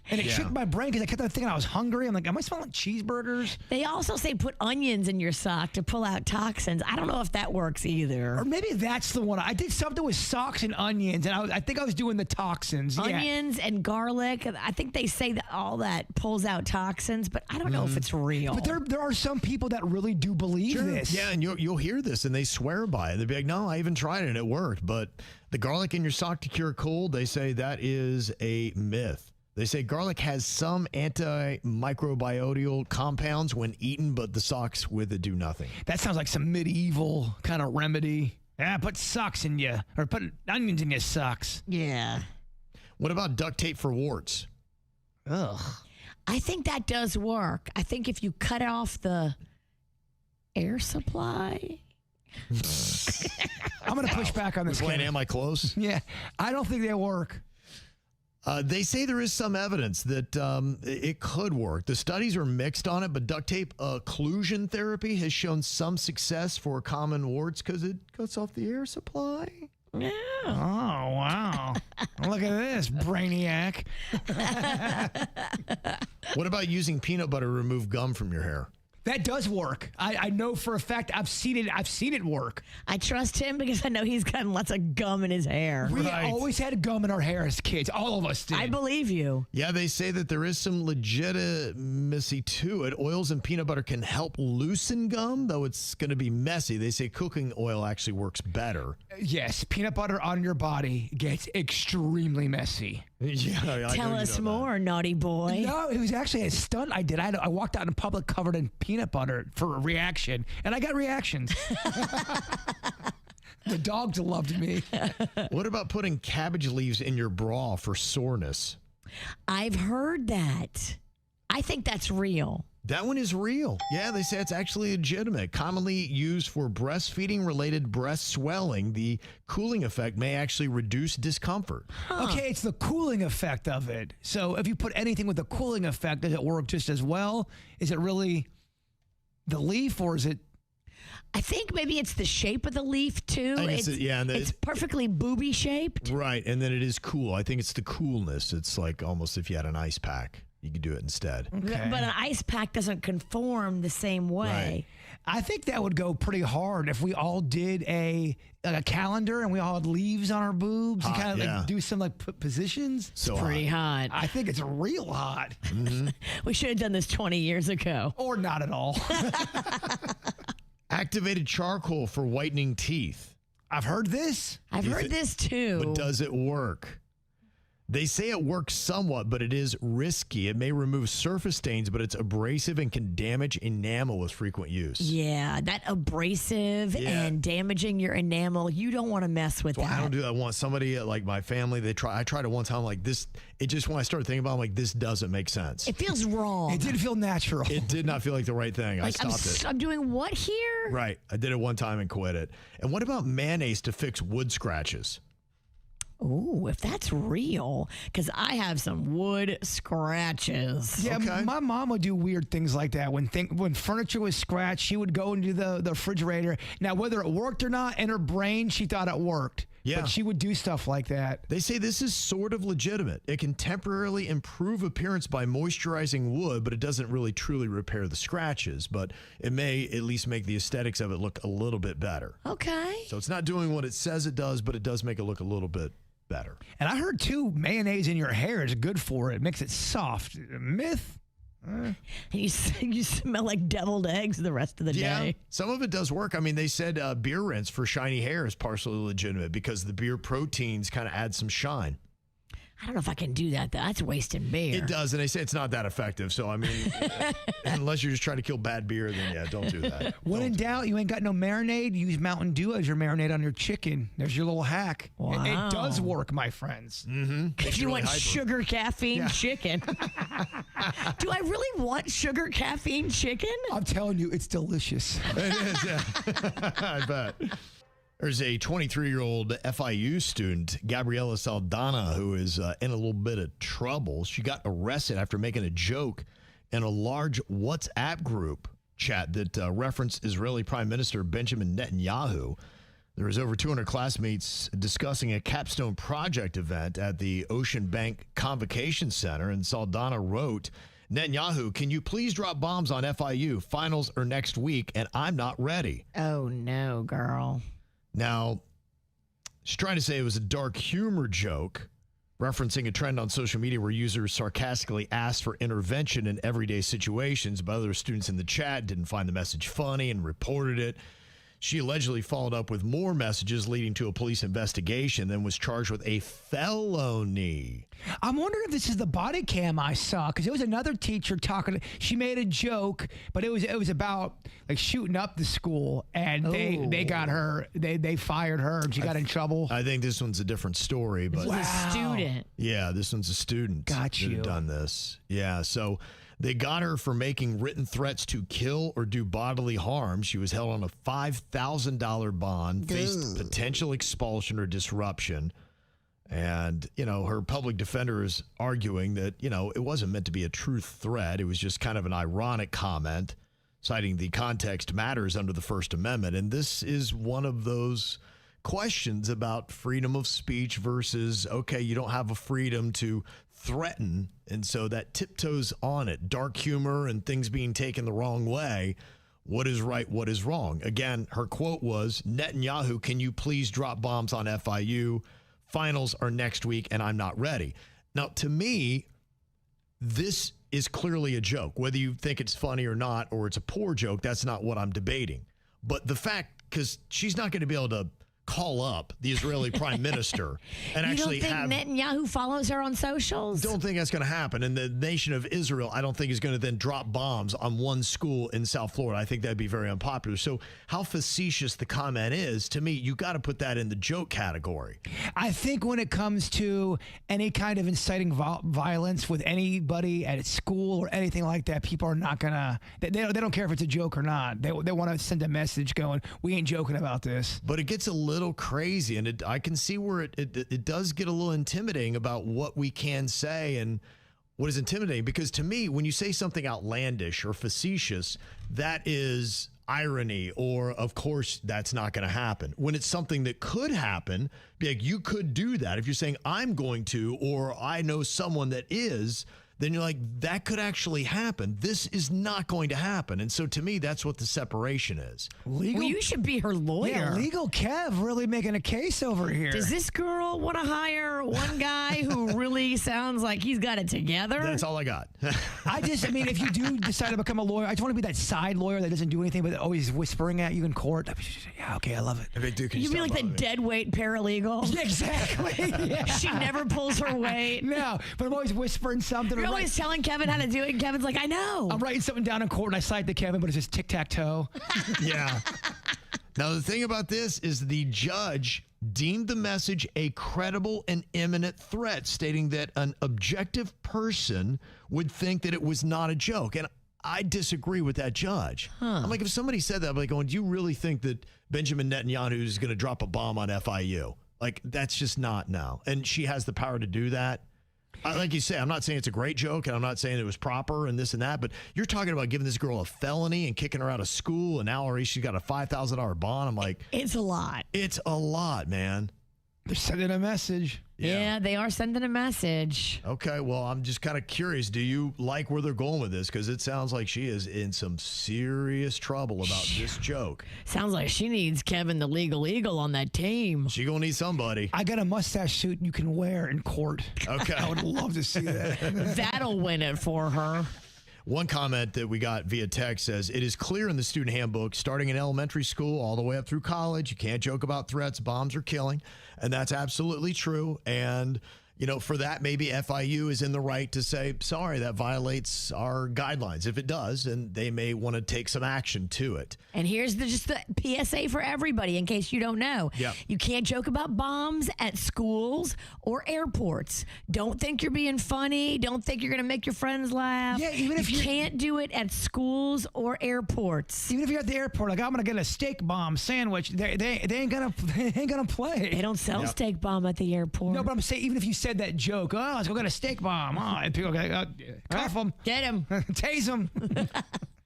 And it tricked my brain because I kept on thinking I was hungry. I'm like, am I smelling cheeseburgers? They also say put onions in your sock to pull out toxins. I don't know if that works either. Or maybe that's the one. I did something with socks and onions, and I think I was doing the toxins. Yeah. Onions and garlic. I think they say that all that pulls out toxins, but I don't know if it's real. But there are some people that really do believe this. Yeah, and you'll hear this, and they swear by it. They'll be like, no, I even tried it, and it worked. But the garlic in your sock to cure cold, they say that is a myth. They say garlic has some antimicrobial compounds when eaten, but the socks with it do nothing. That sounds like some medieval kind of remedy. Yeah, put socks in you, or put onions in your socks. Yeah. What about duct tape for warts? Ugh. I think that does work. I think if you cut off the air supply. I'm going to push back on this. We're playing Am I Close? Yeah, I don't think they work. They say there is some evidence that it could work. The studies are mixed on it, but duct tape occlusion therapy has shown some success for common warts because it cuts off the air supply. Yeah. Oh, wow. Look at this, brainiac. What about using peanut butter to remove gum from your hair? That does work. I know for a fact. I've seen it work. I trust him because I know he's gotten lots of gum in his hair. We always had gum in our hair as kids. All of us did. I believe you. Yeah, they say that there is some legitimacy to it. Oils and peanut butter can help loosen gum, though it's going to be messy. They say cooking oil actually works better. Yes, peanut butter on your body gets extremely messy. Yeah, Tell us more, naughty boy. No, it was actually a stunt I did. I walked out in public covered in peanut butter for a reaction, and I got reactions. The dogs loved me. What about putting cabbage leaves in your bra for soreness? I've heard that. I think that's real. That one is real. Yeah, they say it's actually legitimate. Commonly used for breastfeeding-related breast swelling, the cooling effect may actually reduce discomfort. Okay, it's the cooling effect of it. So if you put anything with a cooling effect, does it work just as well? Is it really the leaf, or is it? I think maybe it's the shape of the leaf, too. It's perfectly booby shaped. Right, and then it is cool. I think it's the coolness. It's like almost if you had an ice pack. You could do it instead. Okay. But an ice pack doesn't conform the same way. Right. I think that would go pretty hard if we all did a calendar and we all had leaves on our boobs and kind of like do some like positions. So pretty hot. I think it's real hot. Mm-hmm. We should have done this 20 years ago. Or not at all. Activated charcoal for whitening teeth. I've heard this. I've heard this too. But does it work? They say it works somewhat, but it is risky. It may remove surface stains, but it's abrasive and can damage enamel with frequent use. Yeah, that abrasive and damaging your enamel, you don't want to mess with Well, that. I don't do that. I want somebody like my family. I tried it one time like this. It just, when I started thinking about it, I'm like, this doesn't make sense. It feels wrong. It didn't feel natural. It did not feel like the right thing. I Like stopped it. I'm doing what here? Right. I did it one time and quit it. And what about mayonnaise to fix wood scratches? Ooh, if that's real, because I have some wood scratches. Yeah, my mom would do weird things like that. When furniture was scratched, she would go into the refrigerator. Now, whether it worked or not, in her brain, she thought it worked. Yeah. But she would do stuff like that. They say this is sort of legitimate. It can temporarily improve appearance by moisturizing wood, but it doesn't really truly repair the scratches. But it may at least make the aesthetics of it look a little bit better. Okay. So it's not doing what it says it does, but it does make it look a little bit better. And I heard, too, mayonnaise in your hair is good for it. It makes it soft. Myth? You smell like deviled eggs the rest of the day. Some of it does work. I mean, they said beer rinse for shiny hair is partially legitimate because the beer proteins kind of add some shine. I don't know if I can do that, though. That's wasting beer. It does, and they say it's not that effective. So, I mean, unless you're just trying to kill bad beer, then, yeah, don't do that. When in doubt, you ain't got no marinade, use Mountain Dew as your marinade on your chicken. There's your little hack. Wow. It does work, my friends. Mm-hmm. If you want sugar caffeine chicken. Do I really want sugar caffeine chicken? I'm telling you, it's delicious. It is, yeah. I bet. There's a 23-year-old FIU student, Gabriela Saldana, who is in a little bit of trouble. She got arrested after making a joke in a large WhatsApp group chat that referenced Israeli Prime Minister Benjamin Netanyahu. There was over 200 classmates discussing a capstone project event at the Ocean Bank Convocation Center, and Saldana wrote, "Netanyahu, can you please drop bombs on FIU? Finals are next week, and I'm not ready." Oh, no, girl. Now, she's trying to say it was a dark humor joke, referencing a trend on social media where users sarcastically asked for intervention in everyday situations, but other students in the chat didn't find the message funny and reported it. She allegedly followed up with more messages leading to a police investigation, then was charged with a felony. I'm wondering if this is the body cam I saw, because it was another teacher talking. She made a joke, but it was about like shooting up the school, and they got her. They fired her, and she got in trouble. I think this one's a different story, but This was a student. yeah, this one's a student. Got you. That had done this. Yeah, so they got her for making written threats to kill or do bodily harm. She was held on a $5,000 bond, faced potential expulsion or disruption. And, her public defender is arguing that, it wasn't meant to be a true threat. It was just kind of an ironic comment, citing the context matters under the First Amendment. And this is one of those questions about freedom of speech versus, okay, you don't have a freedom to threaten, and so that tiptoes on it. Dark humor and things being taken the wrong way. What is right? What is wrong? Again, her quote was, "Netanyahu, can you please drop bombs on FIU? Finals are next week, and I'm not ready." Now, to me, this is clearly a joke. Whether you think it's funny or not, or it's a poor joke, that's not what I'm debating. But the fact, because she's not going to be able to call up the Israeli prime minister and actually have... You don't think Netanyahu follows her on socials? Don't think that's going to happen. And the nation of Israel, I don't think is going to then drop bombs on one school in South Florida. I think that'd be very unpopular. So how facetious the comment is, to me, you got to put that in the joke category. I think when it comes to any kind of inciting violence with anybody at school or anything like that, people are not going to... They don't care if it's a joke or not. They want to send a message going, we ain't joking about this. But it gets a little crazy, and I can see where it does get a little intimidating about what we can say and what is intimidating, because to me, when you say something outlandish or facetious, that is irony, or of course that's not going to happen. When it's something that could happen, be like, you could do that. If you're saying I'm going to, or I know someone that is, then you're like, that could actually happen. This is not going to happen. And so to me, that's what the separation is. Legal, well, you should be her lawyer. Yeah, Legal Kev really making a case over here. Does this girl want to hire one guy who really sounds like he's got it together? That's all I got. I mean, if you do decide to become a lawyer, I just want to be that side lawyer that doesn't do anything but always whispering at you in court. Yeah, okay, I love it. You'd be like the dead weight paralegal. Yeah, exactly. Yeah. She never pulls her weight. No, but I'm always whispering something. You're always telling Kevin how to do it, and Kevin's like, I know. I'm writing something down in court, and I cite to Kevin, but it's just tic-tac-toe. Yeah. Now, the thing about this is the judge deemed the message a credible and imminent threat, stating that an objective person would think that it was not a joke. And I disagree with that judge. I'm like, if somebody said that, I'm like, do you really think that Benjamin Netanyahu is going to drop a bomb on FIU? Like, that's just not now. And she has the power to do that. Like you say, I'm not saying it's a great joke, and I'm not saying it was proper and this and that, but you're talking about giving this girl a felony and kicking her out of school, and now already she's got a $5,000 bond. I'm like, it's a lot. It's a lot, man. They're sending a message. Yeah, they are sending a message. Okay, well, I'm just kind of curious. Do you like where they're going with this? Because it sounds like she is in some serious trouble about this joke. Sounds like she needs Kevin the Legal Eagle on that team. She gonna need somebody. I got a mustache suit you can wear in court. Okay. I would love to see that. That'll win it for her. One comment that we got via text says, it is clear in the student handbook, starting in elementary school all the way up through college, you can't joke about threats, bombs, or killing. And that's absolutely true. And, you know, for that, maybe FIU is in the right to say, sorry, that violates our guidelines. If it does, and they may want to take some action to it. And here's just the PSA for everybody, in case you don't know. Yeah. You can't joke about bombs at schools or airports. Don't think you're being funny. Don't think you're going to make your friends laugh. Yeah, even if you can't do it at schools or airports. Even if you're at the airport, like, I'm going to get a steak bomb sandwich, they ain't gonna play. They don't sell steak bomb at the airport. No, but I'm saying, even if you said that joke, oh, let's go get a steak bomb. Oh, and people go, cuff them. Get him. Tase them.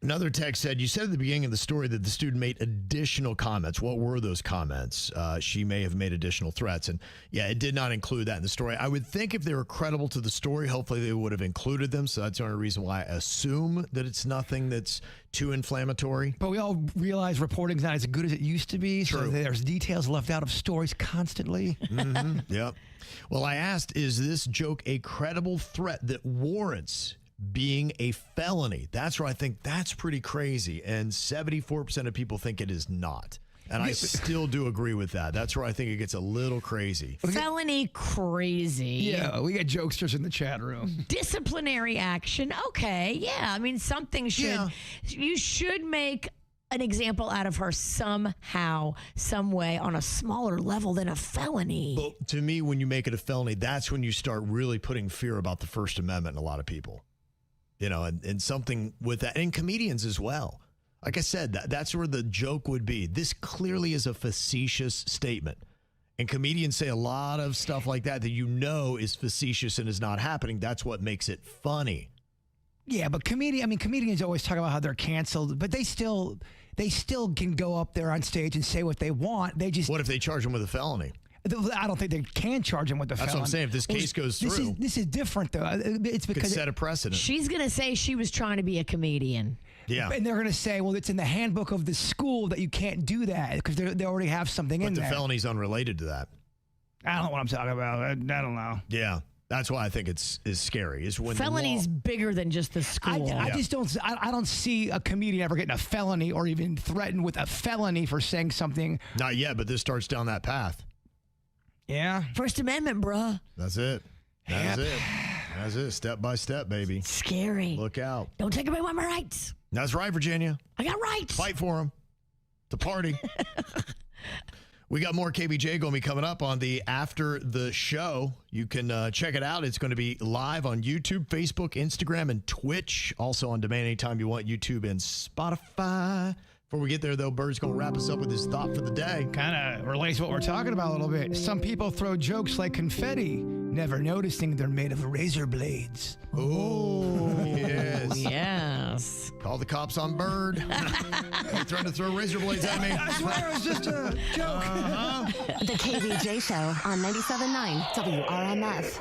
Another text said, you said at the beginning of the story that the student made additional comments. What were those comments? She may have made additional threats. And yeah, it did not include that in the story. I would think if they were credible to the story, hopefully they would have included them. So that's the only reason why I assume that it's nothing that's too inflammatory. But we all realize reporting's not as good as it used to be. True. So there's details left out of stories constantly. Mm-hmm. Yep. Well, I asked, is this joke a credible threat that warrants being a felony? That's where I think that's pretty crazy. And 74% of people think it is not. And I still do agree with that. That's where I think it gets a little crazy. Felony crazy. Yeah, we got jokesters in the chat room. Disciplinary action. Okay, yeah. I mean, something should, you should make an example out of her somehow, some way, on a smaller level than a felony. But to me, when you make it a felony, that's when you start really putting fear about the First Amendment in a lot of people. You know, and something with that, and comedians as well. Like I said, that's where the joke would be. This clearly is a facetious statement. And comedians say a lot of stuff like that you know is facetious and is not happening. That's what makes it funny. Yeah, but comedians always talk about how they're canceled, but they still can go up there on stage and say what they want. They just, what if they charge them with a felony? I don't think they can charge him with the felony. That's what I'm saying. If this case goes through. This is different, though. It's because could set a precedent. She's going to say she was trying to be a comedian. Yeah. And they're going to say, well, it's in the handbook of the school that you can't do that because they already have something in there. But the felony's unrelated to that. I don't know what I'm talking about. I don't know. Yeah. That's why I think it's scary. Is when felony's bigger than just the school. I just don't. I don't see a comedian ever getting a felony or even threatened with a felony for saying something. Not yet, but this starts down that path. Yeah. First Amendment, bruh. That's it. That's it. That's it. Step by step, baby. Scary. Look out. Don't take away my rights. That's right, Virginia. I got rights. Fight for them. The party. We got more KVJ going to be coming up on the After the Show. You can check it out. It's going to be live on YouTube, Facebook, Instagram, and Twitch. Also on demand anytime you want, YouTube and Spotify. Before we get there, though, Bird's going to wrap us up with his thought for the day. Kind of relates to what we're talking about a little bit. Some people throw jokes like confetti, never noticing they're made of razor blades. Oh, yes. Yes. Call the cops on Bird. He tried to throw razor blades at me. I swear it was just a joke. The KVJ Show on 97.9 WRMF.